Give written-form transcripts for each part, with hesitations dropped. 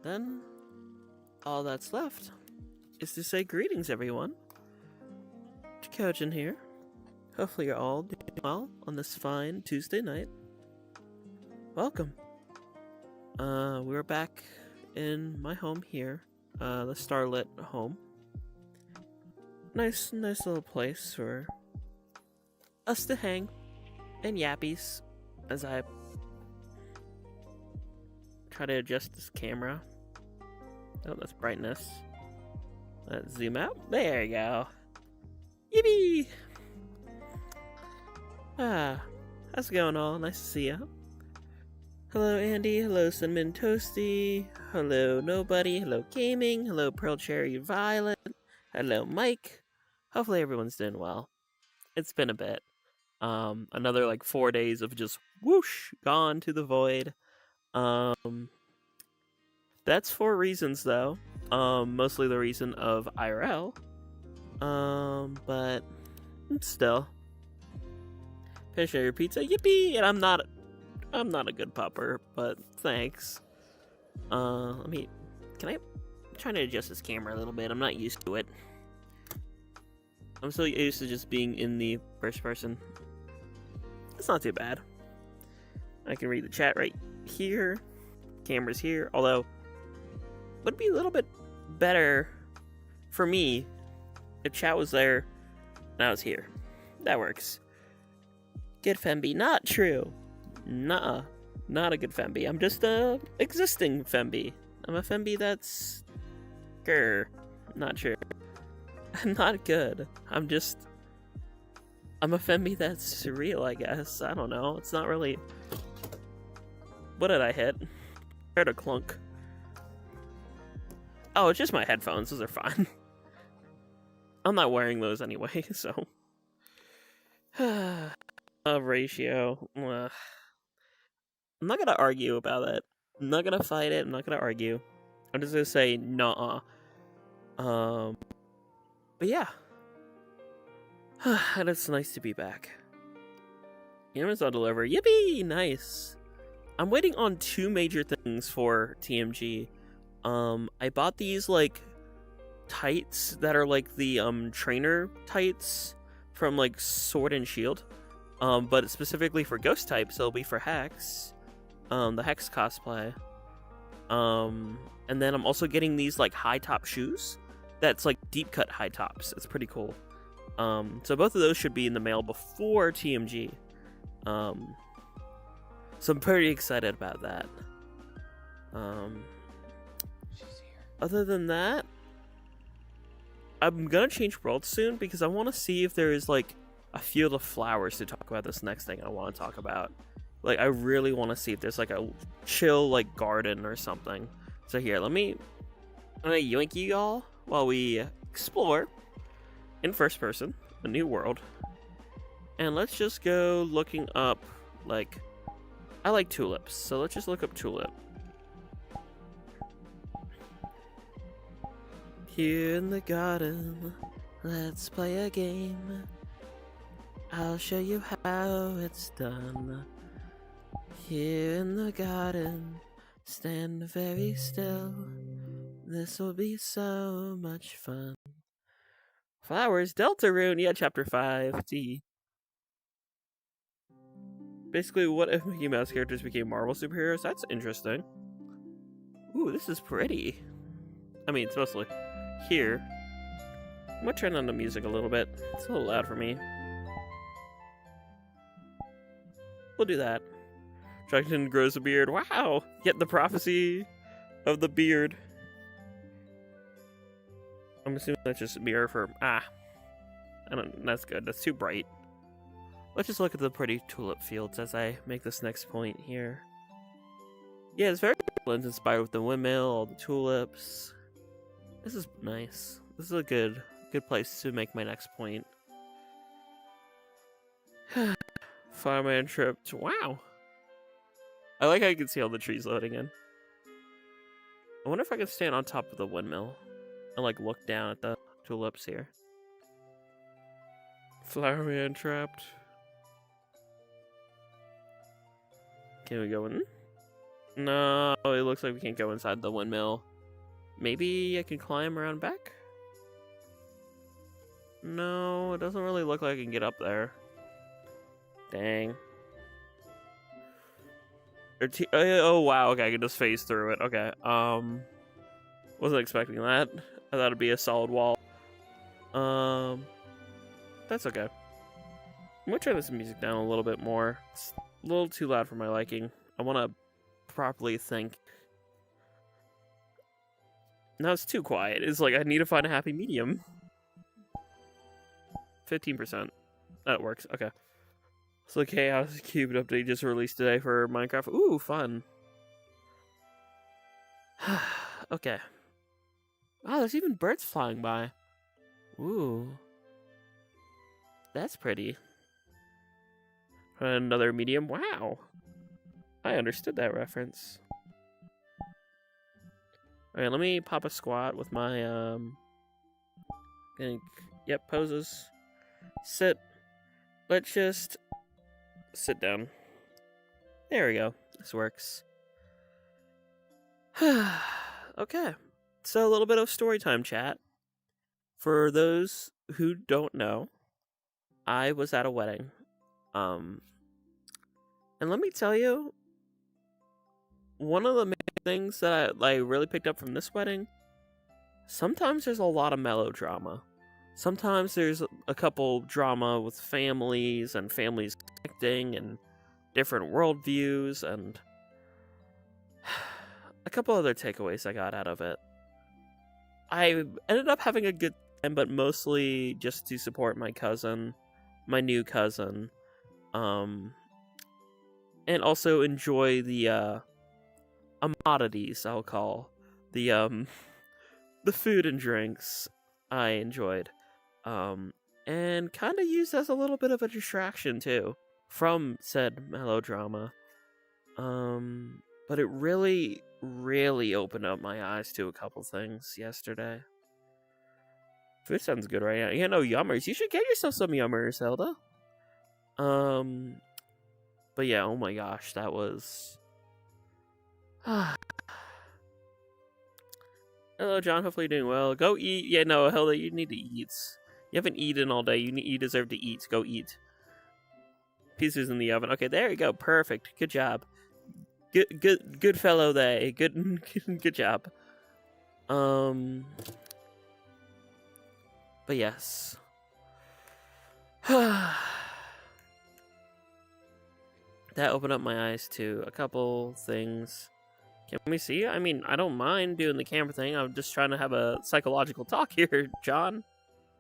then all that's left is to say greetings, everyone. Jackogień here. Hopefully you're all doing well on this fine Tuesday night. Welcome. We're back in my home here, the starlit home. Nice little place for us to hang and yappies as I try to adjust this camera. Oh, that's brightness. Let's zoom out. There you go. Yippee! How's it going all? Nice to see ya. Hello Andy, hello Cinnamon Toasty, hello Nobody, hello Gaming, hello Pearl Cherry Violet, hello Mike. Hopefully everyone's doing well. It's been a bit. Another like 4 days of just whoosh, gone to the void. That's for reasons though. Mostly the reason of IRL. But still. Finish your pizza, yippee! And I'm not a good pupper, but thanks. I'm trying to adjust this camera a little bit. I'm not used to it. I'm so used to just being in the first person. It's not too bad. I can read the chat right here. Camera's here. Although, would be a little bit better for me if chat was there and I was here. That works. Good Femby. Not true. Nuh-uh. Not a good Femby. I'm just a existing Femby. I'm a Femby that's grrr. Not true. I'm not good. I'm a Femby that's surreal, I guess. I don't know. It's not really... What did I hit? I heard a clunk. Oh, it's just my headphones. Those are fine. I'm not wearing those anyway, so... ratio. I'm not gonna argue about it. I'm not gonna fight it. I'm not gonna argue. I'm just gonna say, nah. But yeah. And it's nice to be back. Amazon delivery. Yippee! Nice. I'm waiting on two major things for TMG. I bought these, like, tights that are like the, trainer tights from, like, Sword and Shield. But it's specifically for ghost types, so it'll be for Hex. The Hex cosplay. And then I'm also getting these, like, high top shoes. That's, like, deep cut high tops. It's pretty cool. So both of those should be in the mail before TMG. So I'm pretty excited about that. Other than that, I'm gonna change worlds soon because I want to see if there is, like, a field of flowers to talk about this next thing I want to talk about. Like, I really want to see if there's, like, a chill, like, garden or something. So here, I'm gonna yoink you all while we explore in first person, a new world. And let's just go looking up, like, I like tulips, so let's just look up tulip. Here in the garden, let's play a game. I'll show you how it's done. Here in the garden, stand very still. This will be so much fun. Flowers, Deltarune, yeah, chapter 5. D. Basically, what if Mickey Mouse characters became Marvel superheroes? That's interesting. Ooh, this is pretty. I mean, it's mostly here. I'm gonna turn on the music a little bit. It's a little loud for me. We'll do that. Dragon grows a beard. Wow! Get the prophecy of the beard. I'm assuming that's just a mirror for... that's good. That's too bright. Let's just look at the pretty tulip fields as I make this next point here. Yeah, it's very inspired with the windmill, all the tulips. This is nice. This is a good place to make my next point. Fireman tripped. Wow. I like how you can see all the trees loading in. I wonder if I can stand on top of the windmill and, like, look down at the tulips here. Flowerman trapped. Can we go in? No, it looks like we can't go inside the windmill. Maybe I can climb around back? No, it doesn't really look like I can get up there. Dang. Oh wow, okay, I can just phase through it. Okay, wasn't expecting that. I thought it'd be a solid wall. That's okay. I'm gonna turn this music down a little bit more. It's a little too loud for my liking. I want to properly think. Now it's too quiet. It's like I need to find a happy medium. 15%. That works. Okay. So the Chaos Cube update just released today for Minecraft. Ooh, fun. Okay. Wow, there's even birds flying by. Ooh. That's pretty. Another medium. Wow. I understood that reference. Alright, let me pop a squat with my, yep, poses. Sit. Let's just sit down. There we go. This works. Okay. So a little bit of story time chat. For those who don't know, I was at a wedding. And let me tell you, one of the main things that I really picked up from this wedding, sometimes there's a lot of melodrama. Sometimes there's a couple drama with families and families connecting and different worldviews and a couple other takeaways I got out of it. I ended up having a good time, but mostly just to support my cousin, my new cousin, and also enjoy the commodities, I'll call the food and drinks I enjoyed, and kind of used as a little bit of a distraction too from said melodrama. But it really, really opened up my eyes to a couple things yesterday. Food sounds good right now. You know, yummers. You should get yourself some yummers, Zelda. But yeah, oh my gosh, that was... Hello, John. Hopefully you're doing well. Go eat. Yeah, no, Hilda, you need to eat. You haven't eaten all day. You deserve to eat. Go eat. Pieces in the oven. Okay, there you go. Perfect. Good job. Good fellow there. Good job. But yes. That opened up my eyes to a couple things. Can we see? I mean, I don't mind doing the camera thing. I'm just trying to have a psychological talk here, John.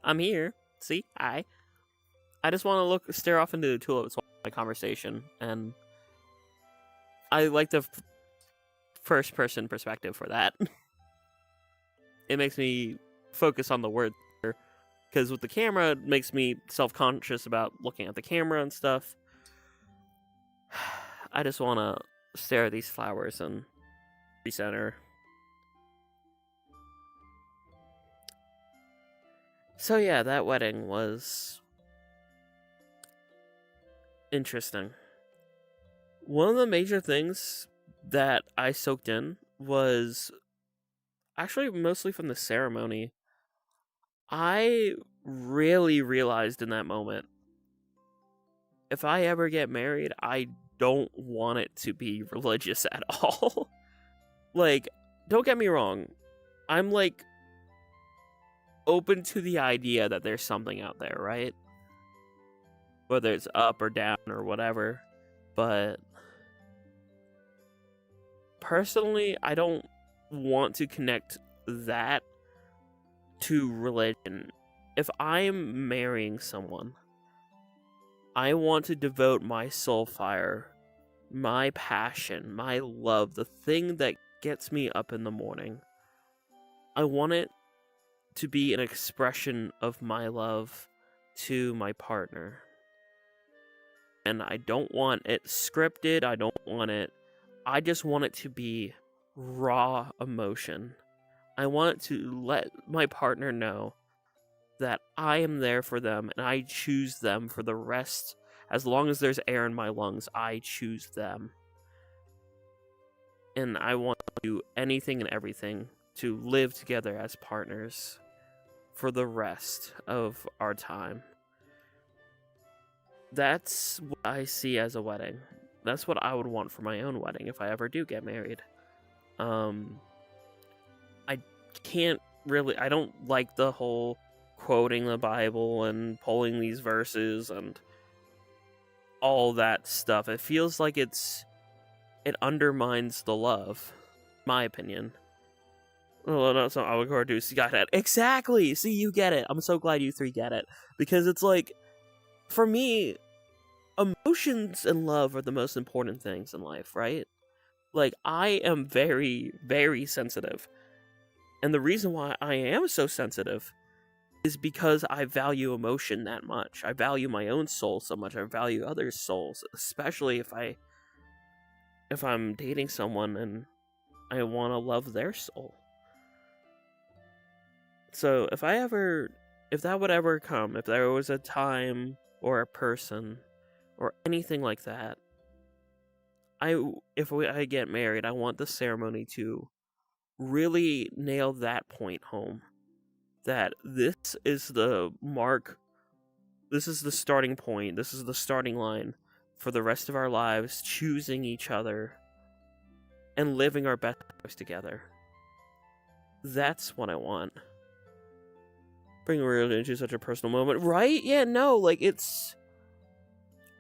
I'm here. See? Hi. I just want to stare off into the tulips while my conversation, and I like the first-person perspective for that. It makes me focus on the word, because with the camera, it makes me self-conscious about looking at the camera and stuff. I just want to stare at these flowers and recenter. So yeah, that wedding was interesting. One of the major things that I soaked in was actually mostly from the ceremony. I really realized in that moment, if I ever get married, I don't want it to be religious at all. Like, don't get me wrong. I'm, like, open to the idea that there's something out there, right? Whether it's up or down or whatever. But personally, I don't want to connect that to religion. If I'm marrying someone, I want to devote my soul fire, my passion, my love, the thing that gets me up in the morning. I want it to be an expression of my love to my partner. And I don't want it scripted, I just want it to be raw emotion. I want to let my partner know that I am there for them and I choose them for the rest. As long as there's air in my lungs, I choose them. and I want to do anything and everything to live together as partners for the rest of our time. That's what I see as a wedding. That's what I would want for my own wedding if I ever do get married. I can't really, I don't like the whole quoting the Bible and pulling these verses and all that stuff. It feels like it undermines the love, my opinion. Oh, no, so I would go do. You got it. Exactly! See, you get it. I'm so glad you three get it. Because it's like, for me, emotions and love are the most important things in life, right? Like, I am very, very sensitive. And the reason why I am so sensitive is because I value emotion that much. I value my own soul so much. I value others' souls, especially if I'm dating someone and I want to love their soul. So if that would ever come, if there was a time or a person or anything like that, if I get married, I want the ceremony to really nail that point home. That this is the mark, this is the starting point, this is the starting line for the rest of our lives, choosing each other and living our best lives together. That's what I want. Bring religion into such a personal moment, right? Yeah, no, like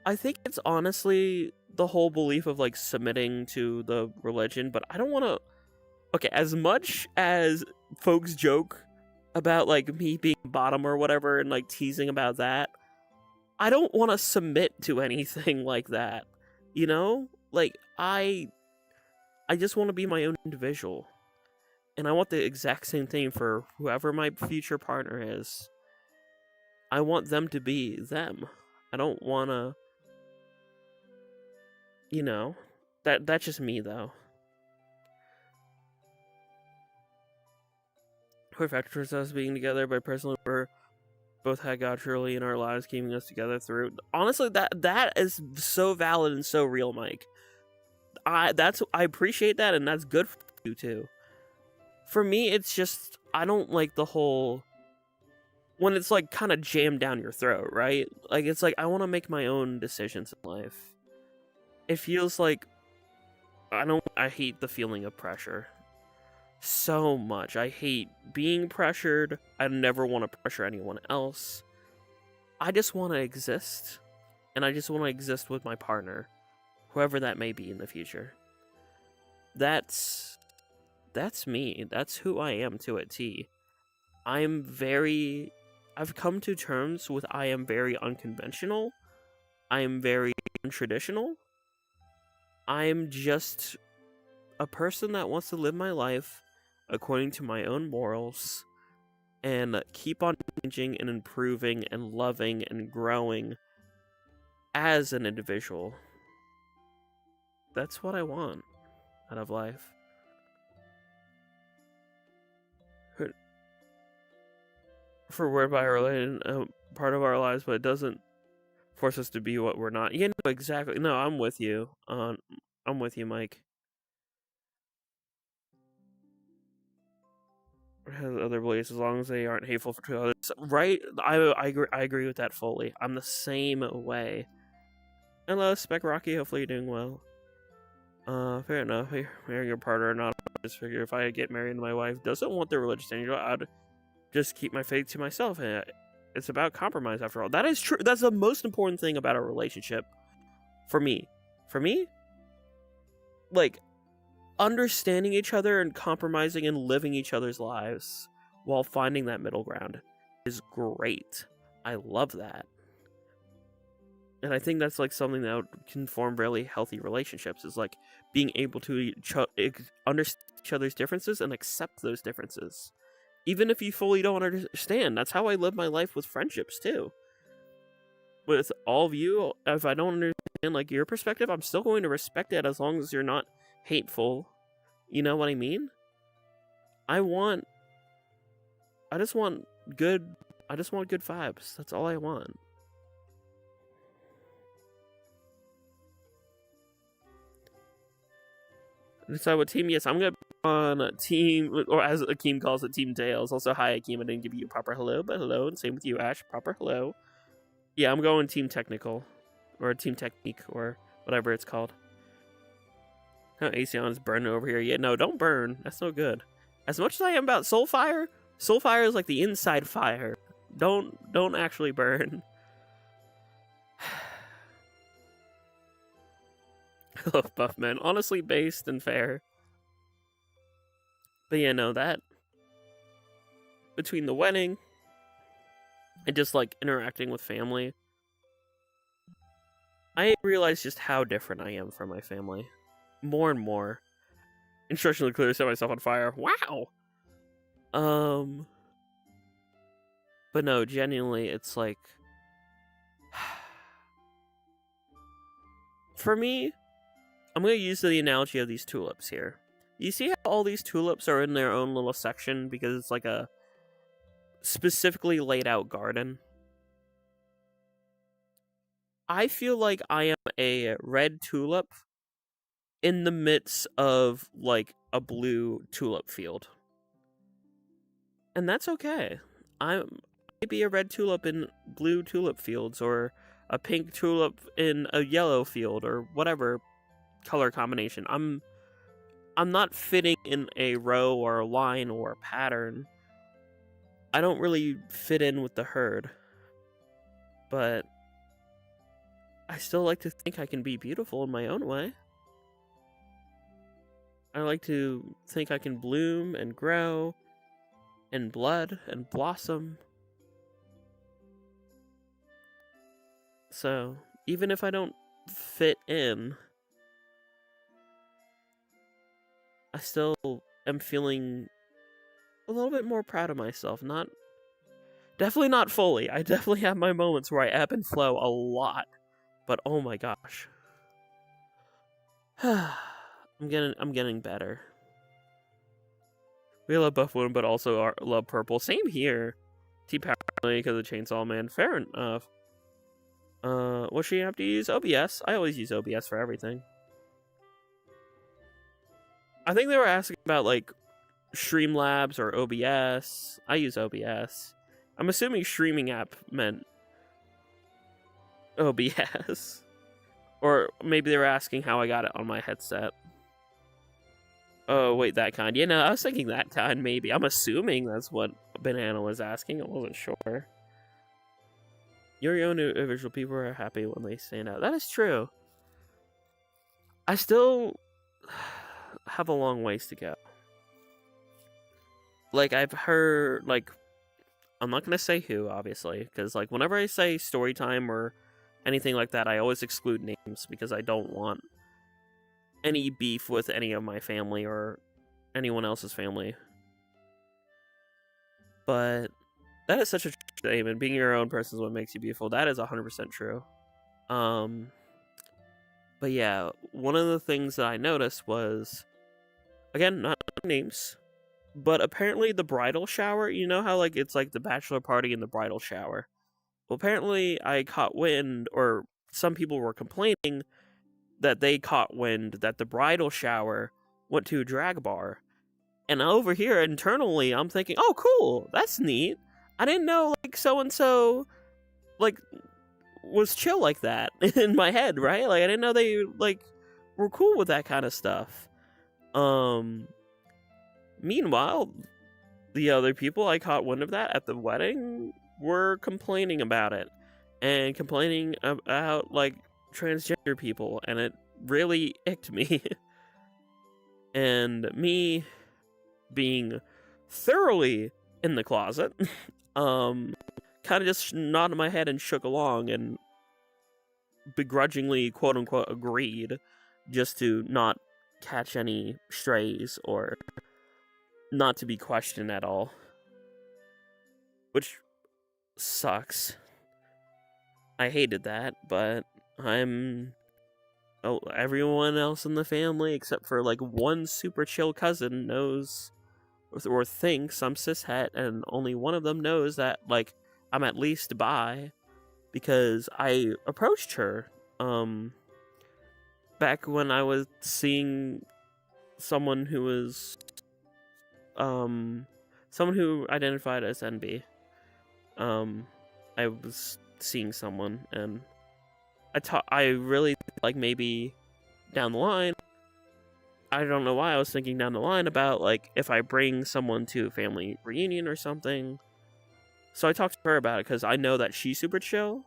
I think it's honestly the whole belief of like submitting to the religion, but I don't want to. Okay, as much as folks joke about like me being bottom or whatever and like teasing about that, I don't want to submit to anything like that. You know? Like I just want to be my own individual. And I want the exact same thing for whoever my future partner is. I want them to be them. I don't want to, you know, that's just me though. What factors us being together, but personally we're both had God truly in our lives, keeping us together through. Honestly, that is so valid and so real, Mike. I appreciate that, and that's good for you too. For me, it's just I don't like the whole when it's like kind of jammed down your throat, right? Like it's like I want to make my own decisions in life. It feels like I hate the feeling of pressure so much. I hate being pressured. I never want to pressure anyone else. I just want to exist, and I just want to exist with my partner, whoever that may be in the future. That's me. That's who I am to a T. I've come to terms with I am very unconventional. I am very untraditional. I'm just a person that wants to live my life according to my own morals and keep on changing and improving and loving and growing as an individual. That's what I want out of life. For whereby related part of our lives, but it doesn't force us to be what we're not. Yeah, no, exactly. No, I'm with you. I'm with you, Mike. Has other beliefs as long as they aren't hateful to others, right? I agree with that fully. I'm the same way. Hello, Spec Rocky. Hopefully you're doing well. Fair enough. Marrying your partner or not, I just figure if I get married and my wife doesn't want the religious angel, I'd just keep my faith to myself. And it's about compromise after all. That is true. That's the most important thing about a relationship. For me, like, understanding each other and compromising and living each other's lives while finding that middle ground is great. I love that. And I think that's like something that can form really healthy relationships, is like being able to understand each other's differences and accept those differences. Even if you fully don't understand. That's how I live my life with friendships too. With all of you, if I don't understand like your perspective, I'm still going to respect it as long as you're not hateful. You know what I mean? I just want good vibes. That's all I want. Decide what team. Yes, I'm gonna be on team, or as Akeem calls it, Team Tails. Also, hi Akeem, I didn't give you a proper hello, but hello, and same with you, Ash. Proper hello. Yeah, I'm going Team Technical, or Team Technique, or whatever it's called. Oh, Aeon is burning over here. Yeah, no, don't burn. That's no good. As much as I am about Soulfire is like the inside fire. Don't actually burn. I love Buffman. Honestly based and fair. But yeah, no, that between the wedding and just like interacting with family, I realized just how different I am from my family. More and more. Instructionally clear, set myself on fire. Wow! But no, genuinely, it's like... For me, I'm going to use the analogy of these tulips here. You see how all these tulips are in their own little section because it's like a specifically laid out garden? I feel like I am a red tulip in the midst of like a blue tulip field. And that's okay. I may be a red tulip in blue tulip fields, or a pink tulip in a yellow field, or whatever color combination. I'm not fitting in a row or a line or a pattern. I don't really fit in with the herd. But I still like to think I can be beautiful in my own way. I like to think I can bloom and grow and blood and blossom. So, even if I don't fit in, I still am feeling a little bit more proud of myself. Definitely not fully. I definitely have my moments where I ebb and flow a lot. But oh my gosh. I'm getting better. We love buff wound, but also love purple. Same here. T-Power because of Chainsaw Man. Fair enough. What should you have to use? OBS. I always use OBS for everything. I think they were asking about like Streamlabs or OBS. I use OBS. I'm assuming streaming app meant OBS. Or maybe they were asking how I got it on my headset. Oh, wait, that kind. Yeah, no, I was thinking that kind, maybe. I'm assuming that's what Banana was asking. I wasn't sure. Your own individual people are happy when they stand out. That is true. I still have a long ways to go. Like, I've heard, like, I'm not going to say who, obviously, because, like, whenever I say story time or anything like that, I always exclude names because I don't want any beef with any of my family or anyone else's family. But that is such a statement. Being your own person is what makes you beautiful. That is 100% true. But yeah, one of the things that I noticed was, again, not names, but apparently the bridal shower, you know how like it's like the bachelor party and the bridal shower? Well, apparently I caught wind, or some people were complaining that they caught wind that the bridal shower went to a drag bar. And over here internally, I'm thinking, oh, cool, that's neat. I didn't know, like, so-and-so, like, was chill like that in my head, right? Like, I didn't know they, like, were cool with that kind of stuff. Meanwhile, the other people I caught wind of that at the wedding were complaining about it. And complaining about, like, transgender people, and it really icked me. And me being thoroughly in the closet, kind of just nodded my head and shook along and begrudgingly, quote unquote, agreed just to not catch any strays or not to be questioned at all. Which sucks. I hated that, but everyone else in the family, except for like one super chill cousin, knows or thinks I'm cishet, and only one of them knows that like I'm at least bi, because I approached her back when I was seeing someone who was someone who identified as NB. I was seeing someone, and I really like maybe down the line. I don't know why I was thinking down the line about like if I bring someone to a family reunion or something. So I talked to her about it because I know that she's super chill.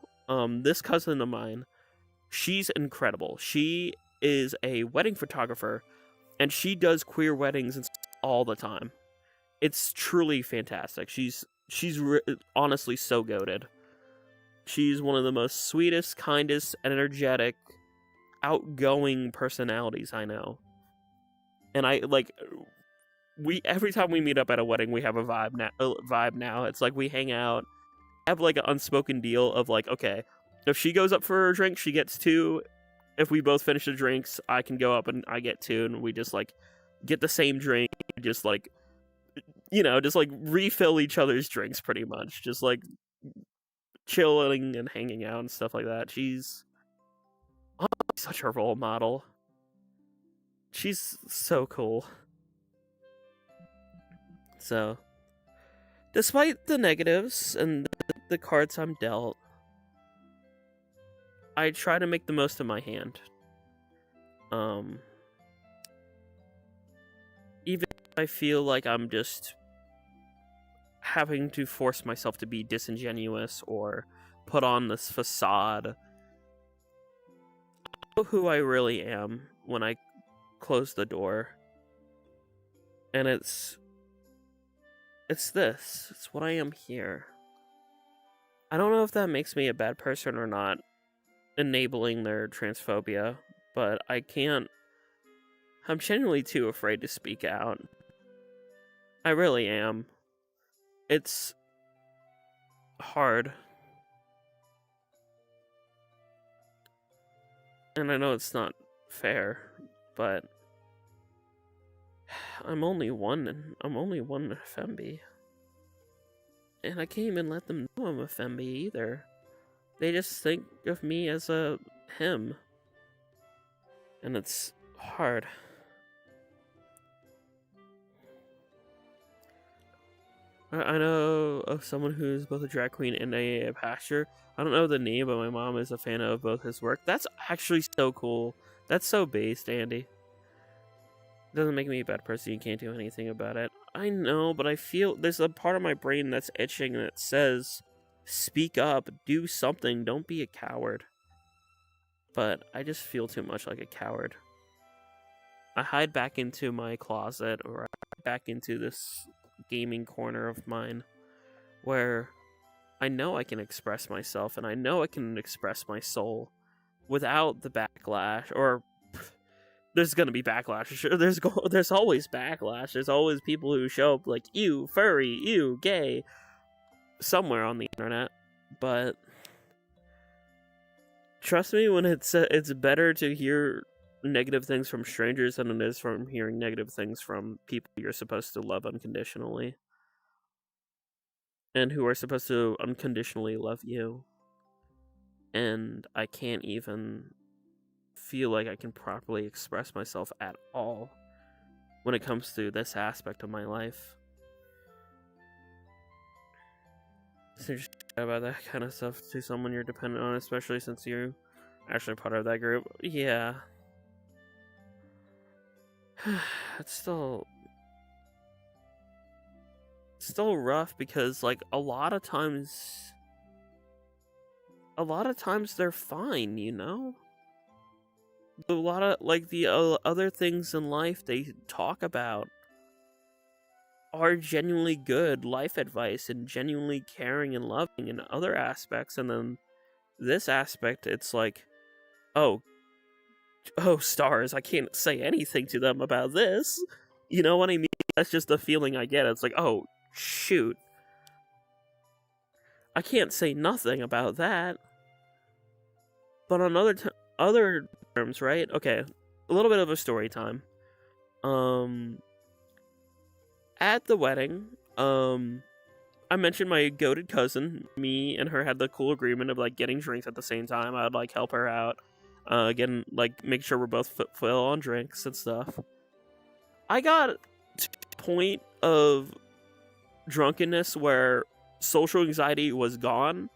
This cousin of mine, she's incredible. She is a wedding photographer, and she does queer weddings and all the time. It's truly fantastic. She's honestly so goated. She's one of the most sweetest, kindest, energetic, outgoing personalities I know. And every time we meet up at a wedding, we have a vibe now. It's like we hang out, have like an unspoken deal of like, okay, if she goes up for a drink, she gets 2. If we both finish the drinks, I can go up and I get 2, and we just like get the same drink, just like, just like refill each other's drinks pretty much, just like chilling and hanging out and stuff like that. She's such a role model. She's so cool. So, despite the negatives and the cards I'm dealt, I try to make the most of my hand. Even if I feel like I'm just having to force myself to be disingenuous or put on this facade, I know who I really am when I close the door. And it's this. It's what I am here. I don't know if that makes me a bad person or not, enabling their transphobia, but I can't. I'm genuinely too afraid to speak out. I really am. It's hard. And I know it's not fair, but I'm only one FMB. And I can't even let them know I'm a FMB either. They just think of me as a him. And it's hard. I know of someone who's both a drag queen and a pastor. I don't know the name, but my mom is a fan of both his work. That's actually so cool. That's so based, Andy. Doesn't make me a bad person. You can't do anything about it. I know, but I feel there's a part of my brain that's itching that says, speak up, do something, don't be a coward. But I just feel too much like a coward. I hide back into my closet, or I hide back into this gaming corner of mine where I know I can express myself and I know I can express my soul without the backlash. Or there's gonna be backlash. There's always backlash. There's always people who show up like, ew, furry, ew, gay, somewhere on the internet. But trust me when it's better to hear negative things from strangers than it is from hearing negative things from people you're supposed to love unconditionally. And who are supposed to unconditionally love you. And I can't even feel like I can properly express myself at all when it comes to this aspect of my life. So just about that kind of stuff to someone you're dependent on, especially since you're actually part of that group. Yeah. It's still rough because like a lot of times they're fine, you know? A lot of like the other things in life they talk about are genuinely good life advice and genuinely caring and loving in other aspects, and then this aspect it's like, oh stars, I can't say anything to them about this. You know what I mean? That's just the feeling I get. It's like, oh shoot, I can't say nothing about that. But on other terms, right? Okay, a little bit of a story time. At the wedding, I mentioned my goated cousin. Me and her had the cool agreement of like getting drinks at the same time. I'd like help her out, again, like make sure we're both full on drinks and stuff. I got to the point of drunkenness where social anxiety was gone,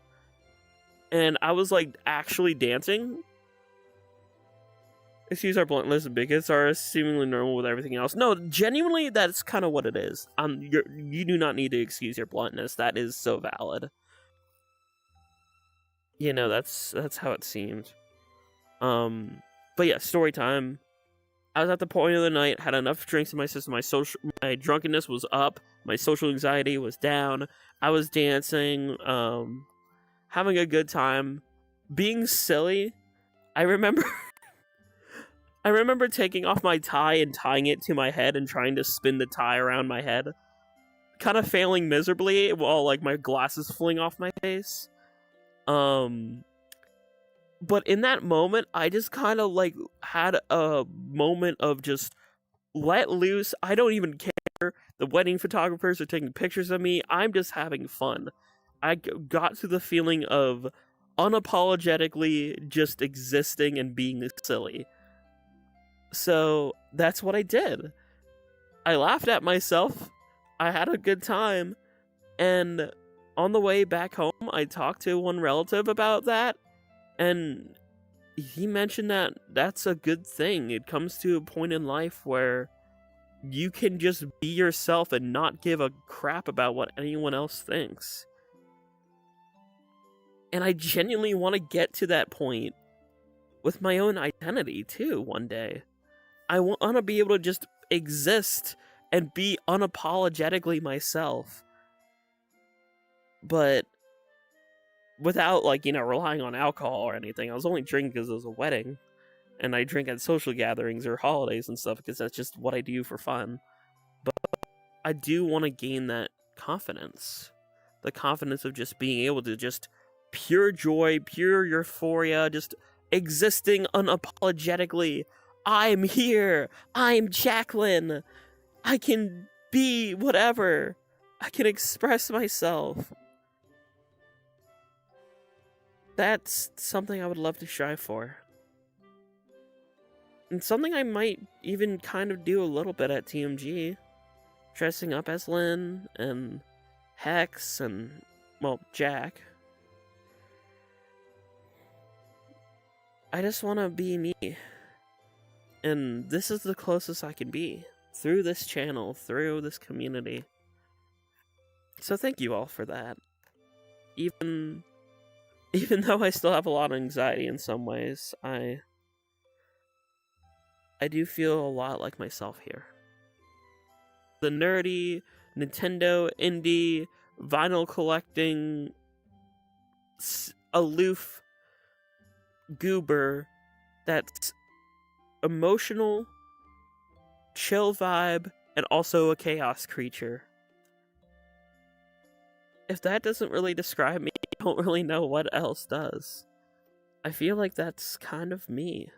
and I was like actually dancing. Excuse our bluntness, bigots are seemingly normal with everything else. No, genuinely, that's kind of what it is. You do not need to excuse your bluntness. That is so valid. You know, that's how it seemed. But yeah, story time. I was at the point of the night, had enough drinks in my system. My drunkenness was up. My social anxiety was down. I was dancing, having a good time, being silly. I remember taking off my tie and tying it to my head and trying to spin the tie around my head, kind of failing miserably while like my glasses fling off my face. But in that moment, I just kind of like had a moment of just let loose. I don't even care. The wedding photographers are taking pictures of me. I'm just having fun. I got to the feeling of unapologetically just existing and being silly. So that's what I did. I laughed at myself. I had a good time. And on the way back home, I talked to one relative about that. And he mentioned that that's a good thing. It comes to a point in life where you can just be yourself and not give a crap about what anyone else thinks. And I genuinely want to get to that point with my own identity, too, one day. I want to be able to just exist and be unapologetically myself. But without, like, you know, relying on alcohol or anything. I was only drinking because it was a wedding. And I drink at social gatherings or holidays and stuff because that's just what I do for fun. But I do want to gain that confidence. The confidence of just being able to just pure joy, pure euphoria, just existing unapologetically. I'm here. I'm Jacqueline. I can be whatever. I can express myself. That's something I would love to strive for. And something I might even kind of do a little bit at TMG. Dressing up as Lynn and Hex and, well, Jack. I just want to be me. And this is the closest I can be. Through this channel, through this community. So thank you all for that. Even though I still have a lot of anxiety in some ways, I do feel a lot like myself here. The nerdy, Nintendo, indie, vinyl collecting, aloof goober that's emotional, chill vibe, and also a chaos creature. If that doesn't really describe me, I don't really know what else does. I feel like that's kind of me.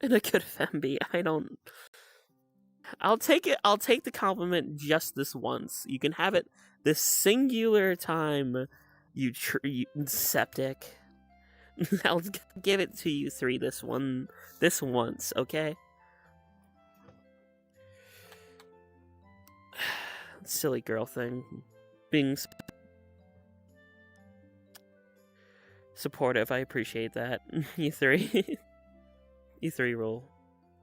And a good femby, I'll take it. I'll take the compliment just this once. You can have it this singular time, you septic. I'll give it to you three this once, okay? Silly girl thing. Being supportive, I appreciate that. You three. You three rule.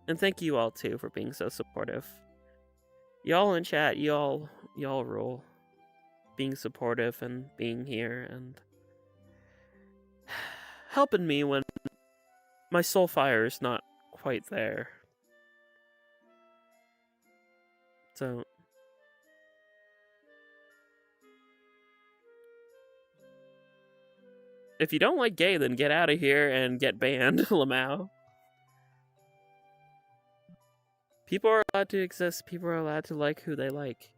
And thank you all too for being so supportive. Y'all in chat, y'all rule. Being supportive and being here and helping me when my soul fire is not quite there. So if you don't like gay, then get out of here and get banned, Lamau. People are allowed to exist. People are allowed to like who they like.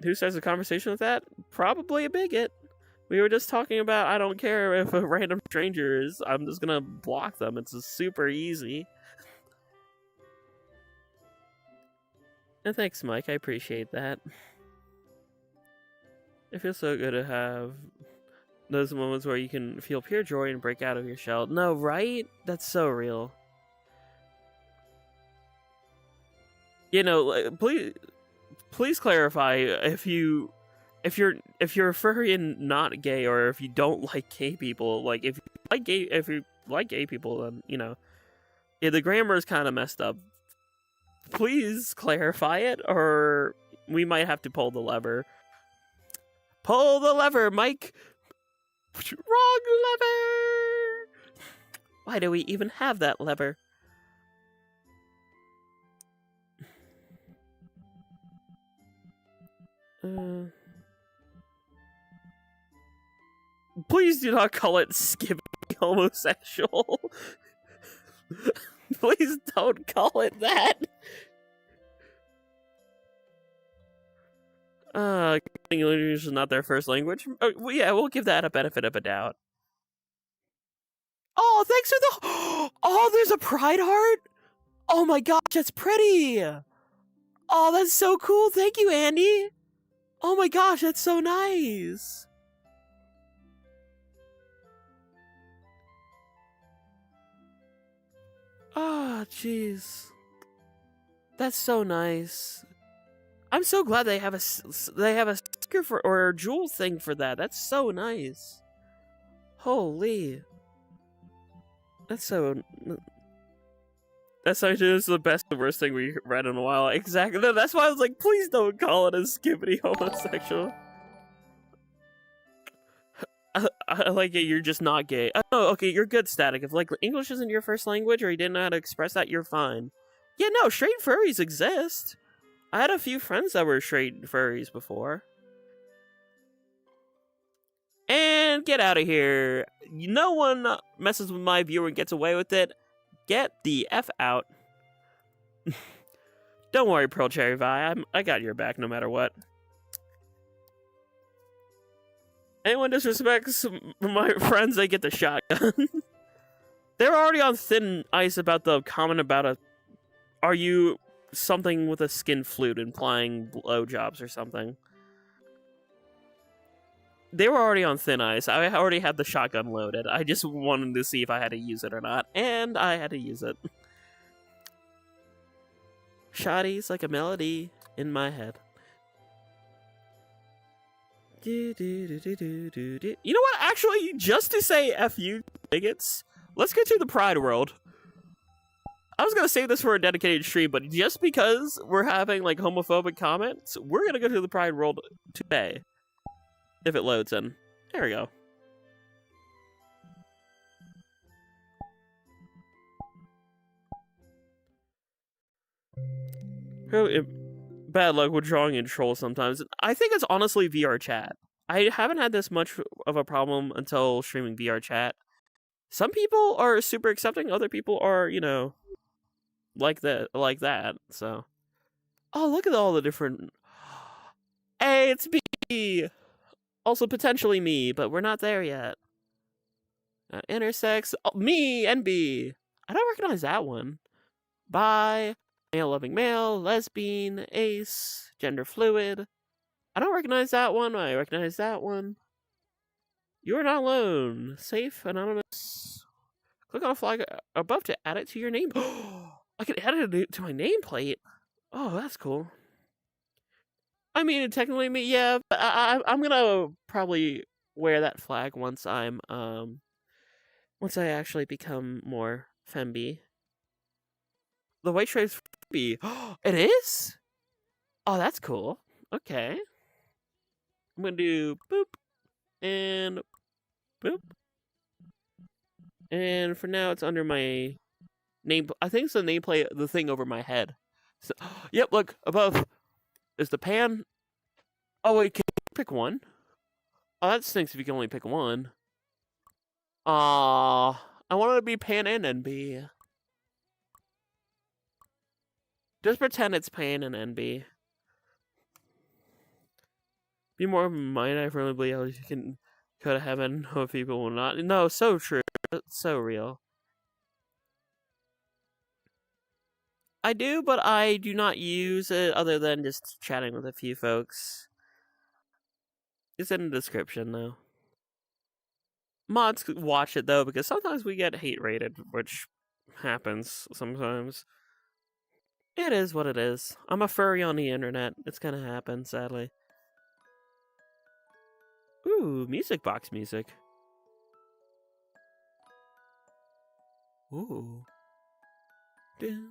Who starts a conversation with that? Probably a bigot. We were just talking about, I don't care if a random stranger is, I'm just gonna block them. It's super easy. And thanks, Mike. I appreciate that. It feels so good to have those moments where you can feel pure joy and break out of your shell. No, right? That's so real. You know, please clarify if you're a furry and not gay, or if you don't like gay people. Like if you like gay people, then you know, yeah, the grammar is kind of messed up. Please clarify it, or we might have to pull the lever. Pull the lever, Mike. Wrong lever. Why do we even have that lever? Please do not call it skipping homosexual. Please don't call it that. English is not their first language. Well, yeah, we'll give that a benefit of a doubt. Oh, thanks for the... Oh, there's a pride heart? Oh my gosh, that's pretty. Oh, that's so cool. Thank you, Andy. Oh my gosh, that's so nice. Oh, jeez. That's so nice. I'm so glad they have a sticker for, or a jewel thing for that. That's so nice. Holy. That's actually this is the best and worst thing we read in a while. Exactly. No, that's why I was like, please don't call it a skibbity homosexual. I like it, you're just not gay. Oh, okay, you're good, Static. If like English isn't your first language, or you didn't know how to express that, you're fine. Yeah, no, straight furries exist. I had a few friends that were straight furries before. And get out of here. No one messes with my viewer and gets away with it. Get the F out. Don't worry, Pearl Cherry Vi. I got your back no matter what. Anyone disrespects my friends, they get the shotgun. They're already on thin ice about the comment about are you something with a skin flute implying blowjobs or something. They were already on thin ice. I already had the shotgun loaded. I just wanted to see if I had to use it or not, and I had to use it. Shoddy's like a melody in my head. You know what? Actually, just to say F you, bigots, let's get to the Pride world. I was gonna save this for a dedicated stream, but just because we're having like homophobic comments, we're gonna go to the Pride world today. If it loads in. There we go. Bad luck with drawing in troll sometimes. I think it's honestly VR chat. I haven't had this much of a problem until streaming VR chat. Some people are super accepting, other people are, you know, like that, so. Oh, look at all the different... Hey, it's me! Also potentially me, but we're not there yet. Intersex, me and B. I don't recognize that one. Bi, male loving male, lesbian, ace, gender fluid. I don't recognize that one. I recognize that one. You are not alone. Safe, anonymous. Click on a flag above to add it to your name. I can add it to my nameplate. Oh, that's cool. I mean, technically, yeah, but I'm gonna probably wear that flag once I actually become more femby. The white stripe's femby. It is? Oh, that's cool. Okay. I'm gonna do boop and boop. And for now, it's under my name. I think it's the nameplate, the thing over my head. So, yep, look, above is the pan. Oh, wait, can you pick one? Oh, that stinks if you can only pick one. I wanted to be pan and NB. Just pretend it's pan and NB. Be more of mine. I firmly believe you can go to heaven. No, people will not. No, so true. So real. I do, but I do not use it other than just chatting with a few folks. It's in the description, though. Mods watch it, though, because sometimes we get hate rated, which happens sometimes. It is what it is. I'm a furry on the internet. It's gonna happen, sadly. Ooh, music box music. Ooh. Dun.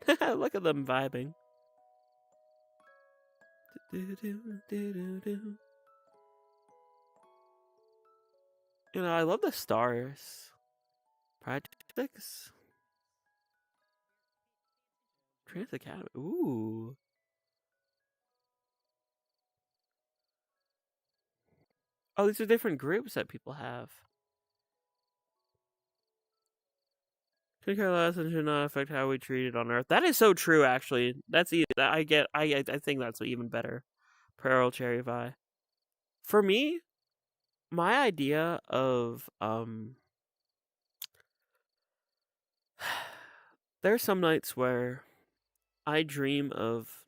Look at them vibing. You know, I love the stars. Project 6. Trans Academy. Ooh. Oh, these are different groups that people have. Could care less and should not affect how we treat it on Earth. That is so true, actually. That's I get. I think that's even better. Pearl Cherry Vi. For me, my idea of there's some nights where I dream of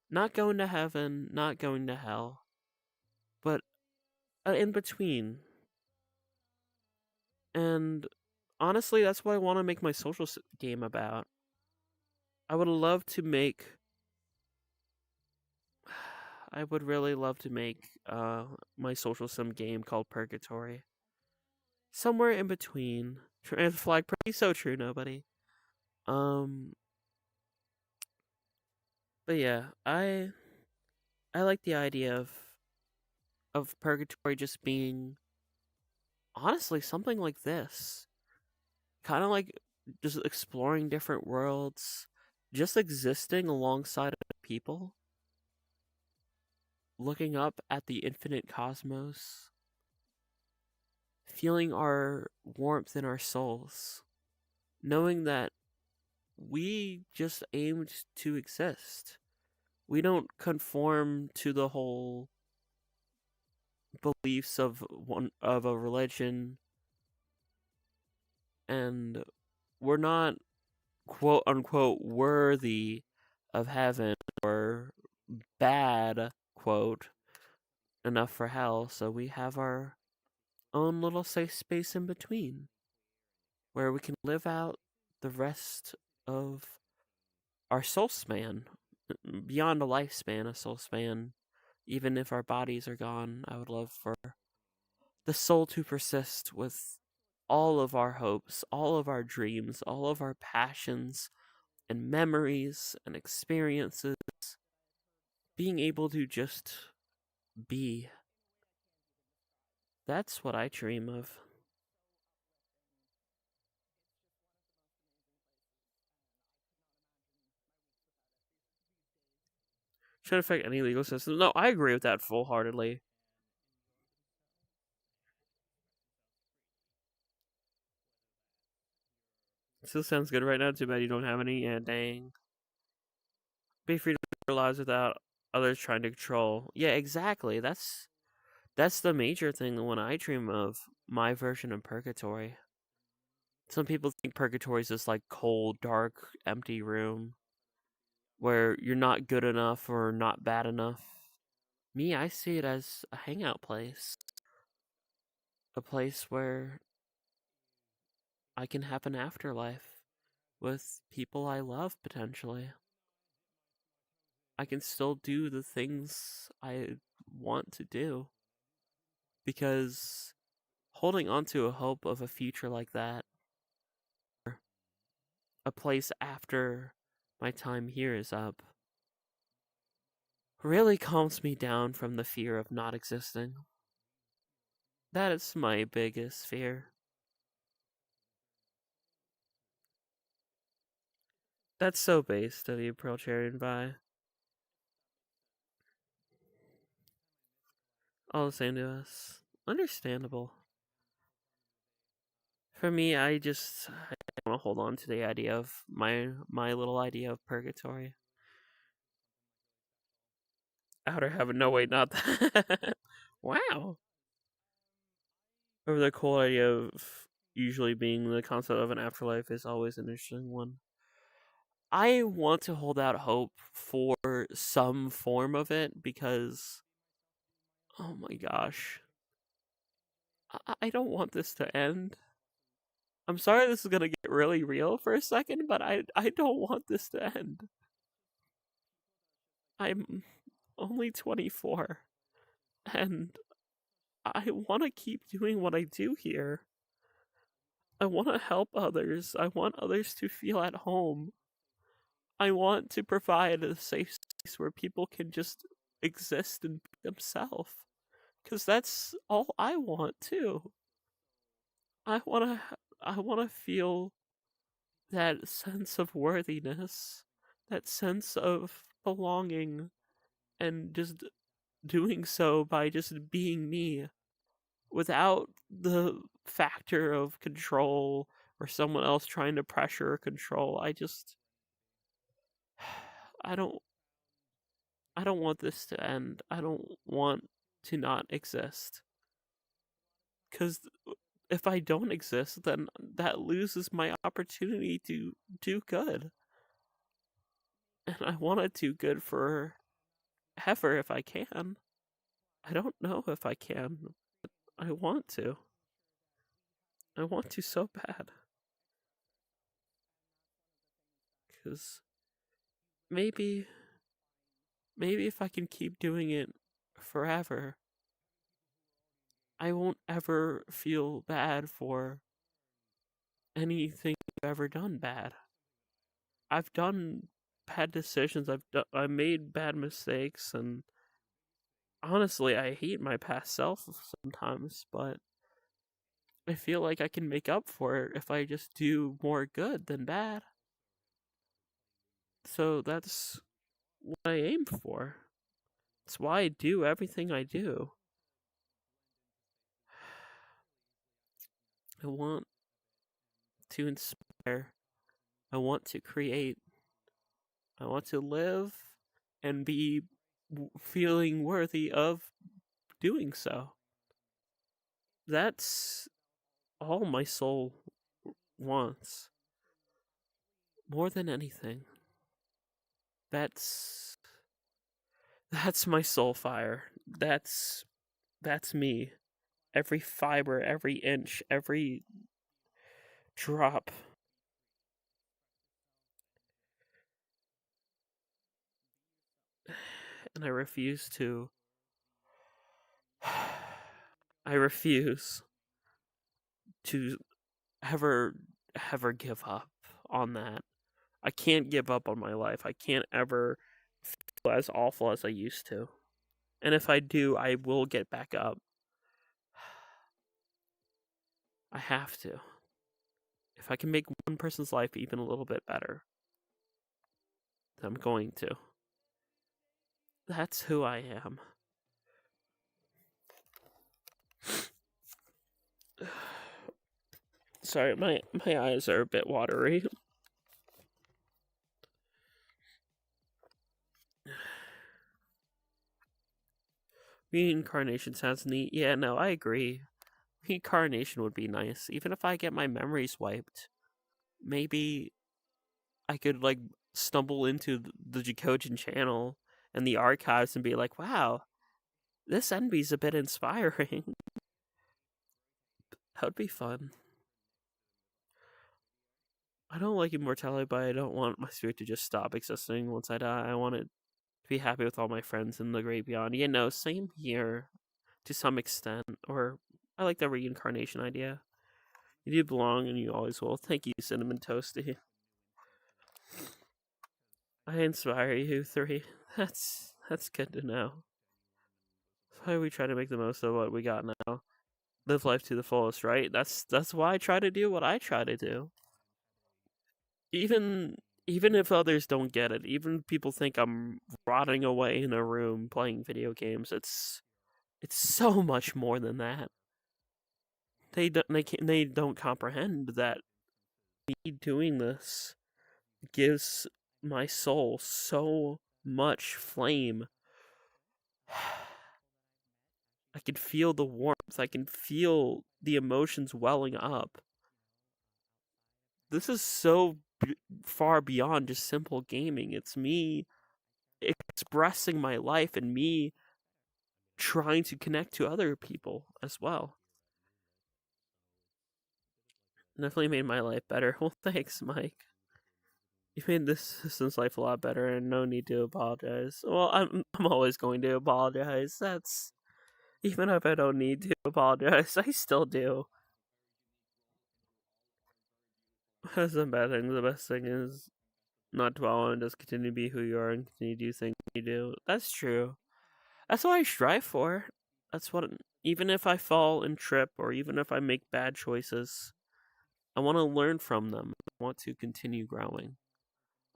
not going to heaven, not going to hell, but in between. And honestly, that's what I want to make my social game about. I would love to make. I would really love to make my social sim game called Purgatory. Somewhere in between. And flag pretty so true, nobody. Um, but yeah, I like the idea of Purgatory just being honestly something like this. Kind of like just exploring different worlds, just existing alongside other people, looking up at the infinite cosmos, feeling our warmth in our souls, knowing that we just aimed to exist. We don't conform to the whole beliefs of a religion, and we're not quote unquote worthy of heaven or bad quote enough for hell, so we have our own little safe space in between where we can live out the rest of our soul span beyond a lifespan, a soul span. Even if our bodies are gone, I would love for the soul to persist with all of our hopes, all of our dreams, all of our passions and memories and experiences, being able to just be. That's what I dream of. Should affect any legal system. No, I agree with that full heartedly. Still sounds good right now. Too bad you don't have any. Yeah, dang. Be free to live your lives without others trying to control. Yeah, exactly. That's the major thing when I dream of my version of purgatory. Some people think purgatory is this like cold, dark, empty room where you're not good enough or not bad enough. Me, I see it as a hangout place. A place where I can have an afterlife with people I love potentially. I can still do the things I want to do because holding on to a hope of a future like that, a place after my time here is up, really calms me down from the fear of not existing. That is my biggest fear. That's so based of you, Pearl by all the same to us. Understandable. For me, I want to hold on to the idea of my little idea of purgatory. Outer heaven. No, wait, not that. Wow. Over the cool idea of usually being the concept of an afterlife is always an interesting one. I want to hold out hope for some form of it because, oh my gosh, I don't want this to end. I'm sorry this is gonna get really real for a second, but I don't want this to end. I'm only 24, and I want to keep doing what I do here. I want to help others. I want others to feel at home. I want to provide a safe space where people can just exist and be themselves. Because that's all I want too. I want to feel that sense of worthiness, that sense of belonging, and just doing so by just being me without the factor of control or someone else trying to pressure or control. I don't I don't want this to end. I don't want to not exist. Cuz if I don't exist, then that loses my opportunity to do good. And I want to do good for ever if I can. I don't know if I can, but I want to. I want to so bad. Cuz maybe if I can keep doing it forever, I won't ever feel bad for anything I've ever done bad. I've done bad decisions. I made bad mistakes, and honestly, I hate my past self sometimes. But I feel like I can make up for it if I just do more good than bad. So that's what I aim for. That's why I do everything I do. I want to inspire. I want to create. I want to live and be feeling worthy of doing so. That's all my soul wants. More than anything. That's my soul fire. That's me. Every fiber, every inch, every drop. And I refuse to ever give up on that. I can't give up on my life. I can't ever feel as awful as I used to. And if I do, I will get back up. I have to. If I can make one person's life even a little bit better, then I'm going to. That's who I am. Sorry, my eyes are a bit watery. Reincarnation sounds neat. Yeah, no, I agree. Reincarnation would be nice. Even if I get my memories wiped, maybe I could, like, stumble into the Jackogień channel and the archives and be like, wow, this envy's a bit inspiring. That would be fun. I don't like immortality, but I don't want my spirit to just stop existing once I die. I want it to be happy with all my friends in the great beyond. You know, same here to some extent. Or I like the reincarnation idea. You do belong and you always will. Thank you, Cinnamon Toasty. I inspire you, 3. That's good to know. That's why we try to make the most of what we got now. Live life to the fullest, right? That's why I try to do what I try to do. Even if others don't get it, even people think I'm rotting away in a room playing video games, it's so much more than that. They don't comprehend that me doing this gives my soul so much flame. I can feel the warmth. I can feel the emotions welling up. This is so far beyond just simple gaming. It's me expressing my life and me trying to connect to other people as well. Definitely made my life better. Well, thanks, Mike. You made this system's life a lot better, and no need to apologize. Well, I'm always going to apologize. That's even if I don't need to apologize, I still do. That's a bad thing. The best thing is not dwell on, just continue to be who you are and continue to do things you do. That's true. That's what I strive for. That's what, even if I fall and trip, or even if I make bad choices, I want to learn from them. I want to continue growing.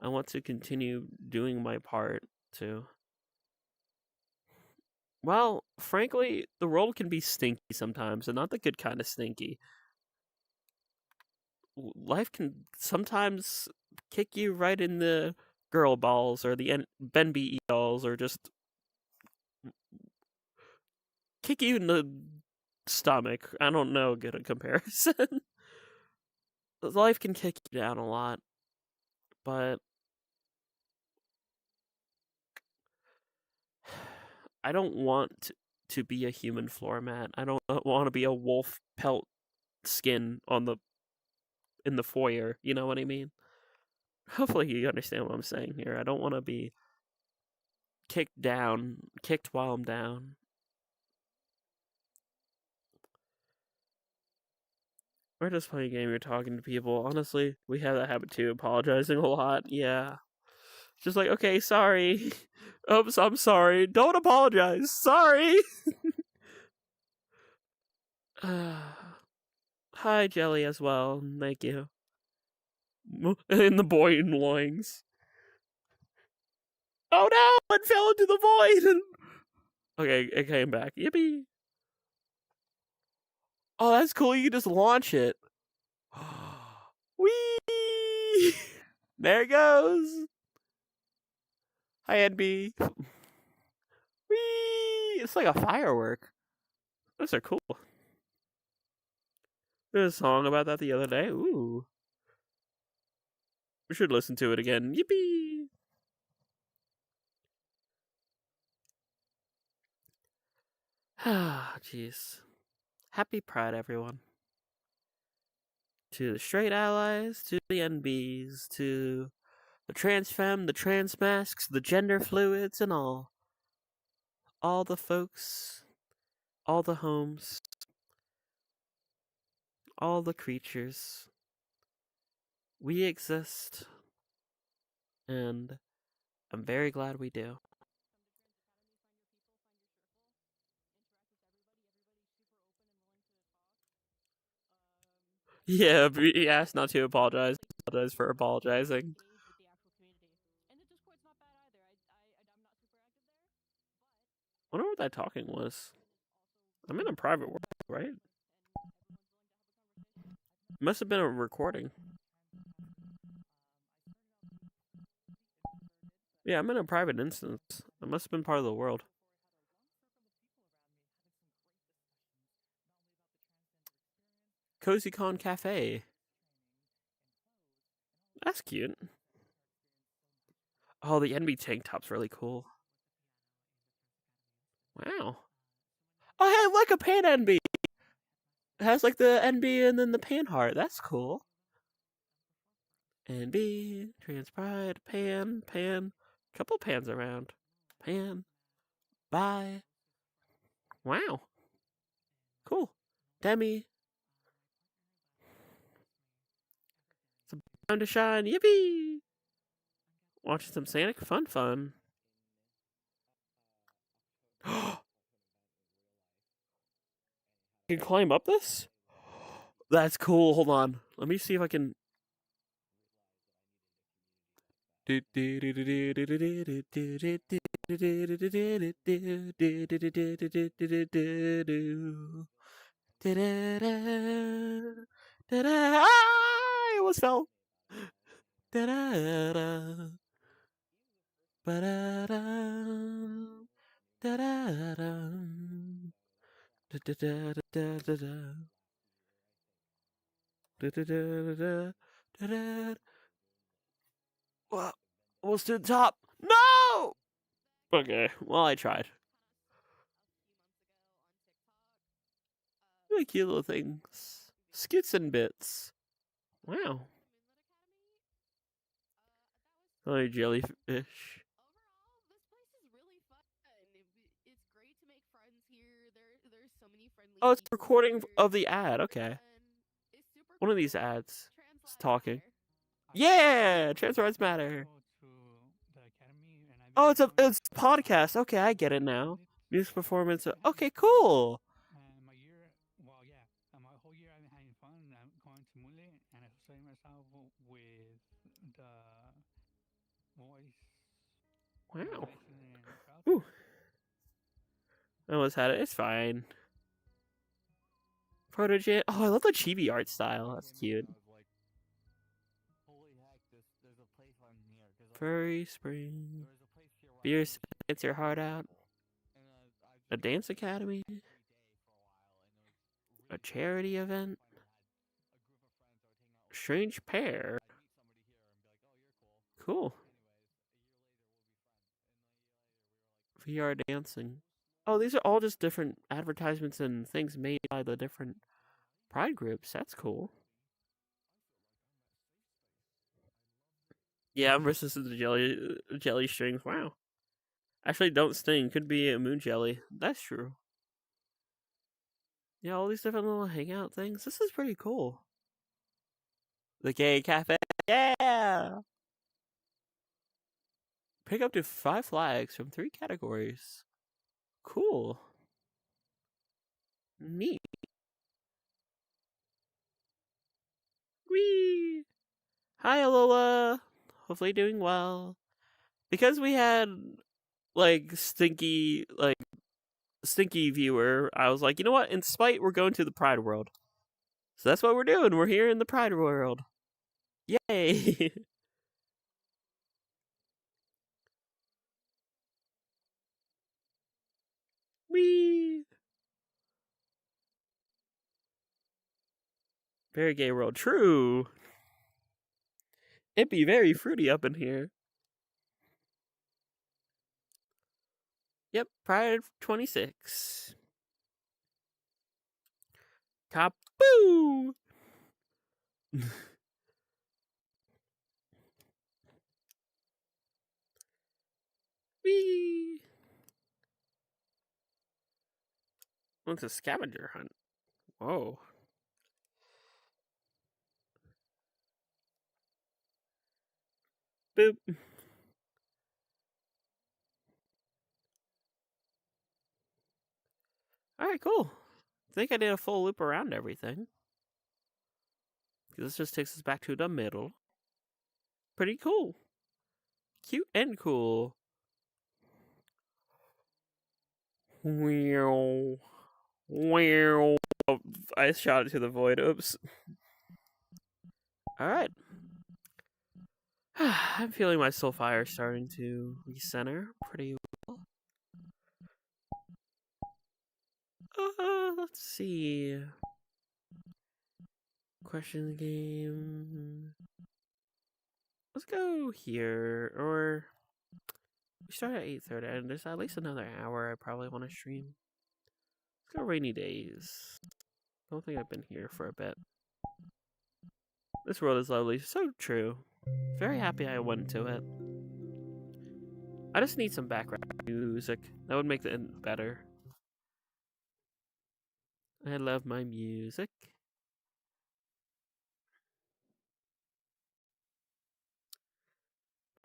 I want to continue doing my part to. Well, frankly, the world can be stinky sometimes, and not the good kind of stinky. Life can sometimes kick you right in the girl balls or the Ben B balls, or just kick you in the stomach. I don't know, get a comparison. Life can kick you down a lot, but I don't want to be a human floor mat. I don't want to be a wolf pelt skin in the foyer. You know what I mean? Hopefully you understand what I'm saying here. I don't want to be kicked while I'm down. We're just playing a game, you're talking to people. Honestly, we have that habit too, apologizing a lot. Yeah. Just like, okay, sorry. Oops, I'm sorry. Don't apologize. Sorry. Hi, Jelly, as well. Thank you. And the boy in loins. Oh no! It fell into the void! Okay, it came back. Yippee! Oh, that's cool. You can just launch it. Whee! There it goes. Hi, NB. Whee! It's like a firework. Those are cool. There's a song about that the other day. Ooh. We should listen to it again. Yippee! Ah, jeez. Happy Pride, everyone. To the straight allies, to the NBs, to the trans femme, the trans masks, the gender fluids, and all. All the folks, all the homes, all the creatures. We exist, and I'm very glad we do. Yeah, he asked not to apologize. Apologize for apologizing. I wonder what that talking was. I'm in a private world, right? Must have been a recording. Yeah, I'm in a private instance. It must have been part of the world. CozyCon Cafe. That's cute. Oh, the NB tank top's really cool. Wow. Oh, hey, look, a pan NB. It has like the NB and then the pan heart. That's cool. NB, trans pride, pan. Couple pans around. Pan. Bye. Wow. Cool. Demi. It's a time to shine. Yippee! Watching some Sonic. Fun. You can climb up this? That's cool. Hold on. Let me see if I can. I almost fell. Well, almost to the top. No! Okay, well, I tried. Really cute little things. Skits and bits. Wow. Oh, jellyfish. Overall, this place is really fun. It's great to make friends here. There's so many friendly Oh, it's a people recording here. of the ad. Okay. And it's super One of these cool. ads Trans is lives talking. matter. Yeah, trans rights matter. Oh, it's a podcast. Okay, I get it now. Music performance. Okay, cool. My year, well, yeah, my whole year I've been having fun. I'm going to Mule and associating myself with the voice Wow. modulation crowd. Ooh. I almost had it. It's fine. Protogen. Oh, I love the chibi art style. That's cute. Furry spring. Beer gets your heart out. A dance academy. A charity event. Strange pair. Cool. VR dancing. Oh, these are all just different advertisements and things made by the different pride groups. That's cool. Yeah, I'm resistant to jelly strings. Wow. Actually, don't sting. Could be a moon jelly. That's true. Yeah, all these different little hangout things. This is pretty cool. The gay cafe. Yeah. Pick up to 5 flags from 3 categories. Cool. Neat. Whee! Hi, Alola. Hopefully doing well. Because we had stinky viewer, I was like, you know what? In spite, we're going to the Pride World. So that's what we're doing. We're here in the Pride World. Yay! Whee! Very gay world. True. It'd be very fruity up in here. Yep, Pride 26. Kapoo! Whee! What's a scavenger hunt? Whoa. Boop. Alright, cool. I think I did a full loop around everything. This just takes us back to the middle. Pretty cool. Cute and cool. Wow. Wow. Oh, I shot it to the void. Oops. Alright. I'm feeling my soul fire starting to recenter pretty well. Let's see. Question game. Let's go here. Or we start at 8:30, and there's at least another hour I probably want to stream. Let's go rainy days. I don't think I've been here for a bit. This world is lovely. So true. Very happy I went to it. I just need some background music. That would make it better. I love my music.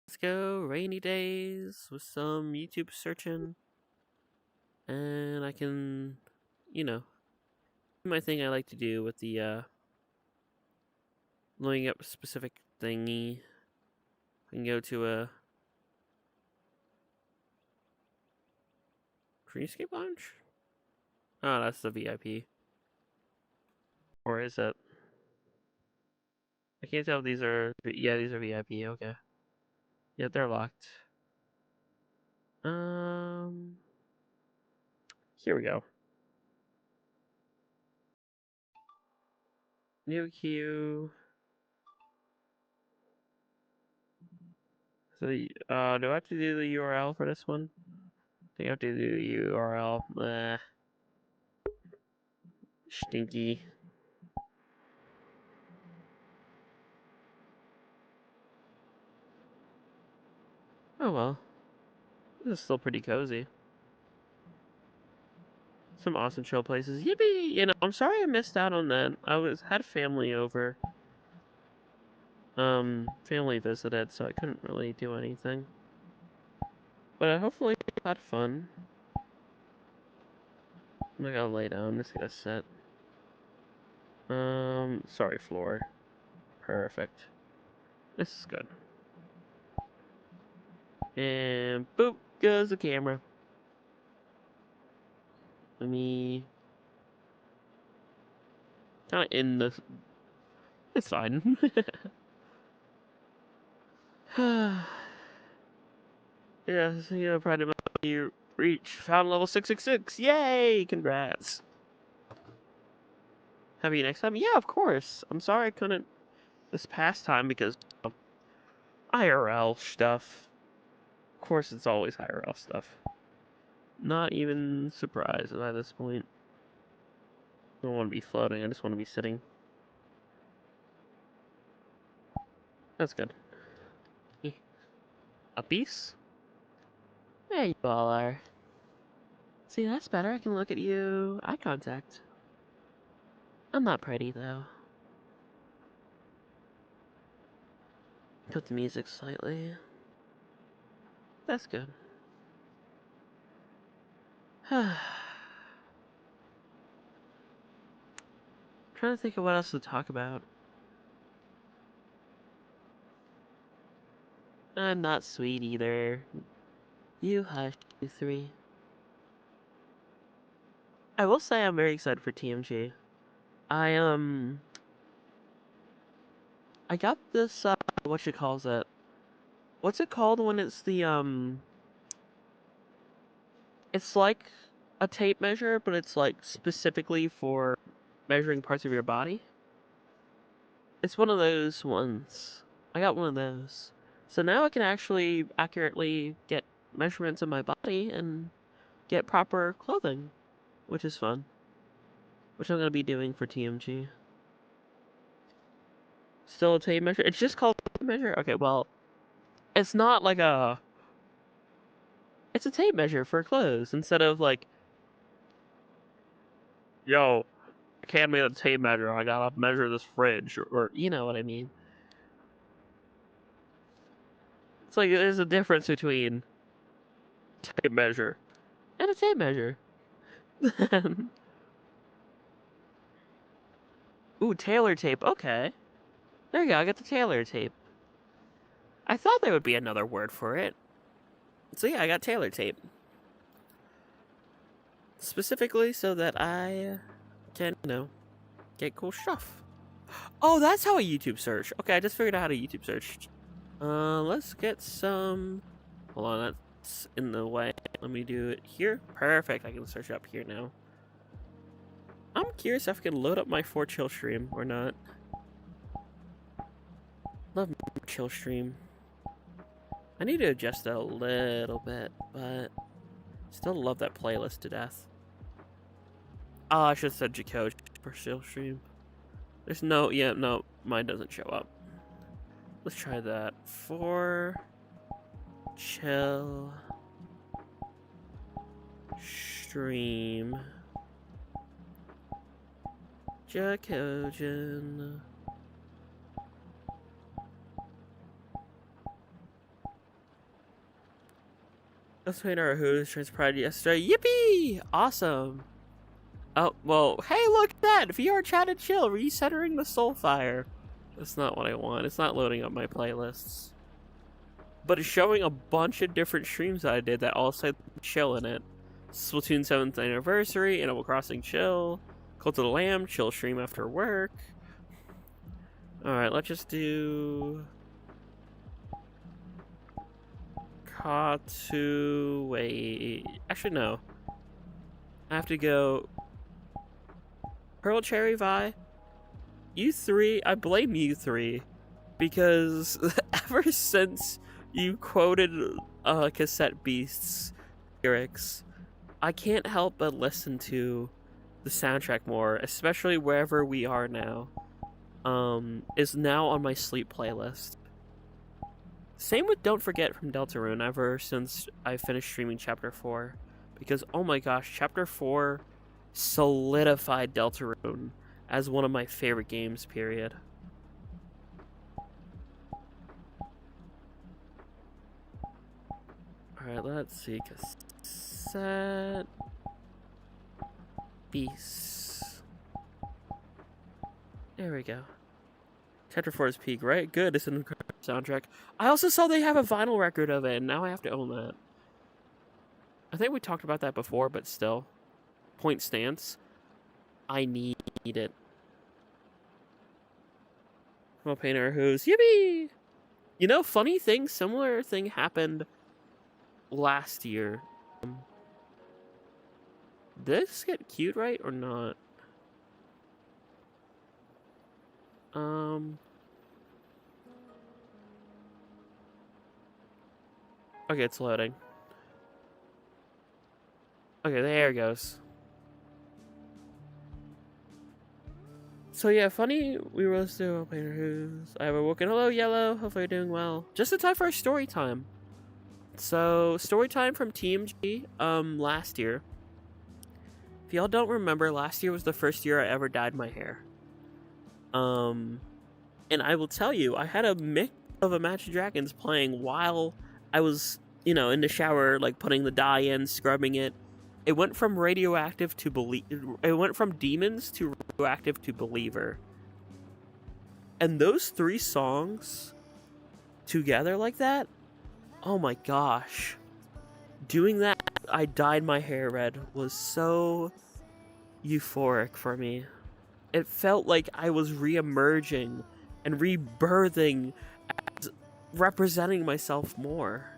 Let's go rainy days with some YouTube searching. And I can, do my thing I like to do with the loading up a specific thingy. I can go to a Dreamscape Lounge? Oh, that's the VIP. Or is it? I can't tell if these are... Yeah, these are VIP, okay. Yeah, they're locked. Here we go. New queue. So, do I have to do the URL for this one? I think I have to do the URL. Stinky. Oh well. This is still pretty cozy. Some awesome chill places. Yippee! You know, I'm sorry I missed out on that. Had family over. Family visited, so I couldn't really do anything. But hopefully I had fun. I'm gonna lay down, I'm just gonna sit. Sorry, floor. Perfect. This is good. And boop goes the camera. Let me kind of in the. It's fine. Yeah, so you know, probably you found level 666. Yay! Congrats. Have you next time? Yeah, of course. I'm sorry I couldn't this past time because of IRL stuff. Of course, it's always IRL stuff. Not even surprised by this point. I don't want to be floating, I just want to be sitting. That's good. A piece? There you all are. See, that's better. I can look at you. Eye contact. I'm not pretty, though. Cut the music slightly. That's good. Trying to think of what else to talk about. I'm not sweet either. You hush, you three. I will say I'm very excited for TMG. I got this, what you calls it? What's it called when it's the, it's like a tape measure, but it's like specifically for measuring parts of your body? It's one of those ones. I got one of those. So now I can actually accurately get measurements of my body and get proper clothing, which is fun. Which I'm going to be doing for TMG. Still a tape measure? It's just called a tape measure? Okay, well, it's not like a... It's a tape measure for clothes instead of like, yo, I can't make a tape measure. I gotta measure this fridge, or you know what I mean. It's like there's a difference between tape measure and a tape measure. Ooh, tailor tape. Okay. There you go. I got the tailor tape. I thought there would be another word for it. So yeah, I got tailor tape. Specifically so that I can, you know, get cool stuff. Oh, that's how a YouTube search. Okay, I just figured out how to YouTube search. Let's get some... Hold on, that's in the way. Let me do it here. Perfect, I can search up here now. I'm curious if I can load up my 4Chill stream or not. Love my chill stream. I need to adjust that a little bit, but still love that playlist to death. Oh, I should have said Jackogień for chill stream. There's no, yeah, no, mine doesn't show up. Let's try that. 4Chill stream. Jackogień. Let's wait our who's turns pride yesterday. Yippee! Awesome. Oh, well, hey, look at that! VR chat and chill, recentering the Soulfire. That's not what I want. It's not loading up my playlists. But it's showing a bunch of different streams that I did that all said chill in it. Splatoon 7th anniversary, Animal Crossing chill, Cult of the Lamb, chill stream after work. Alright, let's just do... Wait. Actually, no. I have to go... Pearl Cherry Vi. You three, I blame you three. Because ever since you quoted Cassette Beast's lyrics, I can't help but listen to the soundtrack more, especially Wherever We Are Now. Is now on my sleep playlist. Same with Don't Forget from Deltarune ever since I finished streaming Chapter 4. Because, oh my gosh, Chapter 4 solidified Deltarune as one of my favorite games, period. Alright, let's see. Cassette. Beasts. There we go. Chapter 4 is peak, right? Good, it's an incredible soundtrack. I also saw they have a vinyl record of it, and now I have to own that. I think we talked about that before, but still. Point stance. I need it. Well, painter who's yippee! You know, funny thing, similar thing happened last year. Did this get cute right or not? Okay, it's loading. Okay, there it goes. So yeah, funny, we were still painter who's I have awoken. Hello, Yellow. Hopefully you're doing well. Just in time for our story time. So, story time from TMG, last year. If y'all don't remember, last year was the first year I ever dyed my hair. And I will tell you, I had a mix of Imagine Dragons playing while I was, you know, in the shower, like putting the dye in, scrubbing it. It went from radioactive to it went from demons to radioactive to believer. And those 3 songs together like that, oh my gosh. Doing that, I dyed my hair red, was so euphoric for me. It felt like I was re-emerging and rebirthing as representing myself more.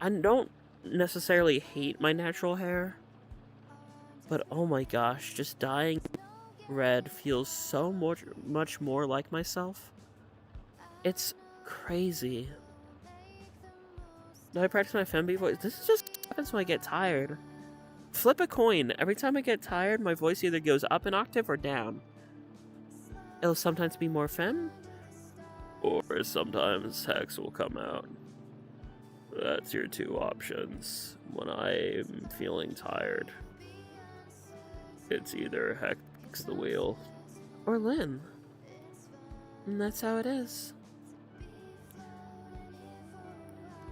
I don't necessarily hate my natural hair, but oh my gosh, just dyeing red feels so much more like myself. It's crazy. Do I practice my femby voice? This just happens when I get tired. Flip a coin. Every time I get tired, my voice either goes up an octave or down. It'll sometimes be more femme, or sometimes hex will come out. That's your 2 options when I'm feeling tired. It's either hex the wheel or Lynn. And that's how it is.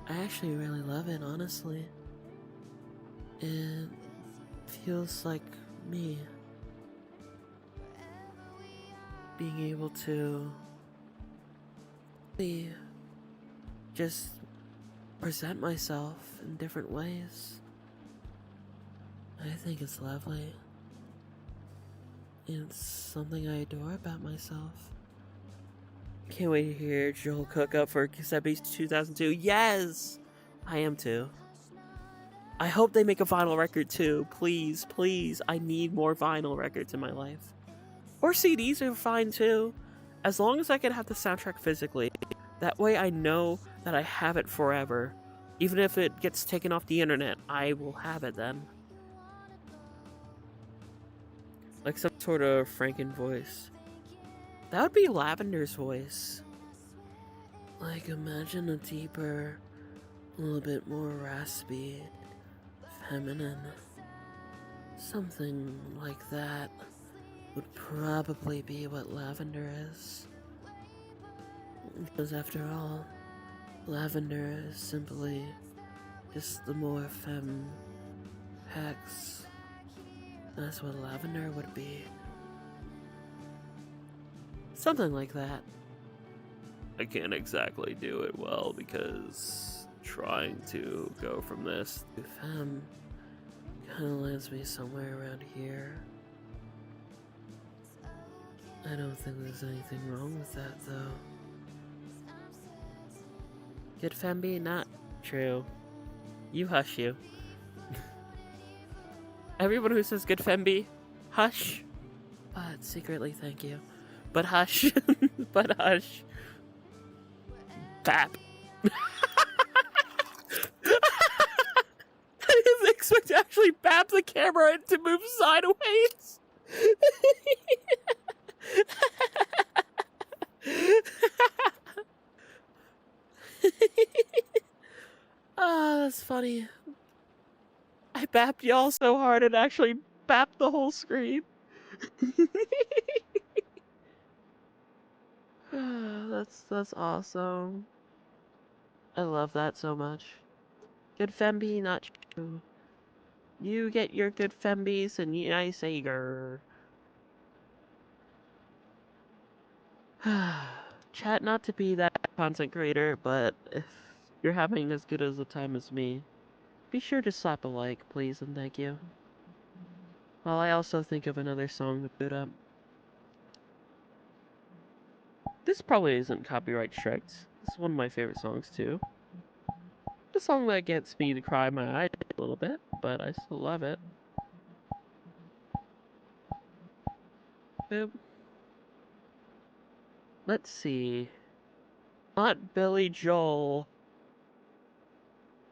I actually really love it, honestly. It feels like me. Being able to just present myself in different ways. I think it's lovely. It's something I adore about myself. Can't wait to hear Joel cook up for Cassette Beast 2002. Yes! I am too. I hope they make a vinyl record too. Please, please. I need more vinyl records in my life. Or CDs are fine too. As long as I can have the soundtrack physically. That way I know that I have it forever. Even if it gets taken off the internet, I will have it then. Like some sort of Franken voice. That would be Lavender's voice. Like, imagine a deeper, a little bit more raspy, feminine. Something like that would probably be what Lavender is. Because after all, Lavender is simply just the more femme hex. That's what Lavender would be. Something like that. I can't exactly do it well because trying to go from this to femme kind of lands me somewhere around here. I don't think there's anything wrong with that though. Good femby? Not true. You hush you. Everyone who says good femby, hush. But secretly thank you. But hush. But hush. Bap. I didn't expect to actually bap the camera and to move sideways. Ah, that's funny. I bapped y'all so hard it actually bapped the whole screen. That's awesome. I love that so much. Good femby, not you. You get your good fembies and I say grrr. Chat, not to be that content creator, but if you're having as good as a time as me, be sure to slap a like, please, and thank you. While I also think of another song to put up. This probably isn't copyright striked. This is one of my favorite songs too. The song that gets me to cry my eyes a little bit, but I still love it. Boop. Let's see. Not Billy Joel.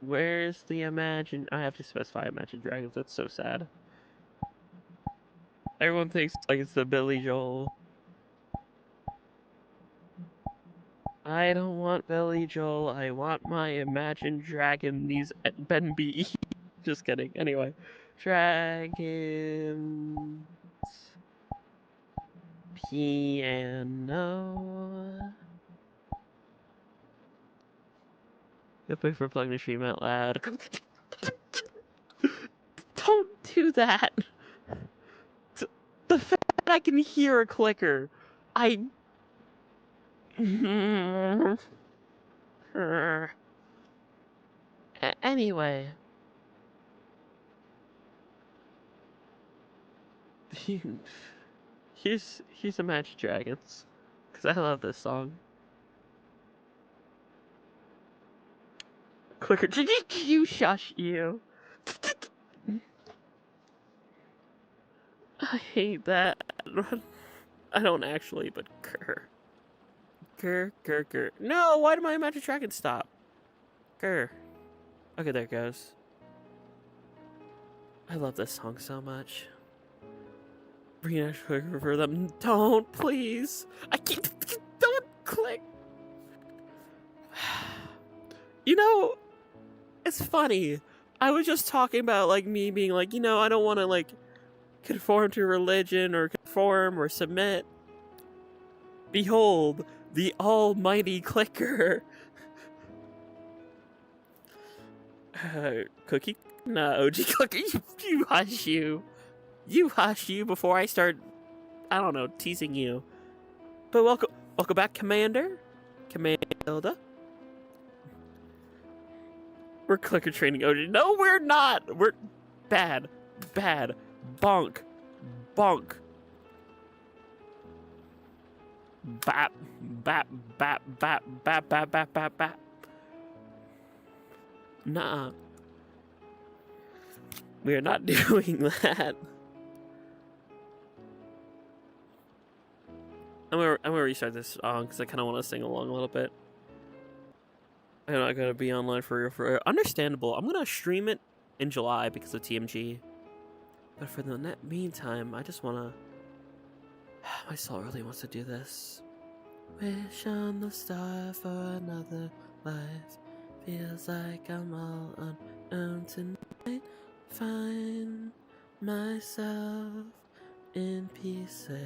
Where's the Imagine? I have to specify Imagine Dragons. That's so sad. Everyone thinks like it's the Billy Joel. I don't want Billy Joel. I want my Imagine Dragon. These Ben B. Just kidding. Anyway, Dragons. Piano. Good pick for plugging the stream out loud. Don't do that. The fact that I can hear a clicker. Anyway. Here's Imagine Dragons. Because I love this song. Clicker. You shush you. I hate that. I don't actually, but grr. Grr, grr, grr. No, why did my Imagine Dragon stop? Grr. Okay, there it goes. I love this song so much. Bring an extra clicker for them. Don't, please. I can't. Don't click. You know, it's funny. I was just talking about, like, me being like, you know, I don't want to, like, conform to religion or conform or submit. Behold, the almighty clicker. Cookie? No, OG clicker. You hush you. You hush you before I start, I don't know, teasing you. But welcome back, Commander. Commander. We're clicker training OG. No, we're not. We're bad. Bonk. Bap. Nah. We are not doing that. I'm gonna restart this song because I kind of want to sing along a little bit. I'm not gonna be online for real. Understandable. I'm gonna stream it in July because of TMG. But for the meantime, I just wanna. My soul really wants to do this. Wish on the star for another life. Feels like I'm all unknown tonight. Find myself in pieces.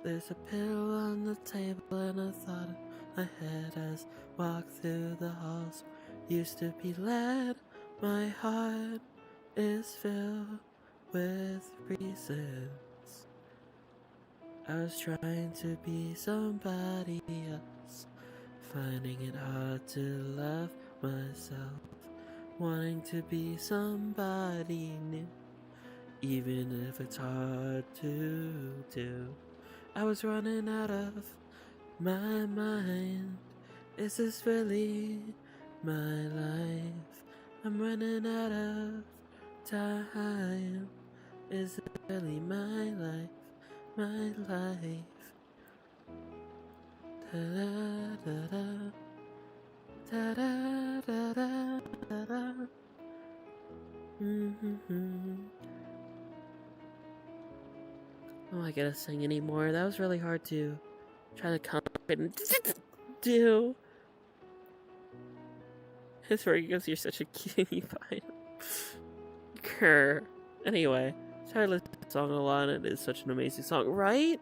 There's a pill on the table and a thought in my head as I walk through the halls. Used to be led, my heart is filled with reasons. I was trying to be somebody else, finding it hard to love myself, wanting to be somebody new, even if it's hard to do. I was running out of my mind. Is this really my life? I'm running out of time. Is it really my life? My life. Da-da-da-da. Da-da-da-da-da-da. Oh, I gotta sing anymore. That was really hard to try to concentrate. do. His furry goes, you're such a cutie pie. Grrr. Anyway, so I listened to the song a lot, and it is such an amazing song, right?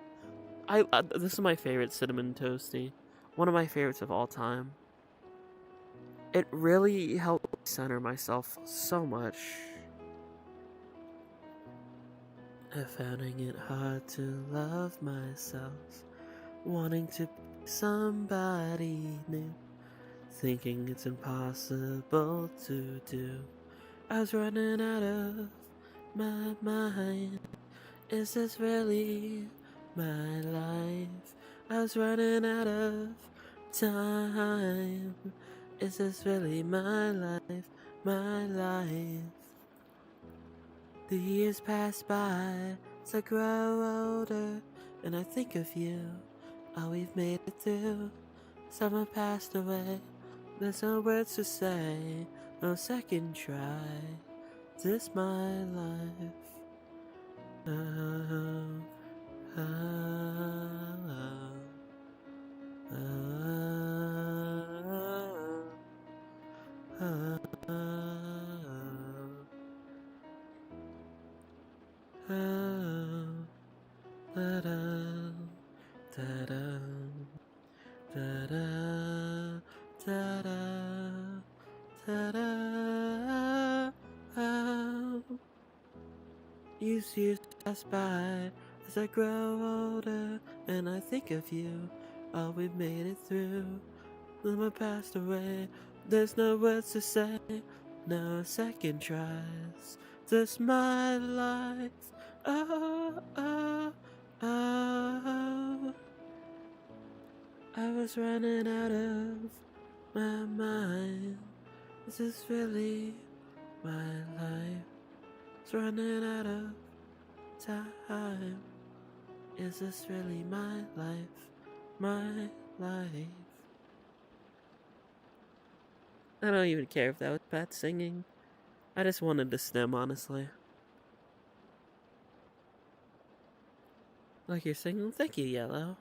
This is my favorite Cinnamon Toasty. One of my favorites of all time. It really helped me center myself so much. I'm finding it hard to love myself, wanting to be somebody new, thinking it's impossible to do. I was running out of my mind. Is this really my life? I was running out of time. Is this really my life? My life. The years pass by as I grow older, and I think of you. Oh, we've made it through. Summer passed away. There's no words to say, no second try. Is this my life? Oh, oh, oh, oh, oh, oh, da-da, da-da, da-da, da-da, da-da, oh. Years pass by as I grow older, and I think of you. Oh, we've made it through. Summer passed away. There's no words to say, no second tries. This my life. Oh, oh, oh. I was running out of my mind. Is this really my life? It's running out of time. Is this really my life? My life. I don't even care if that was bad singing. I just wanted to stem, honestly. Like you're singing? Thank you, Yellow.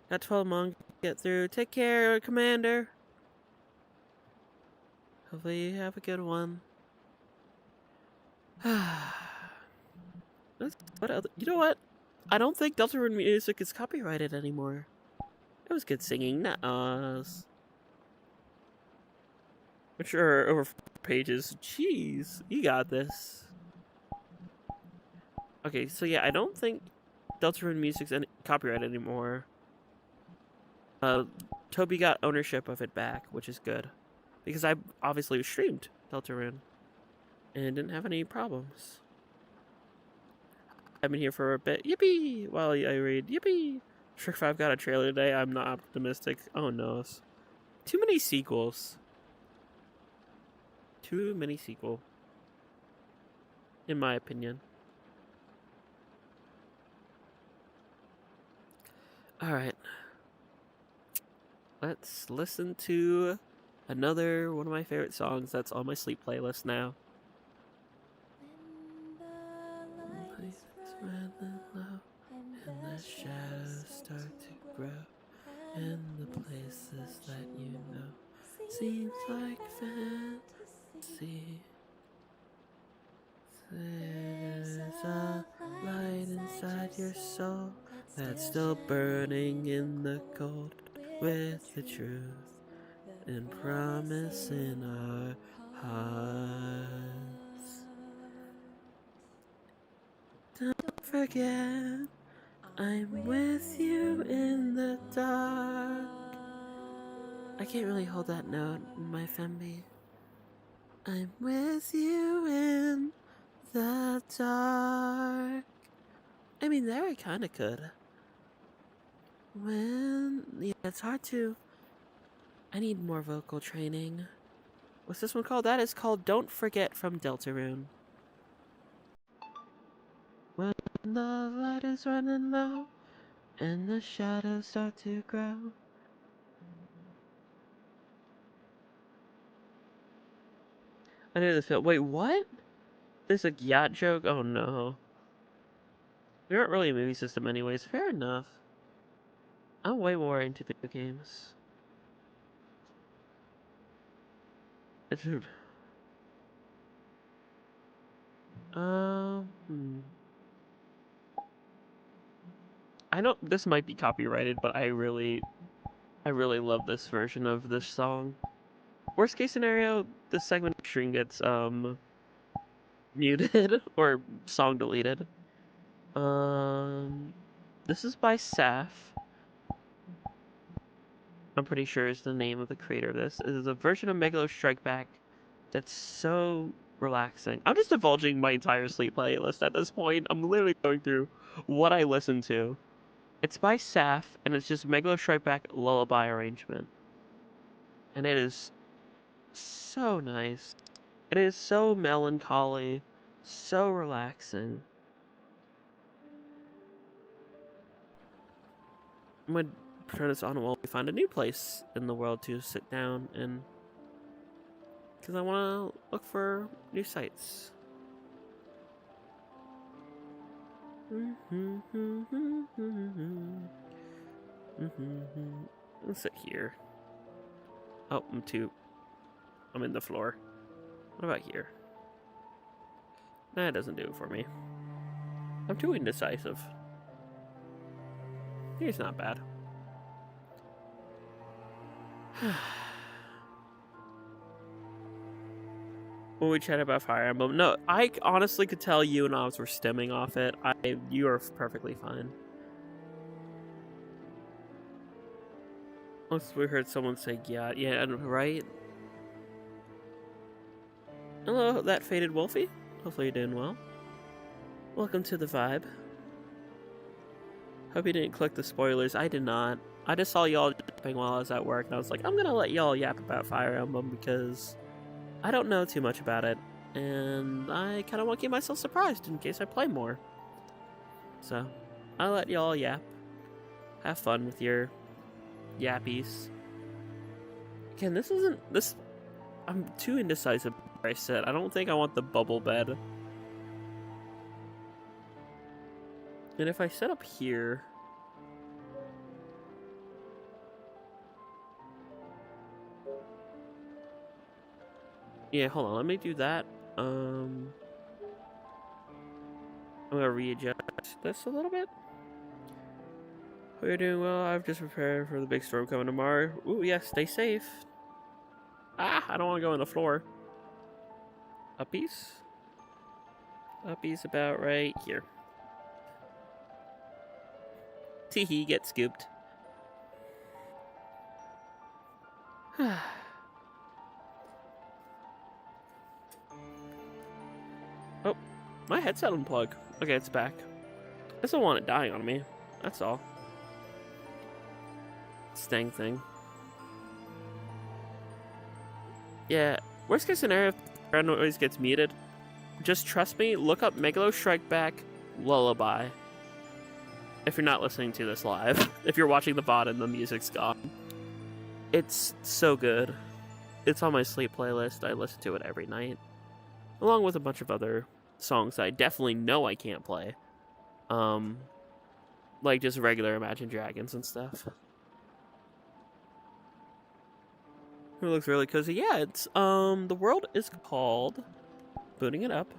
Got 12 more to get through. Take care, Commander. Hopefully you have a good one. What other? You know what? I don't think Deltarune music is copyrighted anymore. It was good singing, not us. I'm sure over 4 pages. Jeez, you got this. Okay, so yeah, I don't think Deltarune music's copyrighted anymore. Toby got ownership of it back, which is good. Because I obviously streamed Deltarune and didn't have any problems. I've been here for a bit. Yippee! While I read, yippee! Shrek 5 got a trailer today. I'm not optimistic. Oh no. Too many sequels. Too many sequel. In my opinion. Alright. Let's listen to another one of my favorite songs that's on my sleep playlist now. When the low and the shadows start to grow, and the places that you know seems like fantasy. There's a light inside your soul that's still burning in the cold, with the truth and promise in our hearts. Don't forget, I'm with you in the dark. I can't really hold that note in my Fembi. I'm with you in the dark. I mean, there I kinda could. Yeah, it's hard to. I need more vocal training. What's this one called? That is called Don't Forget from Deltarune. When the light is running low and the shadows start to grow. I knew this film. Wait, what? There's a yacht joke? Oh no. We aren't really a movie system anyways. Fair enough. I'm way more into video games. Dude. I know this might be copyrighted, but I really love this version of this song. Worst case scenario, this segment string gets muted or song deleted. This is by Saf. I'm pretty sure is the name of the creator of this. It is a version of Megalo Strike Back that's so relaxing. I'm just divulging my entire sleep playlist at this point. I'm literally going through what I listen to. It's by Saf, and it's just Megalo Strike Back lullaby arrangement. And it is so nice. It is so melancholy, so relaxing. I'm gonna turn this on while we find a new place in the world to sit down and, because I want to look for new sites. Let's sit here. Oh, I'm in the floor. What about here? Nah, it doesn't do it for me. I'm too indecisive. Here's not bad. When we chat about Fire Emblem, no, I honestly could tell you and Oz were stemming off it. You are perfectly fine. Once we heard someone say, yeah, right? Hello, that faded Wolfie. Hopefully you're doing well. Welcome to the vibe. Hope you didn't click the spoilers. I did not. I just saw y'all yapping while I was at work, and I was like, I'm gonna let y'all yap about Fire Emblem because I don't know too much about it, and I kind of want to keep myself surprised in case I play more. So, I'll let y'all yap. Have fun with your yappies. Again, I'm too indecisive where I sit. I don't think I want the bubble bed. And if I set up here... Yeah, hold on, let me do that. I'm gonna readjust this a little bit. Hope you're doing well. I've just prepared for the big storm coming tomorrow. Ooh, yeah, stay safe. Ah, I don't want to go on the floor. Uppies? Uppies about right here. Teehee, get scooped. Oh, my headset unplugged. Okay, it's back. I just don't want it dying on me. That's all. Stang thing. Yeah, worst case scenario, if background noise gets muted, just trust me, look up Megalo Strike Back Lullaby. If you're not listening to this live, if you're watching the VOD and the music's gone. It's so good. It's on my sleep playlist. I listen to it every night. Along with a bunch of other songs that I definitely know I can't play. Like just regular Imagine Dragons and stuff. It looks really cozy. Yeah, it's, the world is called, booting it up,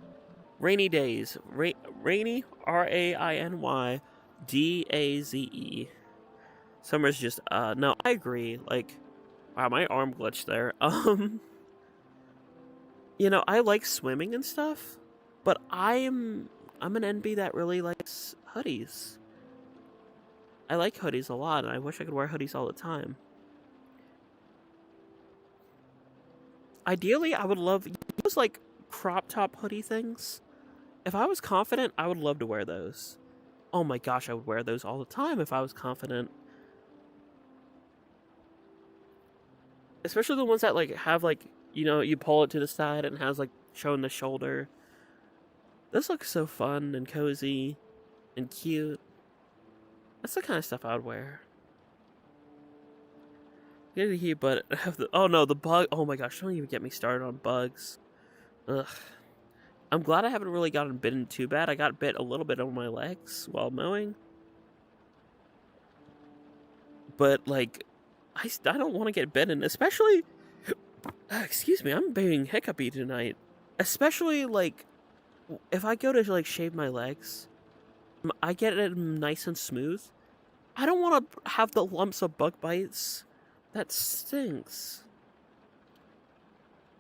Rainy Days. Rainy, R-A-I-N-Y, D-A-Z-E. Summer's just, no, I agree. Like, wow, my arm glitched there. You know, I like swimming and stuff, but I'm an NB that really likes hoodies. I like hoodies a lot, and I wish I could wear hoodies all the time. Ideally, I would love those, like, crop top hoodie things. If I was confident, I would love to wear those. Oh my gosh, I would wear those all the time if I was confident. Especially the ones that, like, have, like, you know, you pull it to the side and it has, like, showing the shoulder. This looks so fun and cozy and cute. That's the kind of stuff I would wear. But oh no, the bug. Oh my gosh, don't even get me started on bugs. Ugh. I'm glad I haven't really gotten bitten too bad. I got bit a little bit on my legs while mowing. But, like, I don't want to get bitten, especially Excuse me, I'm being hiccupy tonight. Especially, like, if I go to, like, shave my legs, I get it nice and smooth. I don't want to have the lumps of bug bites. That stinks.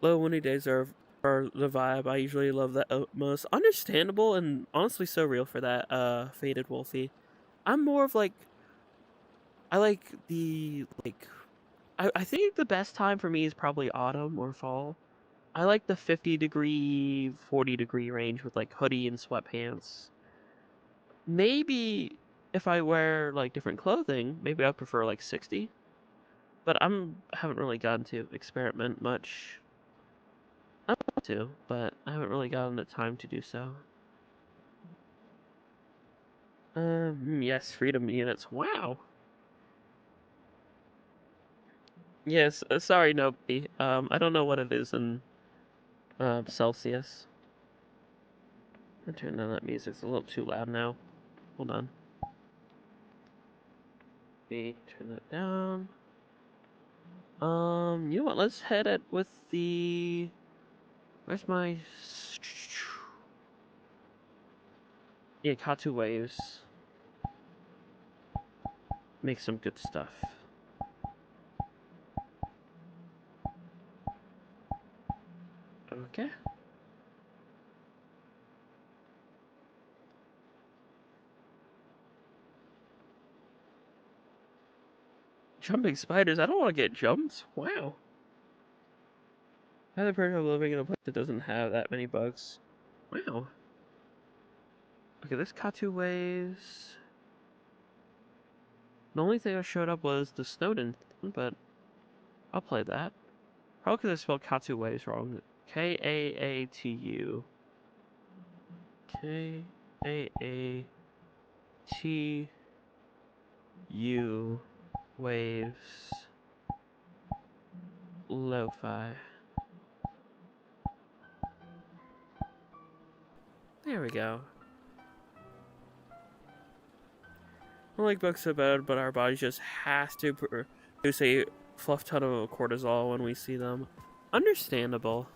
Low windy days are the vibe. I usually love that most. Understandable and honestly so real for that, Faded Wolfie. I'm more of, like, I like the, like, I think the best time for me is probably autumn or fall. I like the 50-degree, 40-degree range with, like, hoodie and sweatpants. Maybe if I wear, like, different clothing, maybe I'd prefer, like, 60. But haven't really gotten to experiment much. I want to, but I haven't really gotten the time to do so. Yes, freedom units. Wow. Yes, sorry, nobody. I don't know what it is in Celsius. I'll turn down that music. It's a little too loud now. Hold on. Turn that down. You know what? Let's head it with the. Where's my? Yeah, Katu waves. Make some good stuff. Okay. Jumping spiders. I don't want to get jumped. Wow. Another person living in a place that doesn't have that many bugs. Wow. Okay, this Katu waves. The only thing that showed up was the Snowden, but I'll play that. Probably because I spelled Katu waves wrong. Kaatu. Kaatu waves. Lo-fi. There we go. I don't like bugs so bad, but our body just has to produce a fluff ton of cortisol when we see them. Understandable.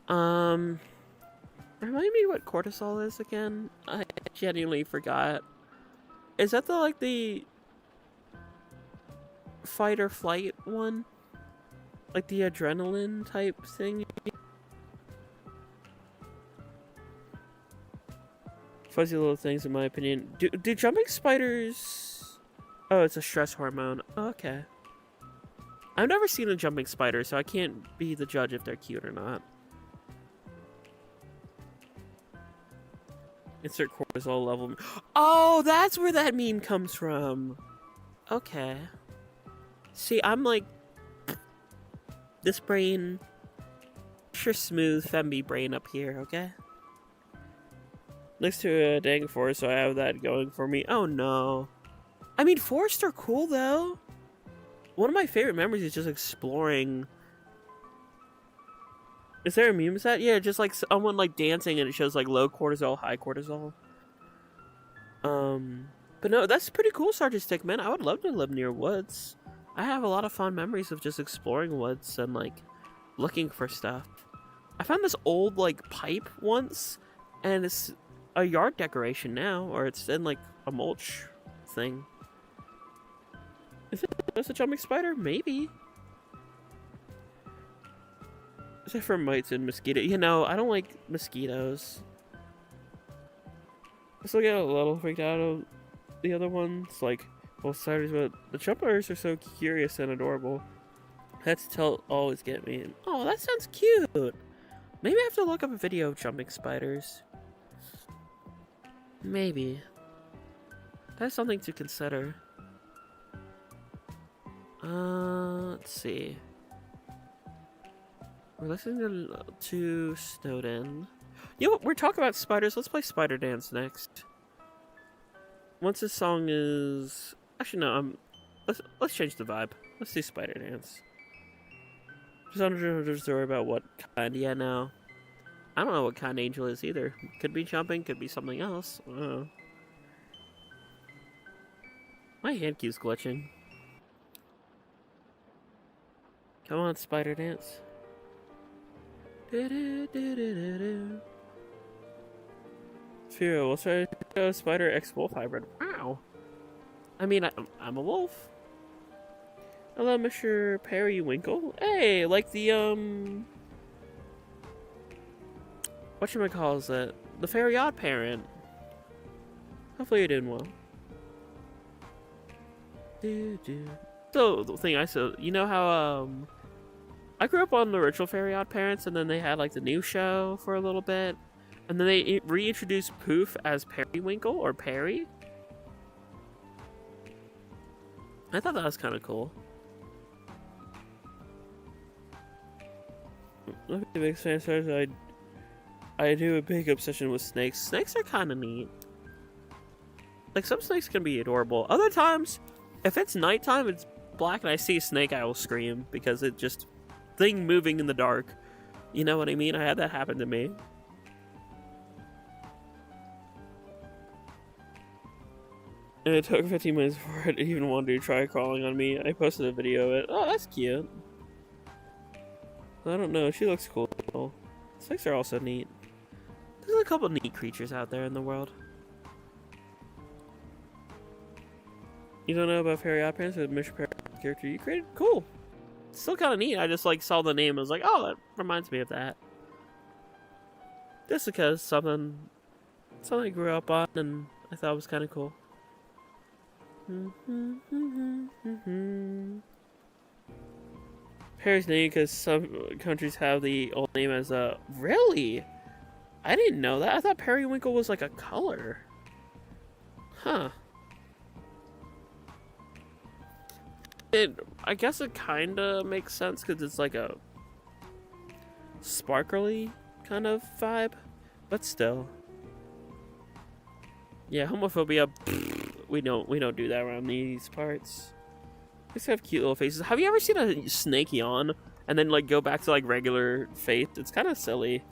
Remind me what cortisol is again? I genuinely forgot. Is that the fight or flight one? Like the adrenaline type thing? Fuzzy little things, in my opinion. Do jumping spiders... Oh, it's a stress hormone. Okay. I've never seen a jumping spider, so I can't be the judge if they're cute or not. Insert cortisol level. Oh, that's where that meme comes from. Okay. See, I'm like... This brain... Sure smooth femby brain up here, okay? Next to a dang forest, so I have that going for me. Oh no. I mean, forests are cool though. One of my favorite memories is just exploring. Is there a meme set? Yeah, just like someone like dancing and it shows like low cortisol, high cortisol. But no, that's pretty cool, Sergeant Stickman. I would love to live near woods. I have a lot of fond memories of just exploring woods and like looking for stuff. I found this old like pipe once, and it's a yard decoration now, or it's in like a mulch thing. Is it just a jumping spider? Maybe. Except for mites and mosquito. You know, I don't like mosquitoes. I still get a little freaked out of the other ones, like both spiders, but the jumpers are so curious and adorable. That's always get me. Oh, that sounds cute. Maybe I have to look up a video of jumping spiders. Maybe. That's something to consider. Let's see. We're listening to Snowden. You know what? We're talking about spiders. Let's play Spider Dance next. Once this song is... Actually, no. Let's change the vibe. Let's do Spider Dance. Just under a story about what kind. Yeah, no. I don't know what kind Angel is either. Could be jumping, could be something else. I don't know. My hand keeps glitching. Come on, spider dance. Fear, we'll try to go spider X wolf hybrid. Wow. I mean, I'm a wolf. Hello, Mr. Periwinkle. Hey, like the, whatchamacalls it? The Fairy Odd Parent. Hopefully you're doing well. So, the thing I said, you know how, I grew up on the original Fairy Odd Parents, and then they had, like, the new show for a little bit. And then they reintroduced Poof as Periwinkle, or Perry. I thought that was kind of cool. Look at the big fan. I do a big obsession with snakes. Snakes are kind of neat. Like, some snakes can be adorable. Other times, if it's nighttime, it's black, and I see a snake, I will scream because it just thing moving in the dark. You know what I mean? I had that happen to me. And it took 15 minutes before it even wanted to try crawling on me. I posted a video of it. Oh, that's cute. I don't know. She looks cool. Snakes are also neat. There's a couple neat creatures out there in the world. You don't know about Fairy Odd Parents with Mr. Perry character you created? Cool. It's still kind of neat. I just like saw the name. I was like, oh, that reminds me of that. Just because something I grew up on and I thought was kind of cool. Perry's name because some countries have the old name as a... Really? I didn't know that. I thought periwinkle was like a color. Huh. I guess it kind of makes sense because it's like a sparkly kind of vibe, but still. Yeah, homophobia. We don't do that around these parts. They just have cute little faces. Have you ever seen a snake yawn and then like go back to like regular face? It's kind of silly.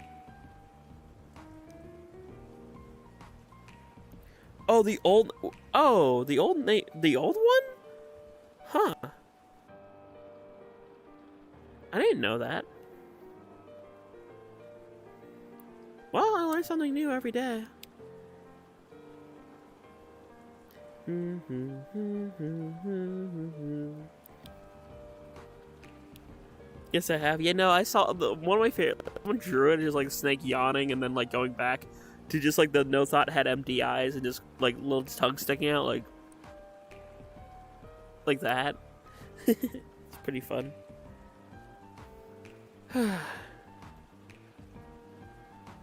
Oh, the old one? Huh. I didn't know that. Well, I learn something new every day. Yes, I have. Yeah, no, I saw one of my favorite. Someone drew it as like a snake yawning and then like going back to just like the no thought had empty eyes and just like little tongue sticking out like that. It's pretty fun.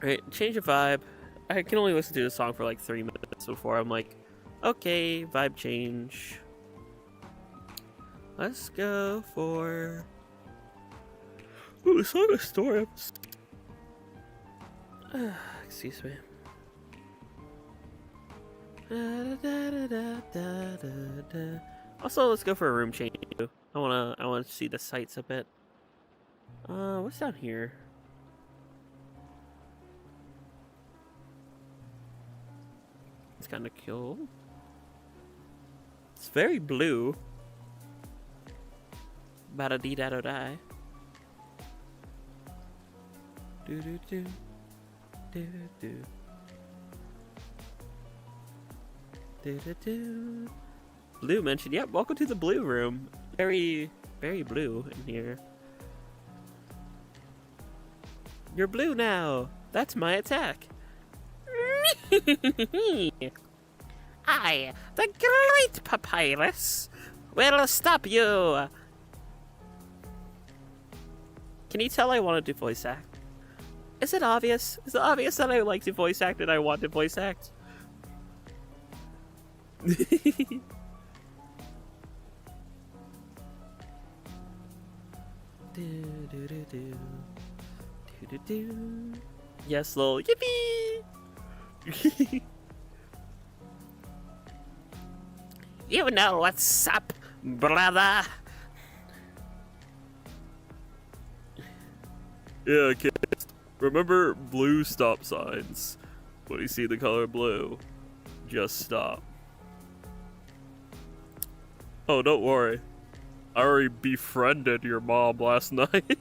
Alright, change of vibe. I can only listen to the song for like 3 minutes before I'm like, okay, vibe change. Let's go for... Ooh, it's not a story. Excuse me. Also, let's go for a room change too. I wanna see the sights a bit. What's down here? It's kind of cool. It's very blue. Bada-dee-da-do-die. Do-do-do. Do-do-do. Do-do-do. Blue mentioned. Yep, welcome to the blue room. Very, very blue in here. You're blue now. That's my attack. I, the great Papyrus, will stop you. Can you tell I wanted to voice act? Is it obvious? Is it obvious that I like to voice act and I want to voice act? Yes, lol. Yippee! You know what's up, brother? Yeah, kids. Remember blue stop signs. When you see the color blue, just stop. Oh, don't worry. I already befriended your mom last night.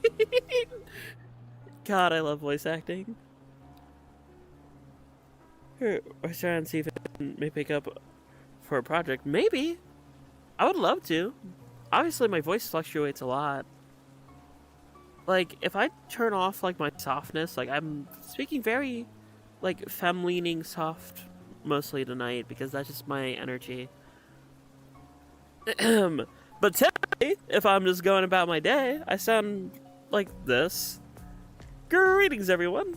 God, I love voice acting. Here, I try and see if it may pick up for a project. Maybe. I would love to. Obviously, my voice fluctuates a lot. Like, if I turn off, like, my softness, like, I'm speaking very, like, femme-leaning soft mostly tonight, because that's just my energy. But typically, if I'm just going about my day, I sound like this. Greetings, everyone!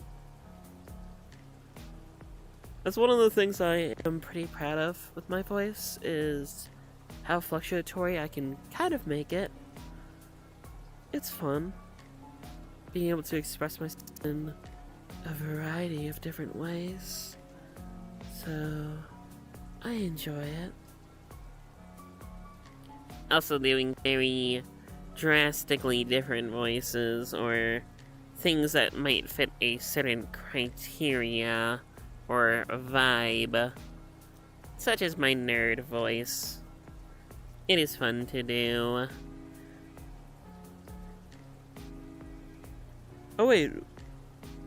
That's one of the things I am pretty proud of with my voice, is how fluctuatory I can kind of make it. It's fun being able to express myself in a variety of different ways, so I enjoy it. Also doing very drastically different voices, or things that might fit a certain criteria or vibe, such as my nerd voice. It is fun to do. Oh wait,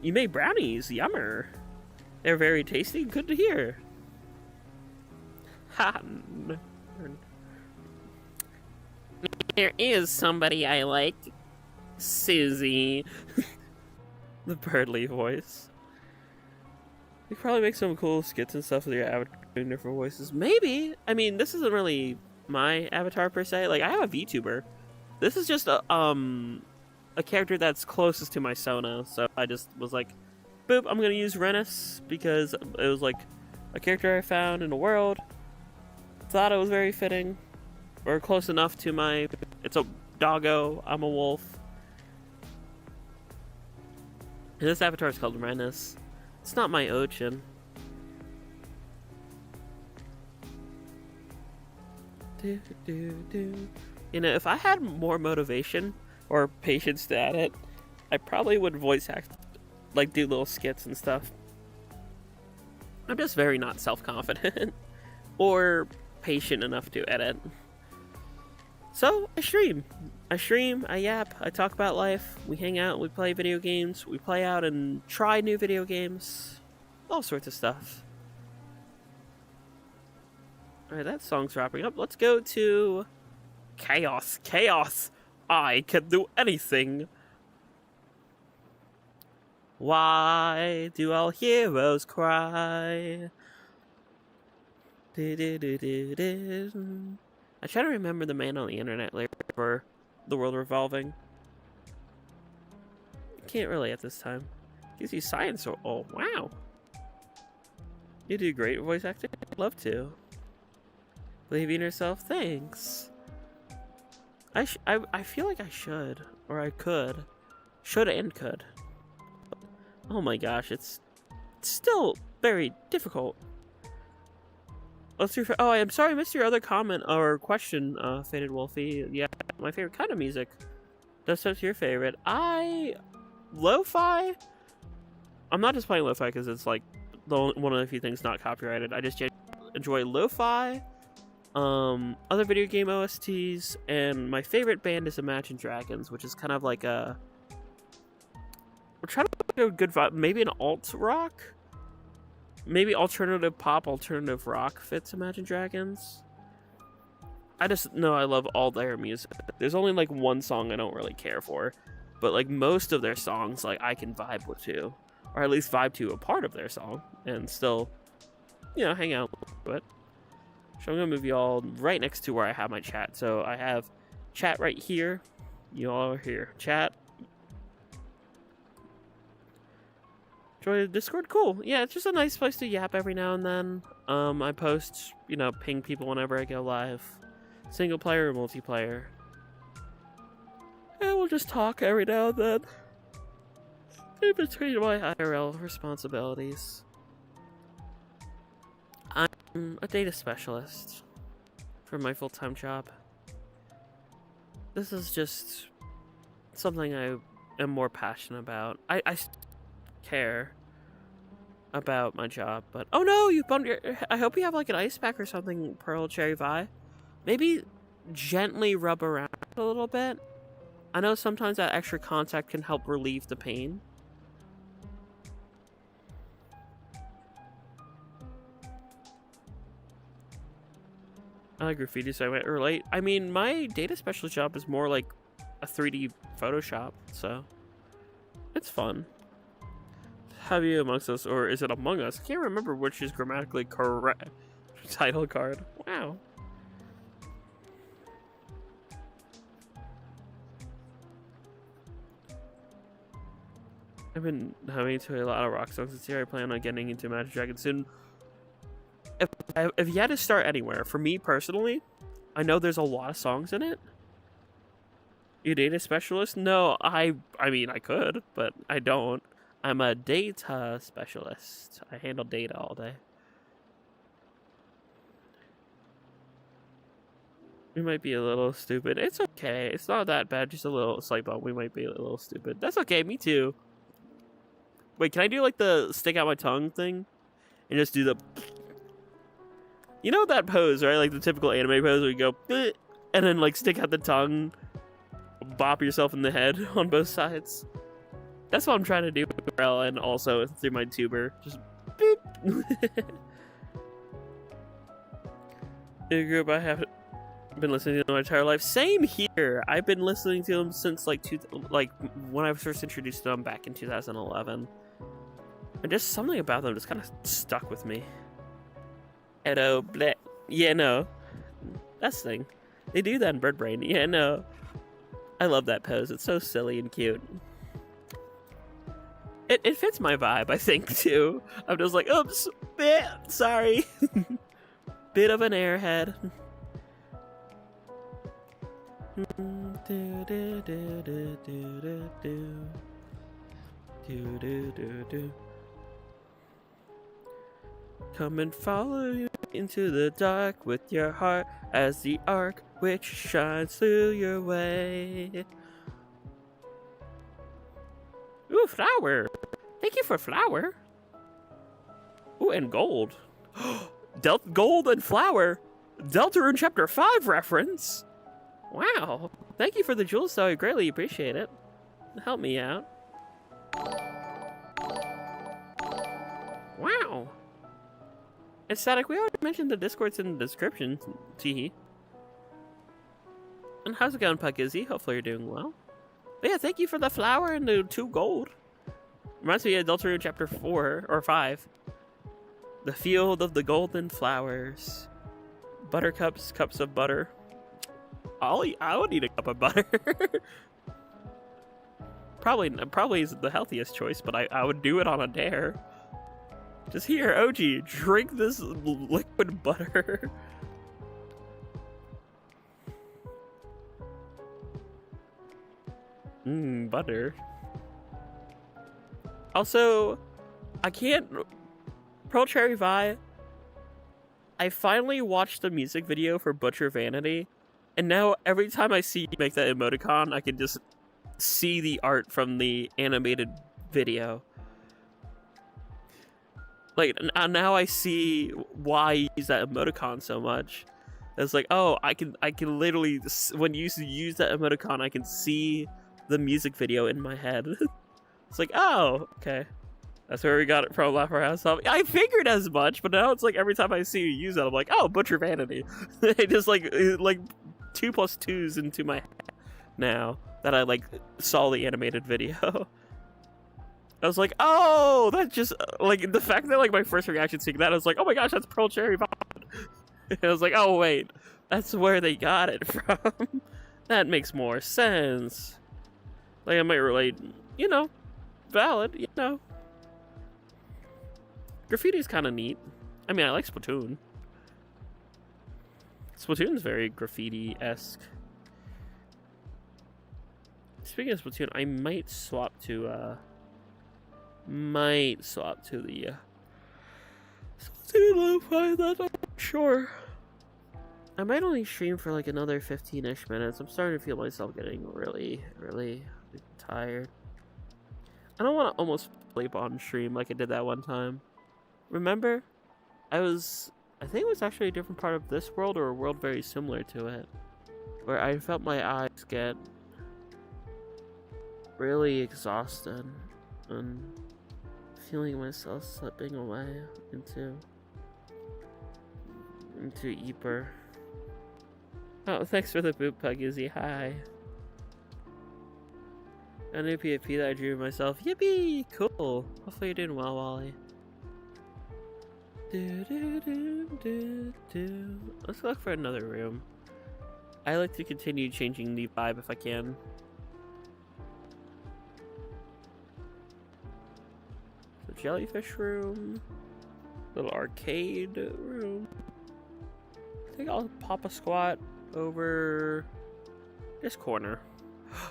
you made brownies, yummer. They're very tasty, good to hear. Ha! There is somebody I like. Susie. The Birdly voice. You could probably make some cool skits and stuff with your avatar doing different voices. Maybe! I mean, this isn't really my avatar per se. Like, I have a VTuber. This is just a character that's closest to my Sona, so I just was like, boop, I'm gonna use Renus, because it was like a character I found in the world. Thought it was very fitting, or close enough to my, it's a doggo, I'm a wolf. And this avatar is called Renus. It's not my Ochin. You know, if I had more motivation or patience to add it, I probably would voice act, like do little skits and stuff. I'm just very not self-confident or patient enough to edit. So I stream, I yap, I talk about life, we hang out, we play video games, we play out and try new video games, all sorts of stuff. Alright, that song's wrapping up. Let's go to Chaos. Chaos! I can do anything! Why do all heroes cry? I try to remember the man on the internet later for the world revolving. Can't really at this time. Gives you science. Oh, wow. You do great voice acting. I'd love to. Believe in yourself. Thanks. I feel like I should. Or I could. Should and could. Oh my gosh, it's still very difficult. Let's do. Oh, I'm sorry, I missed your other comment or question, Faded Wolfie. Yeah, my favorite kind of music. That's what's your favorite. Lo-fi? I'm not just playing lo-fi because it's like one of the few things not copyrighted. I just enjoy lo-fi, other video game OSTs, and my favorite band is Imagine Dragons, which is kind of like a... We're trying to get a good vibe. Maybe an alt rock? Maybe alternative pop, alternative rock fits Imagine Dragons. I just know I love all their music. There's only like one song I don't really care for. But like most of their songs, like I can vibe with too. Or at least vibe to a part of their song. And still, you know, hang out with it. So I'm going to move you all right next to where I have my chat. So I have chat right here. You all are here. Chat. Join the Discord, cool. Yeah, it's just a nice place to yap every now and then. I post, you know, ping people whenever I go live. Single player or multiplayer. And we'll just talk every now and then. In between my IRL responsibilities. I'm a data specialist for my full-time job. This is just something I am more passionate about. I care about my job, but oh no, you bumped your... I hope you have like an ice pack or something, Pearl Cherry Vi. Maybe gently rub around a little bit. I know sometimes that extra contact can help relieve the pain. I like graffiti, so I might relate. I mean, my data specialist job is more like a 3D Photoshop, so it's fun. Have you amongst us, or is it among us? I can't remember which is grammatically correct. Title card. Wow. I've been having to a lot of rock songs this year. I plan on getting into Magic Dragon soon. If you had to start anywhere, for me personally, I know there's a lot of songs in it. You data specialist? No, I mean I could, but I don't. I'm a data specialist. I handle data all day. We might be a little stupid. It's okay. It's not that bad. Just a little slight bump. We might be a little stupid. That's okay. Me too. Wait, can I do like the stick out my tongue thing? And just do the... You know that pose, right? Like the typical anime pose where you go... Bleh, and then like stick out the tongue. Bop yourself in the head on both sides. That's what I'm trying to do with Rel and also through my tuber. Just... Boop. New group I have been listening to my entire life. Same here. I've been listening to them since like when I was first introduced to them back in 2011. And just something about them just kind of stuck with me. Edo, bleh. Yeah, no. That's the thing. They do that in Bird Brain. Yeah, no. I love that pose. It's so silly and cute. It fits my vibe, I think, too. I'm just like, oops, bleh, sorry. Bit of an airhead. Come and follow you into the dark with your heart as the arc which shines through your way. Ooh, flower. Thank you for flower. Ooh, and gold. Gold and flower. Deltarune Chapter 5 reference. Wow. Thank you for the jewels, though. I greatly appreciate it. Help me out. Wow. It's static. We already mentioned the Discord's in the description. Teehee. And how's it going, Puckizzy? Hopefully you're doing well. But yeah, thank you for the flower and the 2 gold. Reminds me of Deltarune Chapter 4 or 5. The field of the golden flowers. Buttercups, cups of butter. I would eat a cup of butter. probably isn't the healthiest choice, but I would do it on a dare. Just here, OG, drink this liquid butter. Butter. Also, I can't... Pearl Cherry Vi, I finally watched the music video for Butcher Vanity, and now every time I see you make that emoticon, I can just see the art from the animated video. Like, now I see why you use that emoticon so much. It's like, oh, I can literally, when you use that emoticon, I can see the music video in my head. It's like, oh, okay. That's where we got it from, Laugh Our House Off. I figured as much, but now it's like every time I see you use that, I'm like, oh, Butcher Vanity. It just like 2 + 2s into my head now that I like saw the animated video. I was like, oh, that's just like the fact that like my first reaction seeing that, I was like, oh my gosh, that's Pearl Cherry Vibe. And I was like, oh wait, that's where they got it from. That makes more sense. Like I might relate, you know, valid, you know. Graffiti's kind of neat. I mean, I like Splatoon. Splatoon's very graffiti-esque. Speaking of Splatoon, I might swap to the Splatoon lo-fi. That I'm not sure. I might only stream for like another 15-ish minutes. I'm starting to feel myself getting really, really tired. I don't want to almost sleep on stream like I did that one time. Remember? I think it was actually a different part of this world or a world very similar to it. where I felt my eyes get really exhausted and feeling myself slipping away into Eeper. Oh, thanks for the boot pug, Izzy. Hi. A new PvP that I drew myself. Yippee! Cool. Hopefully you're doing well, Wally. Let's look for another room. I like to continue changing the vibe if I can. The jellyfish room. Little arcade room. I think I'll pop a squat over this corner.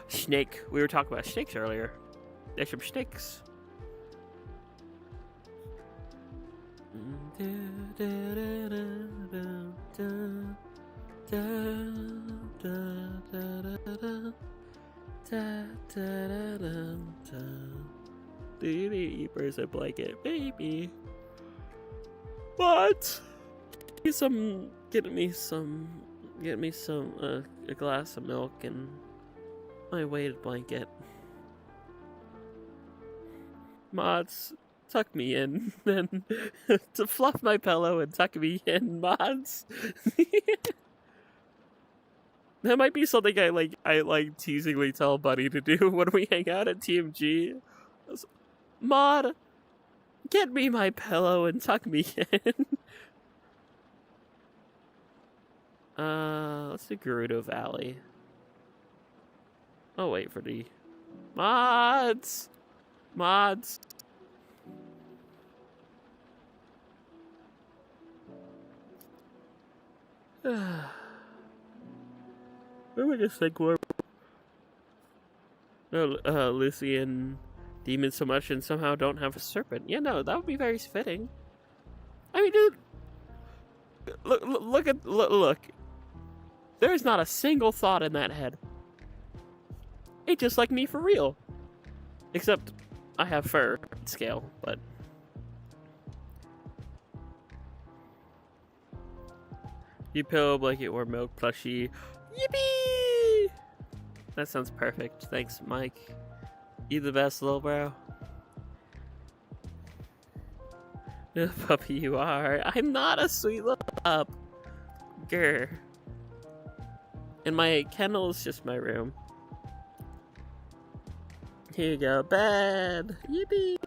Snake. We were talking about snakes earlier. There's some snakes. Do you need Eepers a blanket, baby? What? Get me some a glass of milk and my weighted blanket. Mods, tuck me in, then to fluff my pillow and tuck me in, mods. That might be something I teasingly tell Buddy to do when we hang out at TMG. Mod, get me my pillow and tuck me in. Let's do Gerudo Valley. I'll wait for the mods. Mods. Let me just think more. Lucy and demons so much and somehow don't have a serpent. Yeah, no, that would be very fitting. I mean, dude, look. There's not a single thought in that head. It's just like me for real. Except I have fur scale, but you pillow, blanket, or milk plushie. Yippee! That sounds perfect. Thanks, Mike. You the best, little bro. The puppy you are. I'm not a sweet little pup. Grr. And my kennel is just my room. Here you go. Bed. Yippee.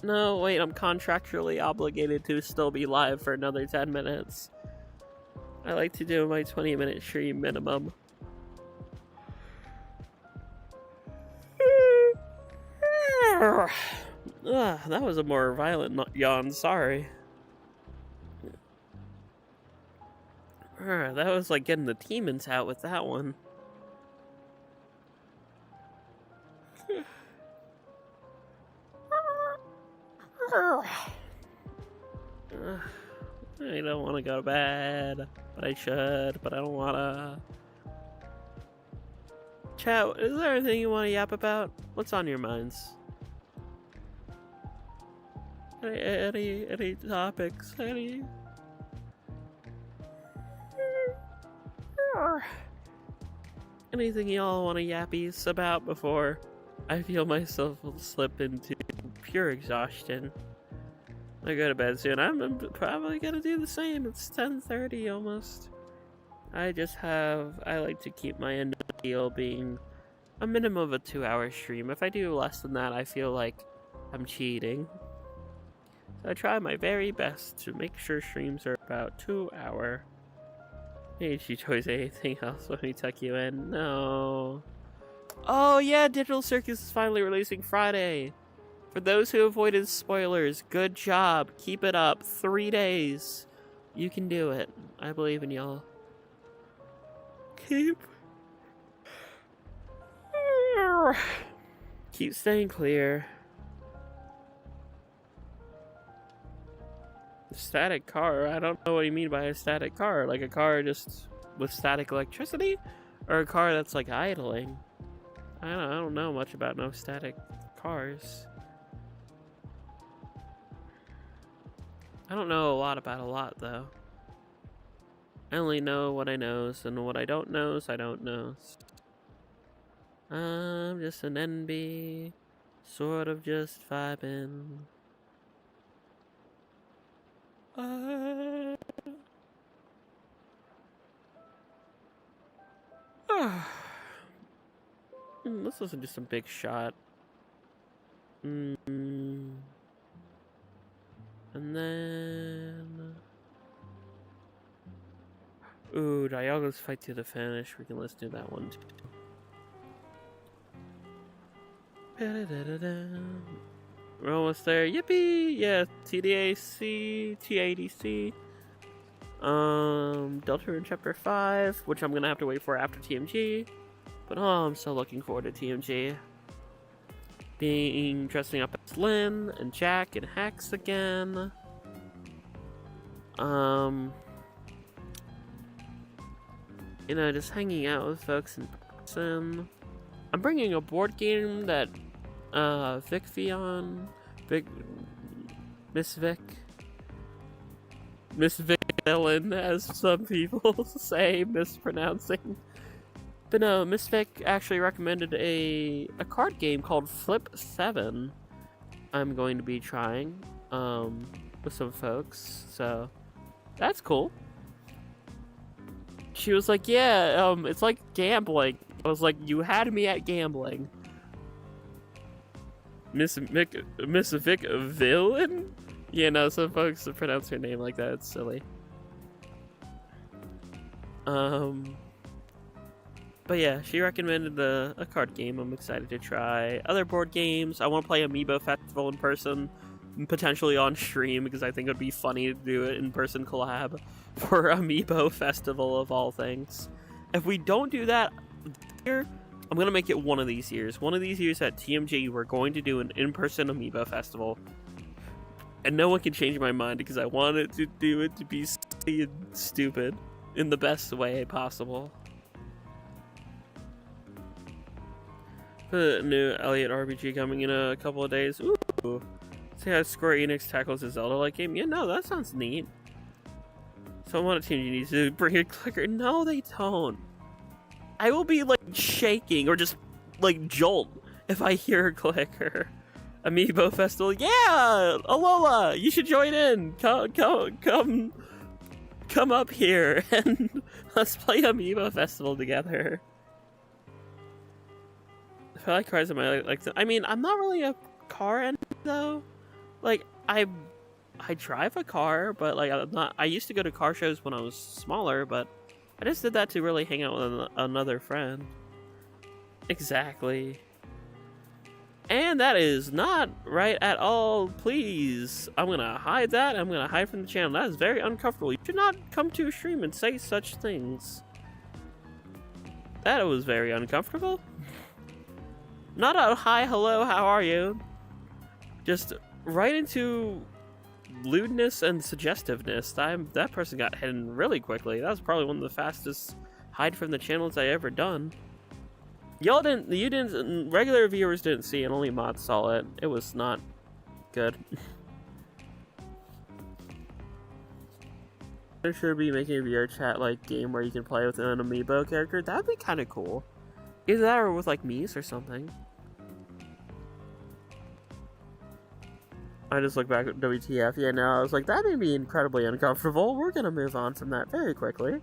No, wait, I'm contractually obligated to still be live for another 10 minutes. I like to do my 20-minute stream minimum. That was a more violent yawn, sorry. That was like getting the demons out with that one. I don't want to go to bed, but I should, but I don't want to. Chat, is there anything you want to yap about? What's on your minds? Any topics? Anything y'all want to yappies about before I feel myself will slip into pure exhaustion? I go to bed soon. I'm probably gonna do the same. It's 10:30 almost. I like to keep my end of the deal being a minimum of a 2-hour stream. If I do less than that, I feel like I'm cheating. So I try my very best to make sure streams are about 2 hour. Hey, she chose anything else when we tuck you in? No. Oh yeah, Digital Circus is finally releasing Friday. For those who avoided spoilers, good job. Keep it up. 3 days. You can do it. I believe in y'all. Keep staying clear. Static car? I don't know what you mean by a static car. Like a car just with static electricity? Or a car that's like idling? I don't know much about no static cars. I don't know a lot about a lot though. I only know what I knows, and what I don't knows, I don't knows. I'm just an NB, sort of just vibing. Let's listen to some Big Shot. And then... Ooh, Dialgo's Fight to the Finish. We can listen to that one too. We're almost there. Yippee! Yeah, TDAC, TADC. Deltarune Chapter 5, which I'm gonna have to wait for after TMG. But oh, I'm so looking forward to TMG. Dressing up as Lynn and Jack and Hex again. You know, just hanging out with folks in person. I'm bringing a board game that Miss Vic Villain, as some people say, mispronouncing. But no, Miss Vic actually recommended a card game called Flip 7. I'm going to be trying with some folks, so that's cool. She was like, yeah, it's like gambling. I was like, you had me at gambling. Miss Vic Villain? Yeah, no, some folks pronounce her name like that. It's silly. But yeah, she recommended a card game I'm excited to try. Other board games, I want to play Amiibo Festival in person, potentially on stream, because I think it would be funny to do it in-person collab for Amiibo Festival of all things. If we don't do that here, I'm going to make it one of these years. One of these years at TMG, we're going to do an in-person Amiibo Festival. And no one can change my mind, because I wanted to do it to be stupid in the best way possible. The new Elliot RPG coming in a couple of days. Ooh. See how Square Enix tackles a Zelda-like game? Yeah, no, that sounds neat. Someone at TMG needs to bring a clicker. No, they don't. I will be, like, shaking or just, like, jolt if I hear a clicker. Amiibo Festival. Yeah! Alola! You should join in! Come up here and let's play Amiibo Festival together. I like cars in my I mean, I'm not really a car enemy though. Like I drive a car, but like I'm not. I used to go to car shows when I was smaller, but I just did that to really hang out with another friend. Exactly. And that is not right at all. Please, I'm gonna hide that. I'm gonna hide from the channel. That is very uncomfortable. You should not come to a stream and say such things. That was very uncomfortable. Not a hi, hello, how are you? Just right into lewdness and suggestiveness. That person got hidden really quickly. That was probably one of the fastest hide from the channels I ever done. You didn't, regular viewers didn't see it, only mods saw it. It was not good. I should be making a VR chat like game where you can play with an amiibo character. That'd be kind of cool. Either that or with like Mies or something. I just look back at WTF. Yeah, no, I was like, that made me incredibly uncomfortable. We're gonna move on from that very quickly.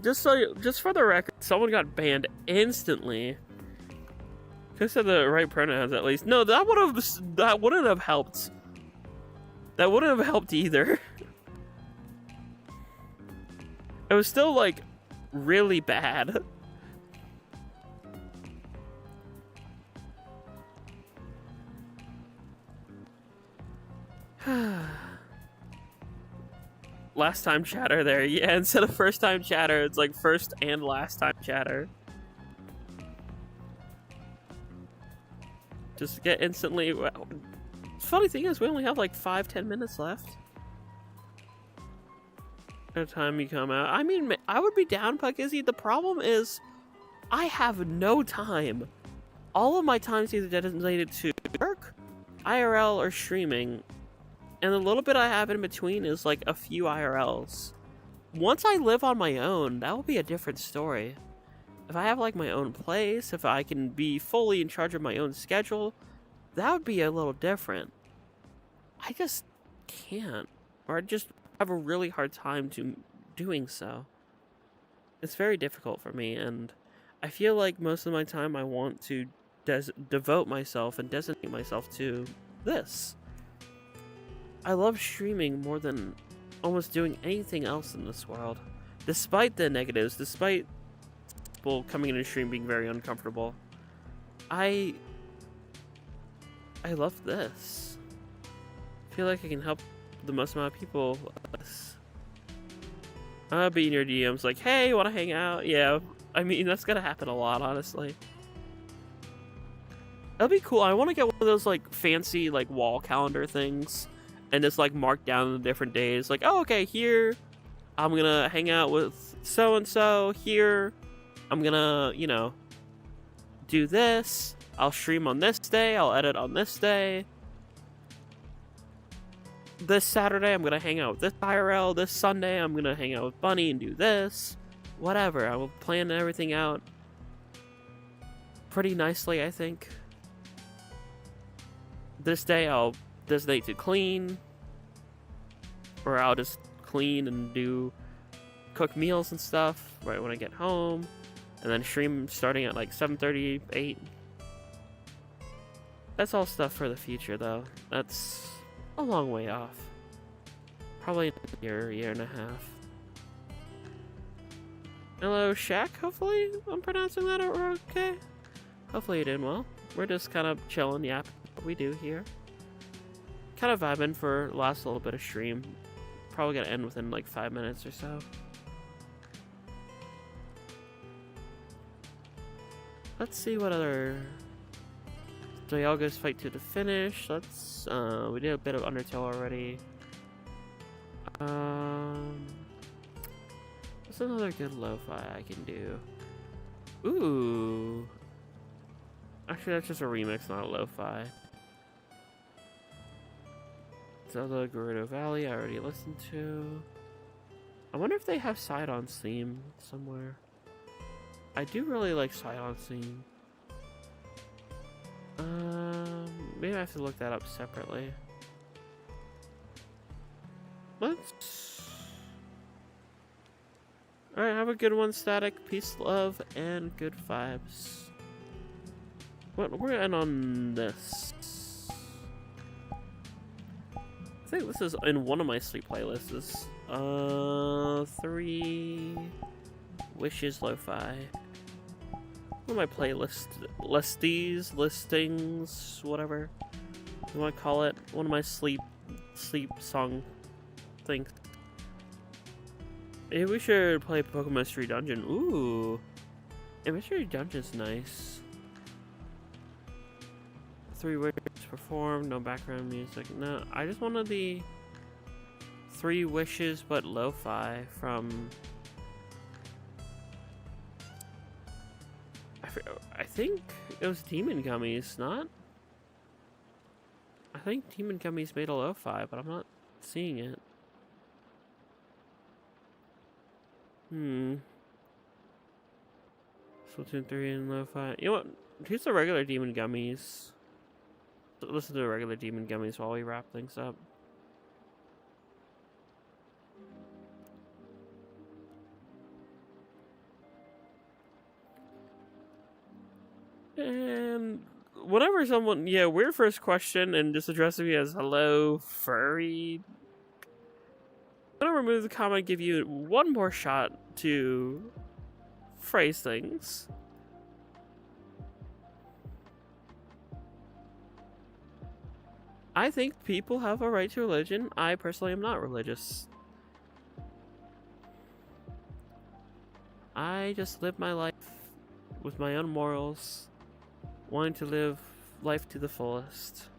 Just for the record, someone got banned instantly. Could have said the right pronouns at least. No, that wouldn't have helped. That wouldn't have helped either. It was still like really bad. Last time chatter there. Yeah, instead of first time chatter, it's like first and last time chatter. Just get instantly... Well, funny thing is, we only have like 5-10 minutes left. By the time you come out. I mean, I would be down, Puckizzy. The problem is, I have no time. All of my time is either dedicated to work, IRL, or streaming. And the little bit I have in between is like a few IRLs. once I live on my own, that will be a different story. If I have like my own place, if I can be fully in charge of my own schedule, that would be a little different. I just can't, or I just have a really hard time doing so. It's very difficult for me, and I feel like most of my time I want to devote myself and designate myself to this. I love streaming more than almost doing anything else in this world. Despite the negatives, despite people coming into stream being very uncomfortable, I love this. I feel like I can help the most amount of people with this. I'll be in your DMs like, hey, wanna hang out? Yeah, I mean, that's gonna happen a lot, honestly. That'll be cool. I want to get one of those, like, fancy, like, wall calendar things. And just, like, mark down the different days. Like, oh, okay, here, I'm gonna hang out with so-and-so. Here, I'm gonna, you know, do this. I'll stream on this day. I'll edit on this day. This Saturday, I'm gonna hang out with this IRL. This Sunday, I'm gonna hang out with Bunny and do this. Whatever. I will plan everything out pretty nicely, I think. This day, I'll designate to clean. Or I'll just clean and cook meals and stuff right when I get home. And then stream starting at like 7:30, 8. That's all stuff for the future, though. That's a long way off. Probably a year and a half. Hello, Shaq, hopefully I'm pronouncing that okay. Hopefully you're doing well. We're just kind of chilling, yapping what we do here. Kind of vibing for last little bit of stream. Probably gonna end within like 5 minutes or so. Let's see what other Dialga's fight to the finish. Let's we did a bit of Undertale already. What's another good lo-fi I can do? Ooh. Actually, that's just a remix, not a lo-fi. Zelda Gerudo Valley, I already listened to. I wonder if they have Sidon's theme somewhere. I do really like Sidon's theme. Maybe I have to look that up separately. Alright, have a good one, Static. Peace, love, and good vibes. We're gonna end on this. I think this is in one of my sleep playlists. 3 Wishes Lo-Fi. One of my listings, whatever you want to call it. One of my sleep song things. Maybe we should play Pokemon Mystery Dungeon. Ooh, yeah, Mystery Dungeon's nice. 3 wishes performed, no background music. No, I just wanted the 3 wishes but lo-fi from. I think it was Demon Gummies, not? I think Demon Gummies made a lo-fi, but I'm not seeing it. Splatoon 3 and lo-fi. You know what? Here's the regular Demon Gummies. Listen to the regular Demon Gummies while we wrap things up. And whenever someone, weird first question and just addressing me as hello, Furry. I'm gonna remove the comment, give you one more shot to phrase things. I think people have a right to religion. I personally am not religious. I just live my life with my own morals, wanting to live life to the fullest.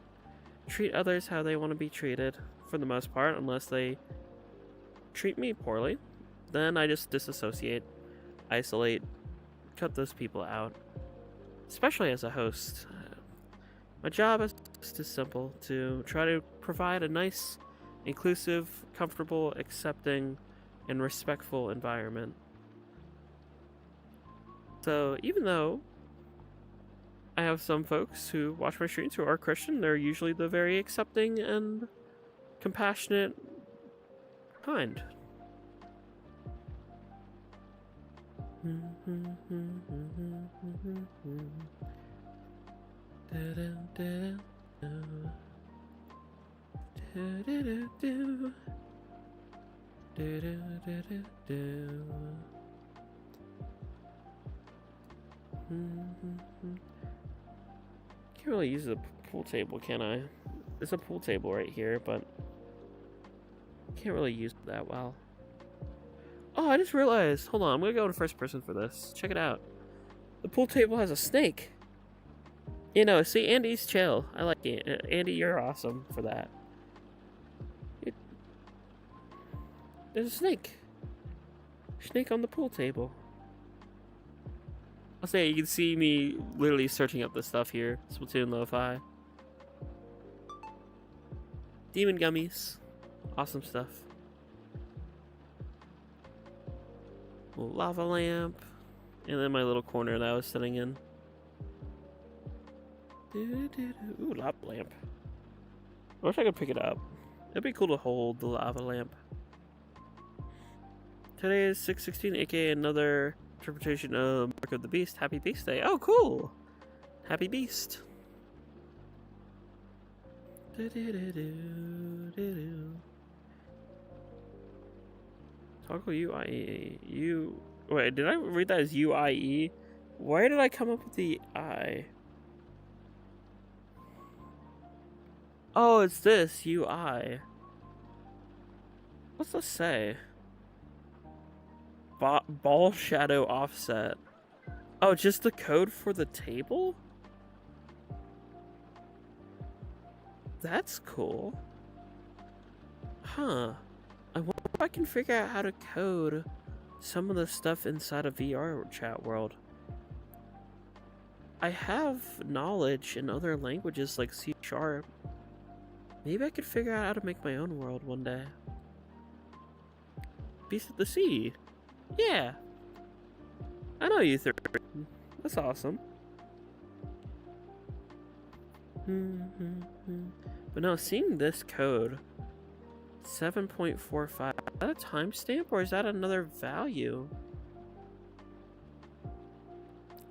Treat others how they want to be treated, for the most part, unless they treat me poorly. Then I just disassociate, isolate, cut those people out. Especially as a host. My job is just simple, to try to provide a nice, inclusive, comfortable, accepting, and respectful environment. So even though I have some folks who watch my streams who are Christian, they're usually the very accepting and compassionate kind. Can't really use a pool table, can I? There's a pool table right here, but can't really use it that well. Oh, I just realized. Hold on, I'm gonna go to first person for this. Check it out. The pool table has a snake. You know, see, Andy's chill. I like it. Andy, you're awesome for that. There's a snake. Snake on the pool table. I'll say you can see me literally searching up this stuff here. Splatoon Lo-Fi. Demon gummies. Awesome stuff. Little lava lamp. And then my little corner that I was sitting in. Ooh, lava lamp. I wish I could pick it up. It'd be cool to hold the lava lamp. Today is 6/16, aka another interpretation of Mark of the Beast. Happy Beast Day. Oh, cool! Happy Beast. Toggle UIE. Wait, did I read that as UIE? Where did I come up with the I? Oh, it's this, UI. What's this say? Ball shadow offset. Oh, just the code for the table? That's cool. Huh. I wonder if I can figure out how to code some of the stuff inside of VR chat world. I have knowledge in other languages like C#. Maybe I could figure out how to make my own world one day. Beast of the Sea. Yeah. I know you three. That's awesome. But no, seeing this code 7.45, is that a timestamp or is that another value?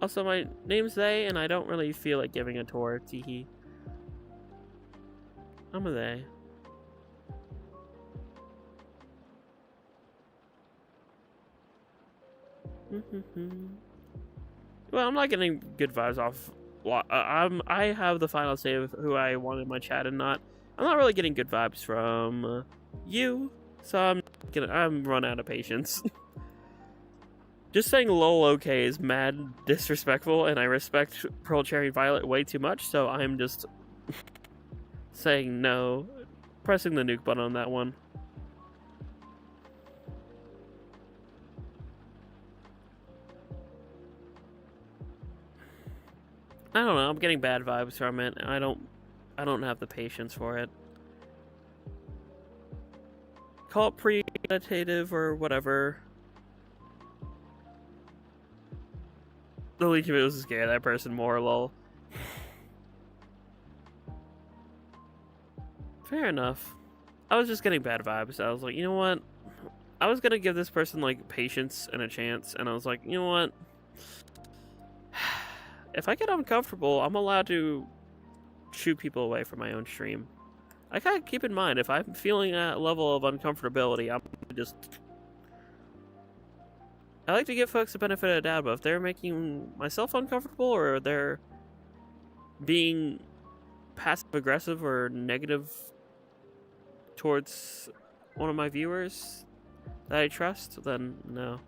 Also, my name's they, and I don't really feel like giving a tour. Teehee. I'm a they. Well, I'm not getting good vibes off. I have the final say of who I want in my chat and not. I'm not really getting good vibes from you, so I'm run out of patience. Just saying lol okay is mad disrespectful, and I respect Pearl Cherry Violet way too much, so I'm just saying no, pressing the nuke button on that one. I don't know, I'm getting bad vibes from it. I don't have the patience for it. Call it premeditative or whatever. The Legion of it was to scare that person more, lol. Fair enough. I was just getting bad vibes. I was like, you know what? I was gonna give this person like patience and a chance, and I was like, you know what? If I get uncomfortable, I'm allowed to shoo people away from my own stream. I gotta keep in mind, if I'm feeling that level of uncomfortability, I'm just... I like to give folks the benefit of the doubt, but if they're making myself uncomfortable, or they're being passive-aggressive or negative towards one of my viewers that I trust, then no.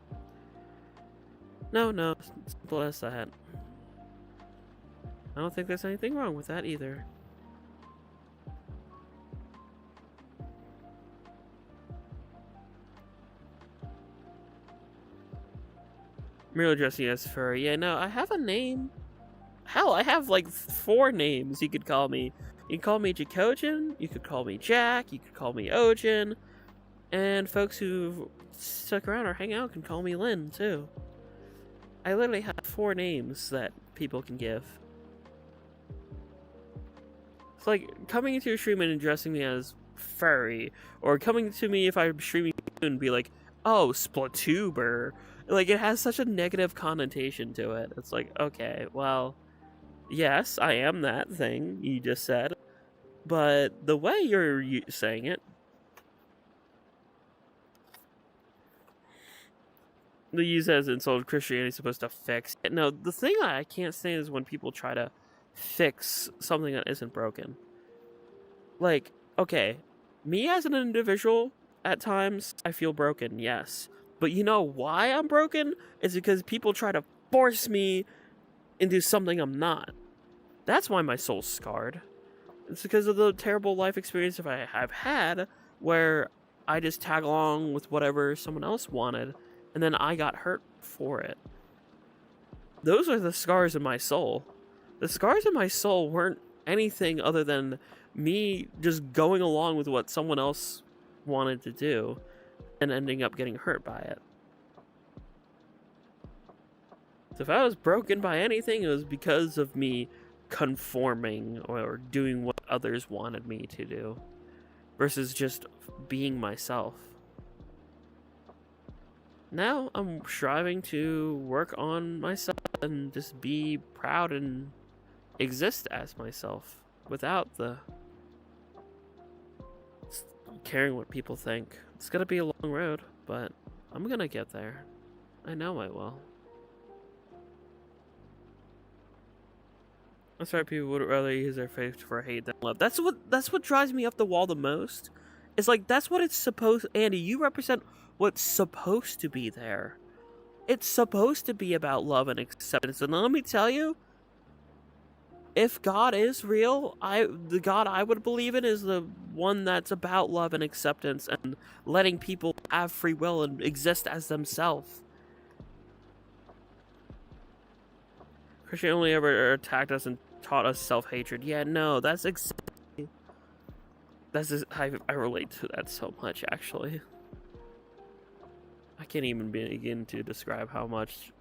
No, simple as that. I don't think there's anything wrong with that either. Merely dressing as Furry. Yeah, no, I have a name. Hell, I have like 4 names you could call me. You can call me Jackogień, you could call me Jack, you could call me Ojin. And folks who've stuck around or hang out can call me Lynn, too. I literally have 4 names that people can give. It's like coming into your stream and addressing me as Furry, or coming to me if I'm streaming and be like, oh, Splatuber. Like, it has such a negative connotation to it. It's like, okay, well, yes, I am that thing you just said, but the way you're saying it, they use it as insult. Christianity is supposed to fix. No, the thing I can't stand is when people try to fix something that isn't broken. Like, okay, me as an individual, at times, I feel broken, yes. But you know why I'm broken? It's because people try to force me into something I'm not. That's why my soul's scarred. It's because of the terrible life experience I've had, where I just tag along with whatever someone else wanted, and then I got hurt for it. Those are the scars in my soul. The scars in my soul weren't anything other than me just going along with what someone else wanted to do and ending up getting hurt by it. So if I was broken by anything, it was because of me conforming or doing what others wanted me to do versus just being myself. Now I'm striving to work on myself and just be proud and exist as myself without the caring what people think. It's gonna be a long road, but I'm gonna get there. I know I will. That's why people would rather use their faith for hate than love. That's what drives me up the wall the most. It's like, that's what it's supposed... Andy, you represent what's supposed to be there. It's supposed to be about love and acceptance. And let me tell you, if God is real, the God I would believe in is the one that's about love and acceptance and letting people have free will and exist as themselves. Christianity only ever attacked us and taught us self-hatred. Yeah, no, that's exactly... I relate to that so much, actually. I can't even begin to describe how much...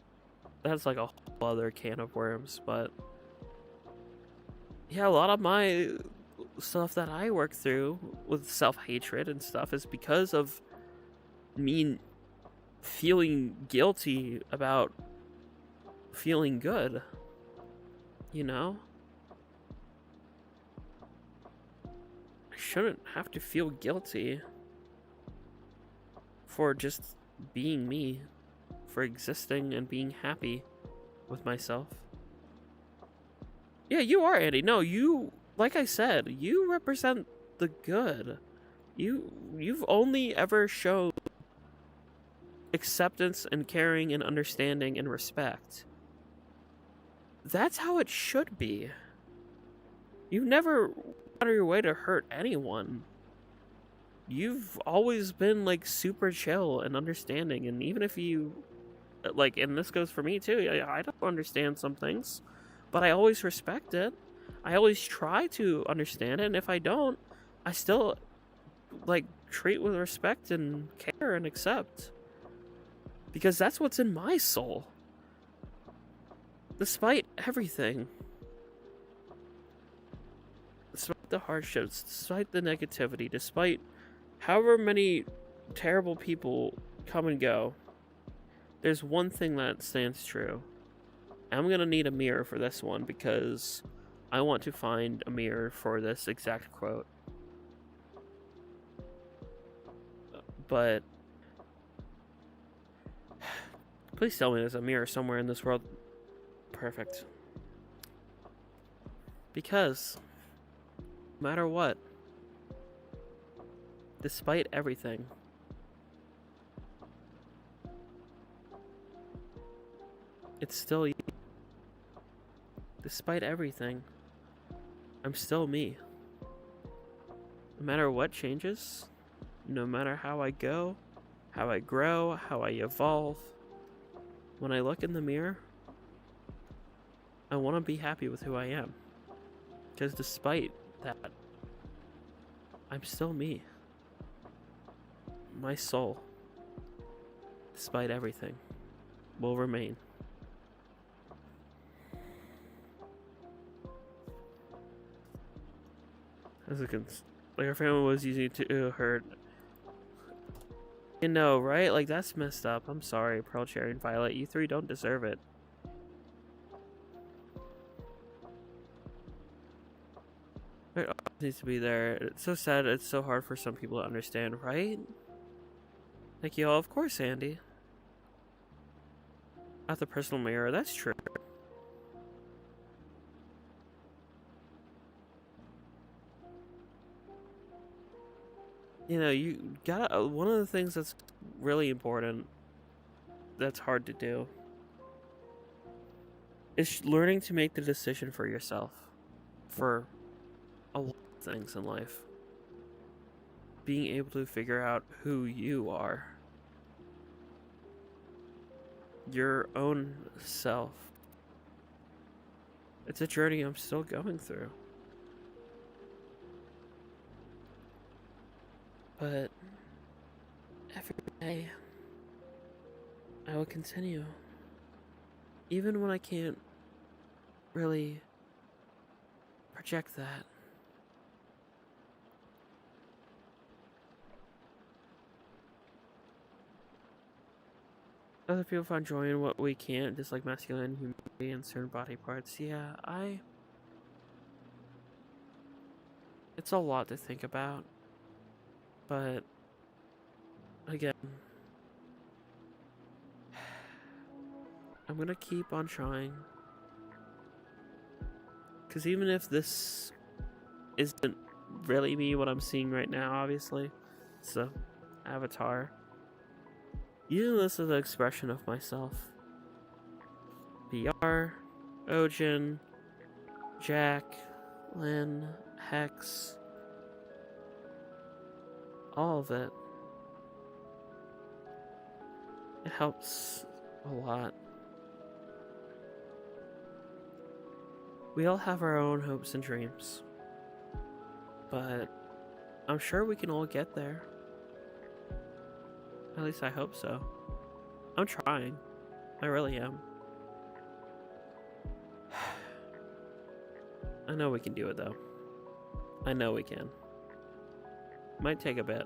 That's like a whole other can of worms, but... Yeah, a lot of my stuff that I work through with self-hatred and stuff is because of me feeling guilty about feeling good. You know? I shouldn't have to feel guilty for just being me, for existing and being happy with myself. Yeah, you are, Andy. No, you, like I said, you represent the good. You've only ever shown acceptance and caring and understanding and respect. That's how it should be. You've never gone out of your way to hurt anyone. You've always been, like, super chill and understanding, and even if you, like, and this goes for me too, I don't understand some things, but I always respect it. I always try to understand it, and if I don't, I still, like, treat with respect and care and accept. Because that's what's in my soul. Despite everything. Despite the hardships, despite the negativity, despite however many terrible people come and go, there's one thing that stands true. I'm gonna need a mirror for this one because I want to find a mirror for this exact quote. But please tell me there's a mirror somewhere in this world. Perfect. Because no matter what, despite everything, it's still you. Despite everything, I'm still me. No matter what changes, no matter how I go, how I grow, how I evolve, when I look in the mirror, I want to be happy with who I am. Because despite that, I'm still me. my soul, despite everything, will remain. As it can, like our family was using it to hurt. You know, right? Like that's messed up. I'm sorry, Pearl, Cherry, and Violet. You three don't deserve it. It always needs to be there. It's so sad. It's so hard for some people to understand, right? Like, yo, of course, Andy. At the personal mirror, that's true. You know, you gotta. One of the things that's really important, that's hard to do, is learning to make the decision for yourself. For a lot of things in life. Being able to figure out who you are. Your own self. It's a journey I'm still going through. But every day I will continue. Even when I can't really project that. Other people find joy in what we can't, just like masculine humanity and certain body parts. Yeah, it's a lot to think about. But again, I'm gonna keep on trying. Because even if this isn't really me, what I'm seeing right now, obviously, it's a avatar. Using this as an expression of myself. BR, Ojin, Jack, Lynn, Hex, all of it. It helps a lot. We all have our own hopes and dreams. But I'm sure we can all get there. At least I hope so. I'm trying. I really am. I know we can do it though. I know we can. Might take a bit.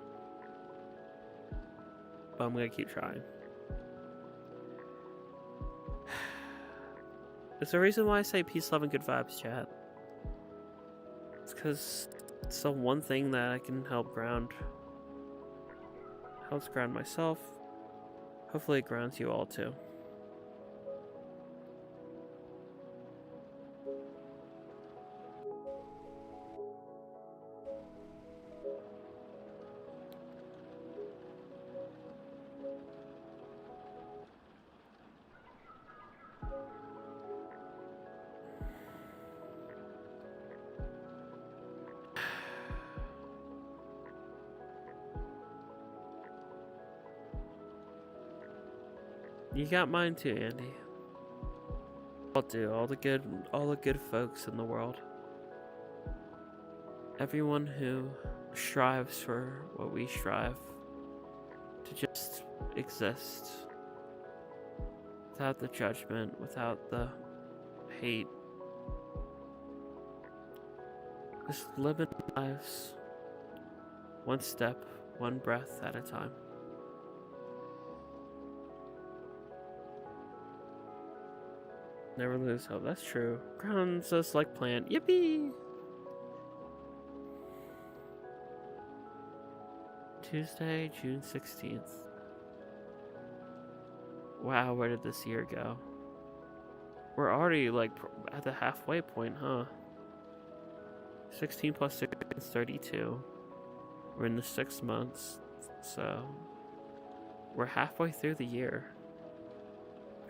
But I'm gonna keep trying. It's the reason why I say peace, love, and good vibes, chat. It's because it's the one thing that I can help ground. Helps ground myself. Hopefully it grounds you all too. You got mine too, Andy. I'll do all the good folks in the world. Everyone who strives for what we strive to just exist without the judgment, without the hate. Just living lives one step, one breath at a time. Never lose hope. That's true. Grounds us like plant. Yippee! Tuesday, June 16th. Wow, where did this year go? We're already like at the halfway point, huh? 16 plus 6 is 32. We're in the 6 months, so we're halfway through the year.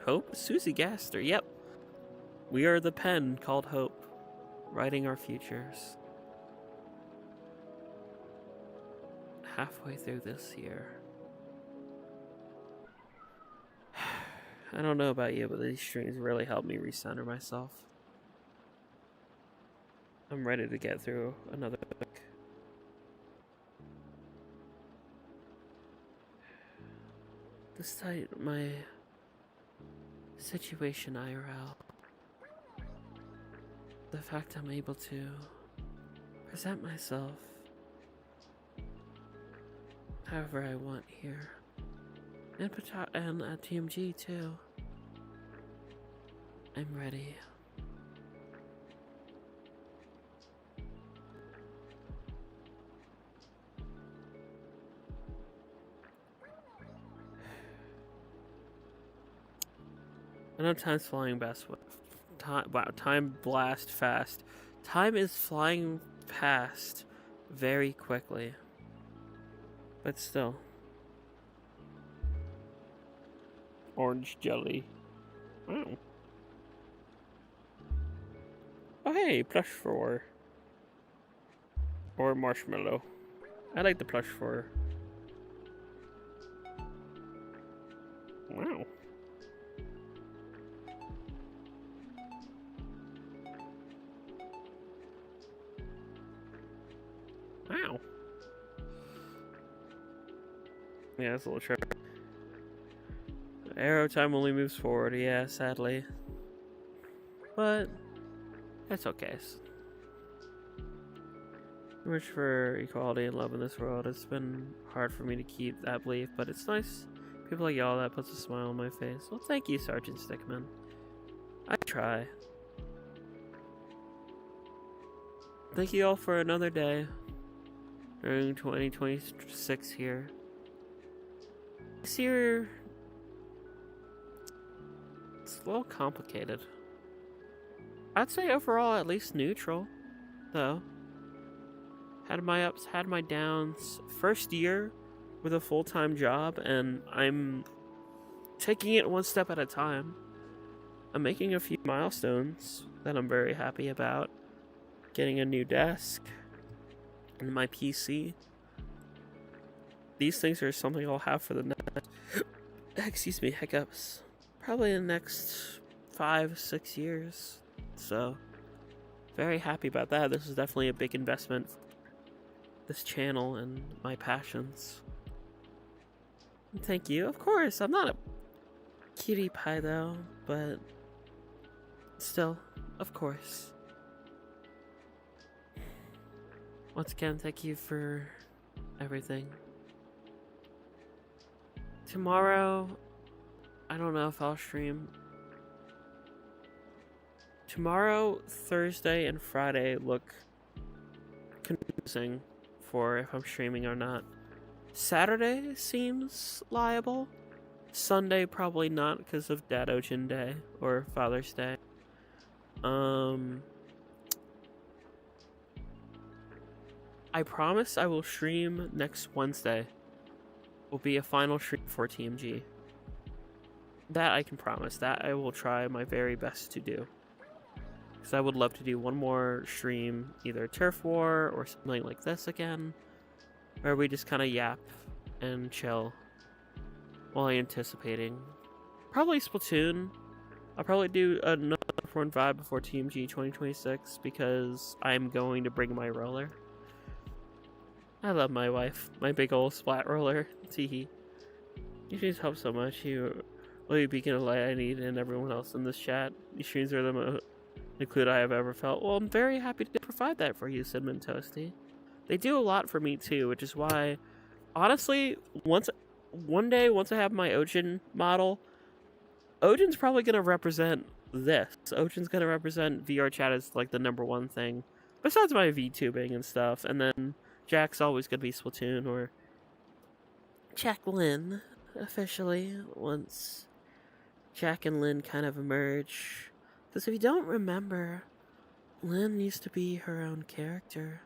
Hope? Susie Gaster, yep. We are the pen called Hope, writing our futures. Halfway through this year. I don't know about you, but these streams really help me recenter myself. I'm ready to get through another book. despite my situation IRL, the fact I'm able to present myself however I want here, and at TMG too, I'm ready. I know time's flying time blast fast. Time is flying past very quickly. But still. Orange jelly. Wow. Oh hey, plush fur. Or marshmallow. I like the plush fur. Wow. Wow. Yeah, it's a little tricky. Arrow time only moves forward, yeah, sadly. But that's okay. So much for equality and love in this world. It's been hard for me to keep that belief, but it's nice. People like y'all, that puts a smile on my face. Well, thank you, Sergeant Stickman. I try. Thank you all for another day during 2026 here. This year, it's a little complicated. I'd say overall at least neutral, though. Had my ups, had my downs. First year with a full-time job, and I'm taking it one step at a time. I'm making a few milestones that I'm very happy about. Getting a new desk and my PC. These things are something I'll have for the next, excuse me, hiccups. Probably in the next 5-6 years. So, very happy about that. This is definitely a big investment for this channel and my passions. And thank you. Of course, I'm not a cutie pie though, but still, of course. Once again, thank you for everything. Tomorrow, I don't know if I'll stream. Tomorrow, Thursday, and Friday look confusing for if I'm streaming or not. Saturday seems liable. Sunday probably not because of Jackogień Day or Father's Day. I promise I will stream next Wednesday. Will be a final stream for TMG. That I can promise. That I will try my very best to do. Because I would love to do one more stream, either Turf War or something like this again, where we just kind of yap and chill while anticipating. Probably Splatoon. I'll probably do another 4-5 before TMG 2026 because I'm going to bring my roller. I love my wife, my big old splat roller. Teehee. You streams help so much. You will be a beacon of light I need and everyone else in this chat. These streams are the most included I have ever felt. Well, I'm very happy to provide that for you, Cinnamon Toasty. They do a lot for me too, which is why, honestly, one day once I have my Jackogień model, Jackogięn's probably gonna represent this. Jackogięn's gonna represent VR chat as like the #1 thing, besides my VTubing and stuff, and then Jack's always gonna be Splatoon or Jacqueline officially once Jack and Lynn kind of emerge. Because if you don't remember, Lynn used to be her own character.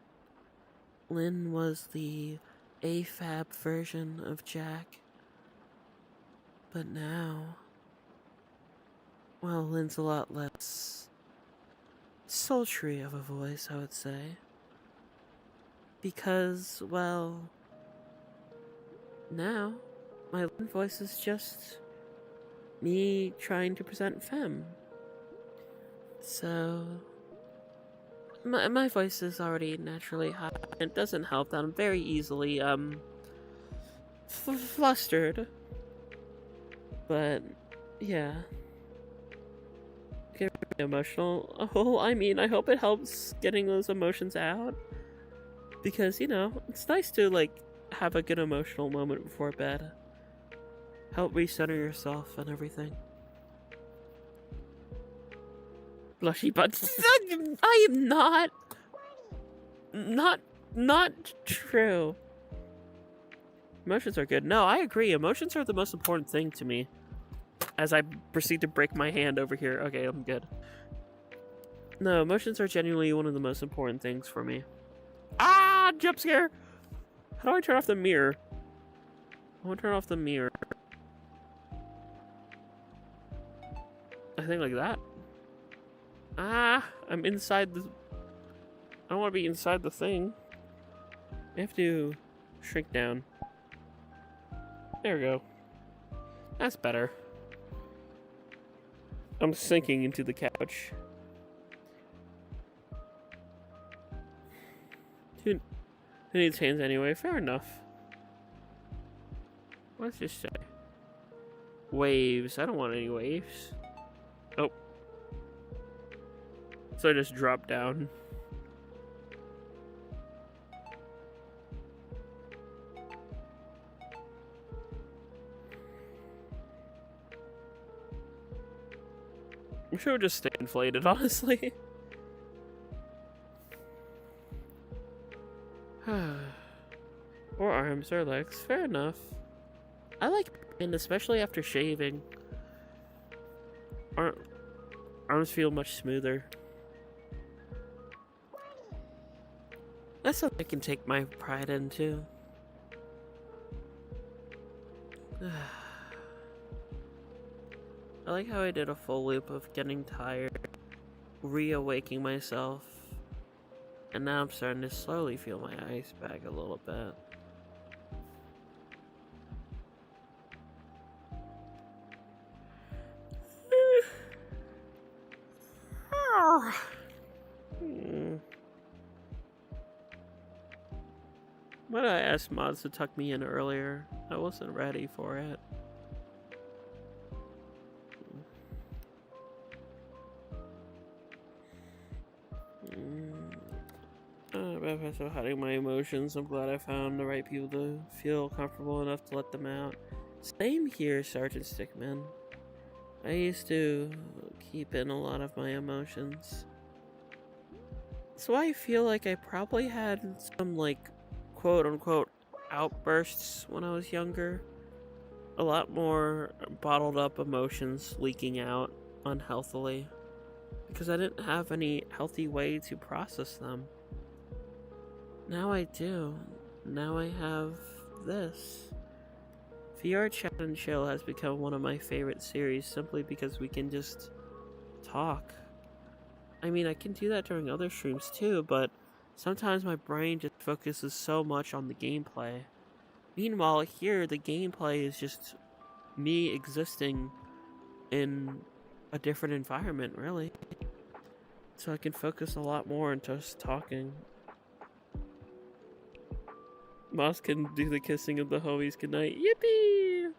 Lynn was the AFAB version of Jack. But now, well, Lynn's a lot less sultry of a voice, I would say. Because, well, now, my Lynn voice is just me trying to present femme. So, my voice is already naturally high. It doesn't help that I'm very easily, flustered. But yeah, get really emotional. Oh, I mean, I hope it helps getting those emotions out, because you know it's nice to like have a good emotional moment before bed. Help recenter yourself and everything. Blushy butts. I am not. Not true. Emotions are good. No, I agree. Emotions are the most important thing to me. As I proceed to break my hand over here. Okay, I'm good. No, emotions are genuinely one of the most important things for me. Ah, jump scare! How do I turn off the mirror? I want to turn off the mirror. I think like that. Ah, I'm inside the... I don't want to be inside the thing. I have to shrink down. There we go. That's better. I'm sinking into the couch. Who needs hands anyway? Fair enough. What's this say? Waves. I don't want any waves. Oh. So I just dropped down. I'm sure it would just stay inflated, honestly. Or arms or legs. Fair enough. I like pain, especially after shaving. Arms feel much smoother. That's something I can take my pride in, too. I like how I did a full loop of getting tired, reawaking myself, and now I'm starting to slowly feel my eyes back a little bit. Why did I ask mods to tuck me in earlier? I wasn't ready for it. So hiding my emotions, I'm glad I found the right people to feel comfortable enough to let them out. Same here, Sergeant Stickman. I used to keep in a lot of my emotions. So I feel like I probably had some, like, quote-unquote outbursts when I was younger. A lot more bottled up emotions leaking out unhealthily. Because I didn't have any healthy way to process them. Now I do. Now I have this. VR Chat and Chill has become one of my favorite series simply because we can just talk. I mean, I can do that during other streams too, but sometimes my brain just focuses so much on the gameplay. Meanwhile, here, the gameplay is just me existing in a different environment, really. So I can focus a lot more on just talking. Moss can do the kissing of the homies goodnight. Yippee!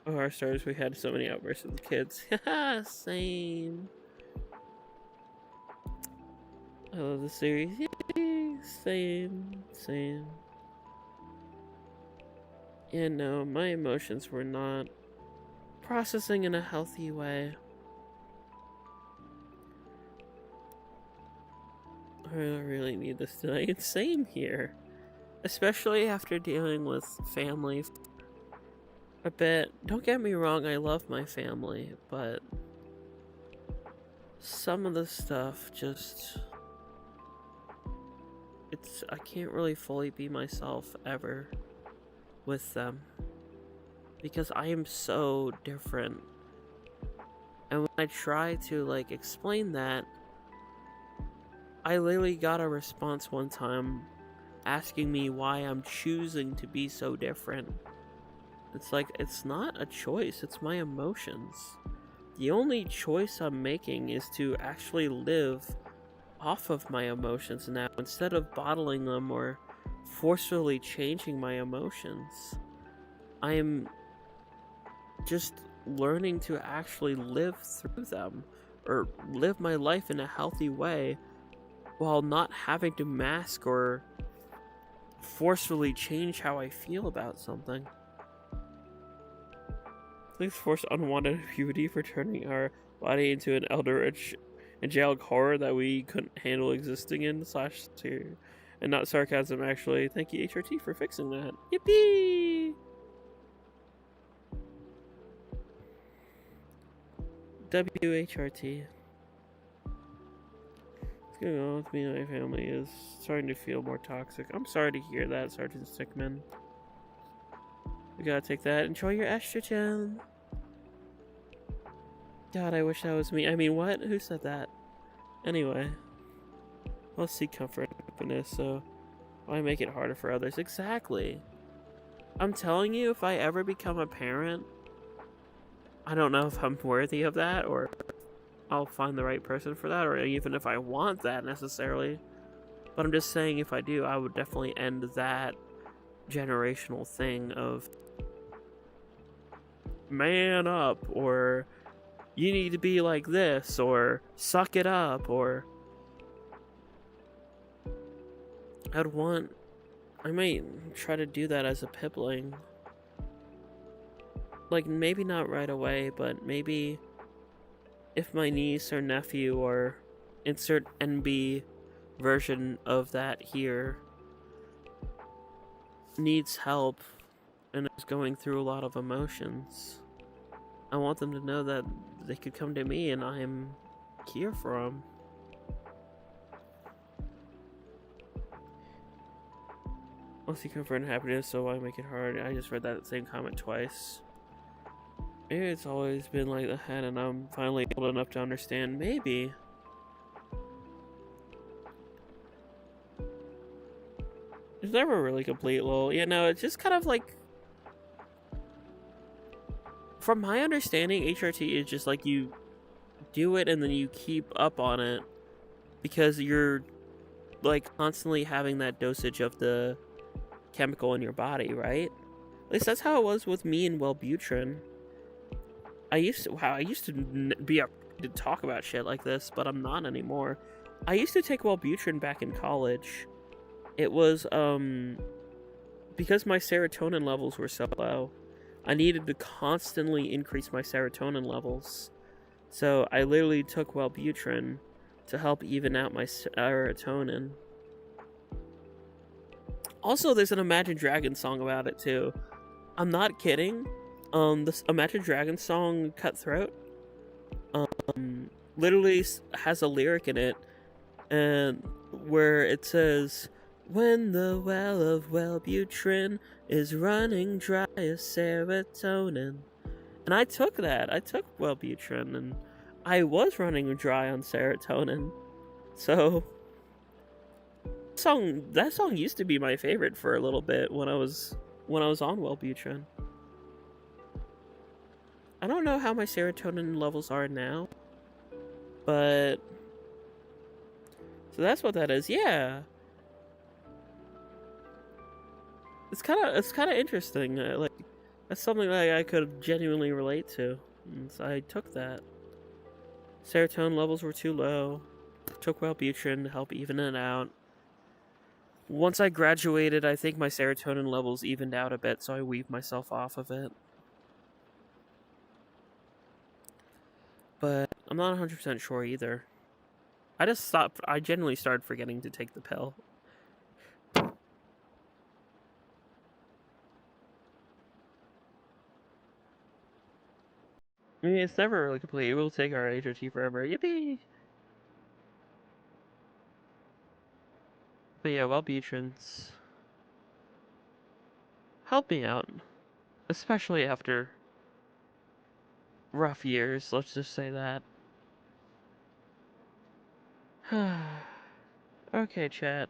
Oh, our stars, we had so many outbursts with the kids. Haha, same. I love the series. Yay! Same. Yeah, no, my emotions were not processing in a healthy way. I really need this tonight. Same here. Especially after dealing with family a bit. Don't get me wrong, I love my family, but some of the stuff just... I can't really fully be myself ever with them. Because I am so different. And when I try to, like, explain that, I literally got a response one time asking me why I'm choosing to be so different. It's like, it's not a choice, it's my emotions. The only choice I'm making is to actually live off of my emotions now, instead of bottling them or forcefully changing my emotions. I am just learning to actually live through them or live my life in a healthy way while not having to mask or forcefully change how I feel about something. Things force unwanted puberty for turning our body into an eldritch angelic horror that we couldn't handle existing in, / and not sarcasm, actually. Thank you, HRT, for fixing that. Yippee! WHRT. What's going on with me and my family is starting to feel more toxic. I'm sorry to hear that, Sergeant Stickman. We gotta take that. Enjoy your estrogen. God, I wish that was me. I mean, what? Who said that? Anyway. Let's seek comfort and happiness, so why make it harder for others? Exactly. I'm telling you, if I ever become a parent, I don't know if I'm worthy of that, or I'll find the right person for that, or even if I want that necessarily. But I'm just saying, if I do, I would definitely end that generational thing of man up, or you need to be like this, or suck it up, or I might try to do that as a pibling. Like, maybe not right away, but maybe if my niece or nephew or insert NB version of that here needs help and is going through a lot of emotions, I want them to know that they could come to me and I'm here for them. I'll see comfort and happiness, so why make it hard? I just read that same comment twice. Maybe it's always been like that and I'm finally old enough to understand. Maybe. It's never really complete, lol. You know, it's just kind of like, from my understanding, HRT is just like you do it and then you keep up on it because you're like constantly having that dosage of the chemical in your body, right? At least that's how it was with me and Wellbutrin. I used to be afraid to talk about shit like this, but I'm not anymore. I used to take Wellbutrin back in college. It was because my serotonin levels were so low, I needed to constantly increase my serotonin levels. So I literally took Wellbutrin to help even out my serotonin. Also, there's an Imagine Dragons song about it too. I'm not kidding. This Imagine Dragons song, Cutthroat, literally has a lyric in it, and where it says, "When the well of Wellbutrin is running dry of serotonin." And I took that. I took Wellbutrin, and I was running dry on serotonin. So that song used to be my favorite for a little bit when I was on Wellbutrin. I don't know how my serotonin levels are now, but so that's what that is. Yeah, it's kind of interesting. Like, that's something that I could genuinely relate to. And so I took that. Serotonin levels were too low. Took Wellbutrin to help even it out. Once I graduated, I think my serotonin levels evened out a bit, so I weaved myself off of it. But I'm not 100% sure either. I genuinely started forgetting to take the pill. I mean, it's never really complete. It will take our HRT forever. Yippee! But yeah, Wellbutrin's helped me out. Especially after rough years, let's just say that. Okay, chat.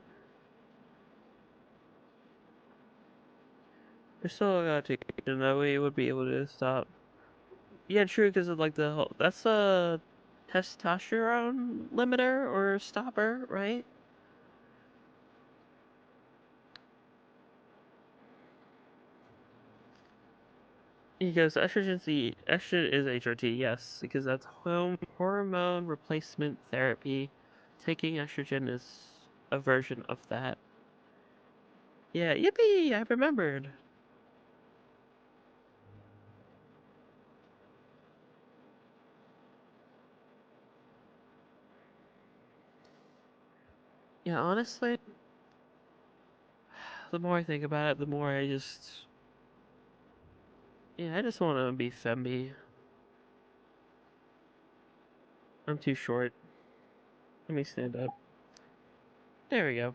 We still gotta take it, and that way we would be able to stop. Yeah, true, because of like the whole, that's a testosterone limiter or stopper, right? He goes, estrogen is HRT, yes, because that's hormone replacement therapy. Taking estrogen is a version of that. Yeah, yippee! I remembered. Yeah, honestly, the more I think about it, the more I just... Yeah, I just want to be femby. I'm too short. Let me stand up. There we go.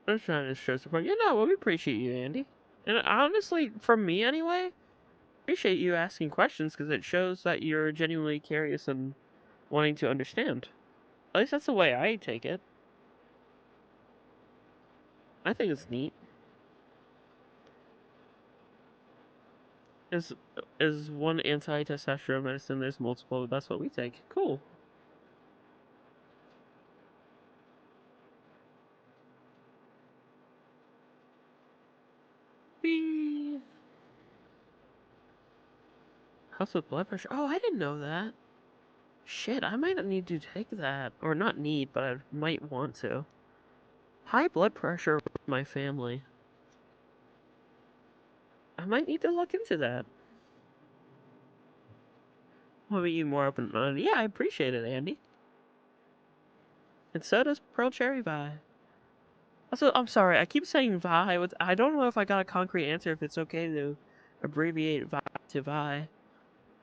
I'm just trying to show support. You know, we appreciate you, Andy. And honestly, from me anyway, appreciate you asking questions because it shows that you're genuinely curious and wanting to understand. At least that's the way I take it. I think it's neat. Is one anti-testosterone medicine? There's multiple. That's what we take. Cool. Whee! Helps with blood pressure. Oh, I didn't know that. Shit, I might need to take that. Or not need, but I might want to. High blood pressure with my family. I might need to look into that. Want me more open-minded? Yeah, I appreciate it, Andy. And so does Pearl Cherry Vi. Also, I'm sorry, I keep saying Vi. I don't know if I got a concrete answer if it's okay to abbreviate Vi to Vi.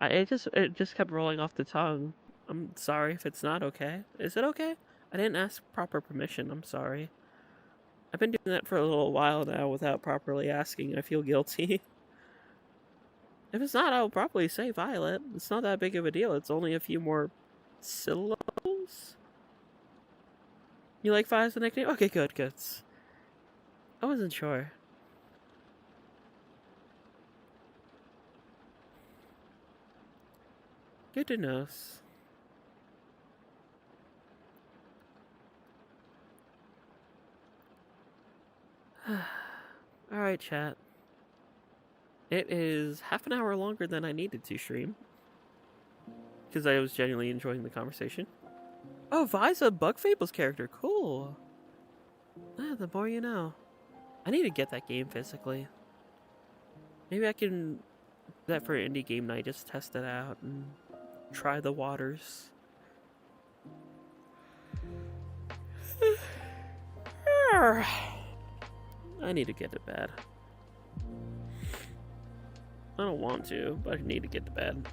It just kept rolling off the tongue. I'm sorry if it's not okay. Is it okay? I didn't ask proper permission. I'm sorry. I've been doing that for a little while now without properly asking. I feel guilty. If it's not, I'll probably say Violet. It's not that big of a deal. It's only a few more syllables. You like Vi as a nickname? Okay, good. I wasn't sure. Good to know. Alright, chat. It is half an hour longer than I needed to stream. Because I was genuinely enjoying the conversation. Oh, Vi's a Bug Fables character. Cool. Ah, the more you know. I need to get that game physically. Maybe I can do that for indie game night. Just test it out and try the waters. I need to get to bed. I don't want to, but I need to get to bed.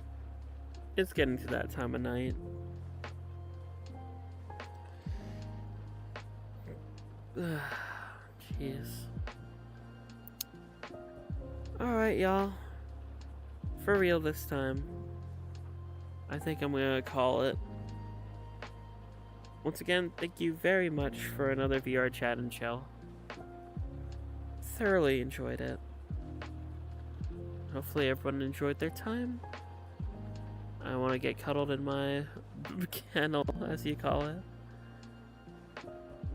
It's getting to that time of night. Jeez. Alright, y'all. For real this time. I think I'm gonna call it. Once again, thank you very much for another VR chat and chill. Thoroughly enjoyed it. Hopefully everyone enjoyed their time. I want to get cuddled in my kennel, as you call it.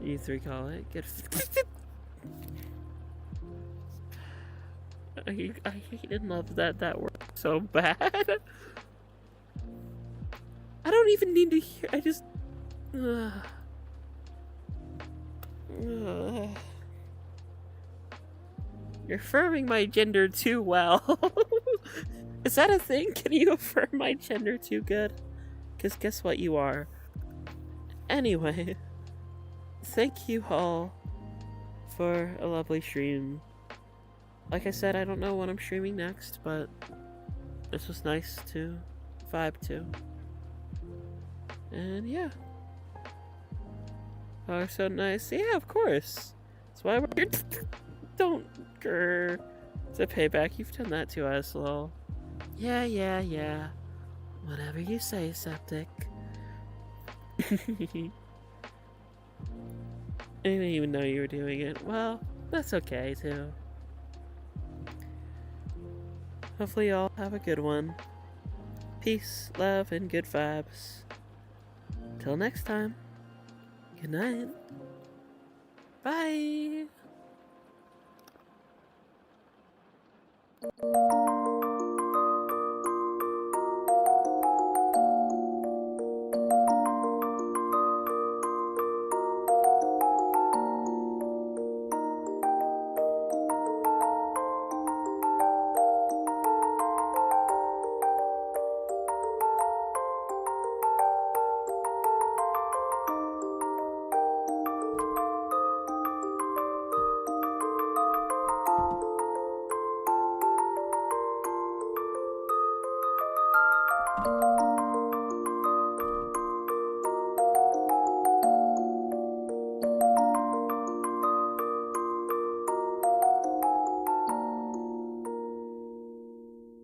You three call it. Get. I hate and love that word so bad. I don't even need to hear. I just. You're affirming my gender too well. Is that a thing? Can you affirm my gender too good? Because guess what you are. Anyway, thank you all for a lovely stream. Like I said, I don't know when I'm streaming next, but this was nice to vibe to. And yeah. Oh, so nice. Yeah, of course. That's why we're here. Don't grrr. It's a payback. You've done that to us, lol. Yeah. Whatever you say, Septic. I didn't even know you were doing it. Well, that's okay, too. Hopefully y'all have a good one. Peace, love, and good vibes. Till next time. Good night. Bye.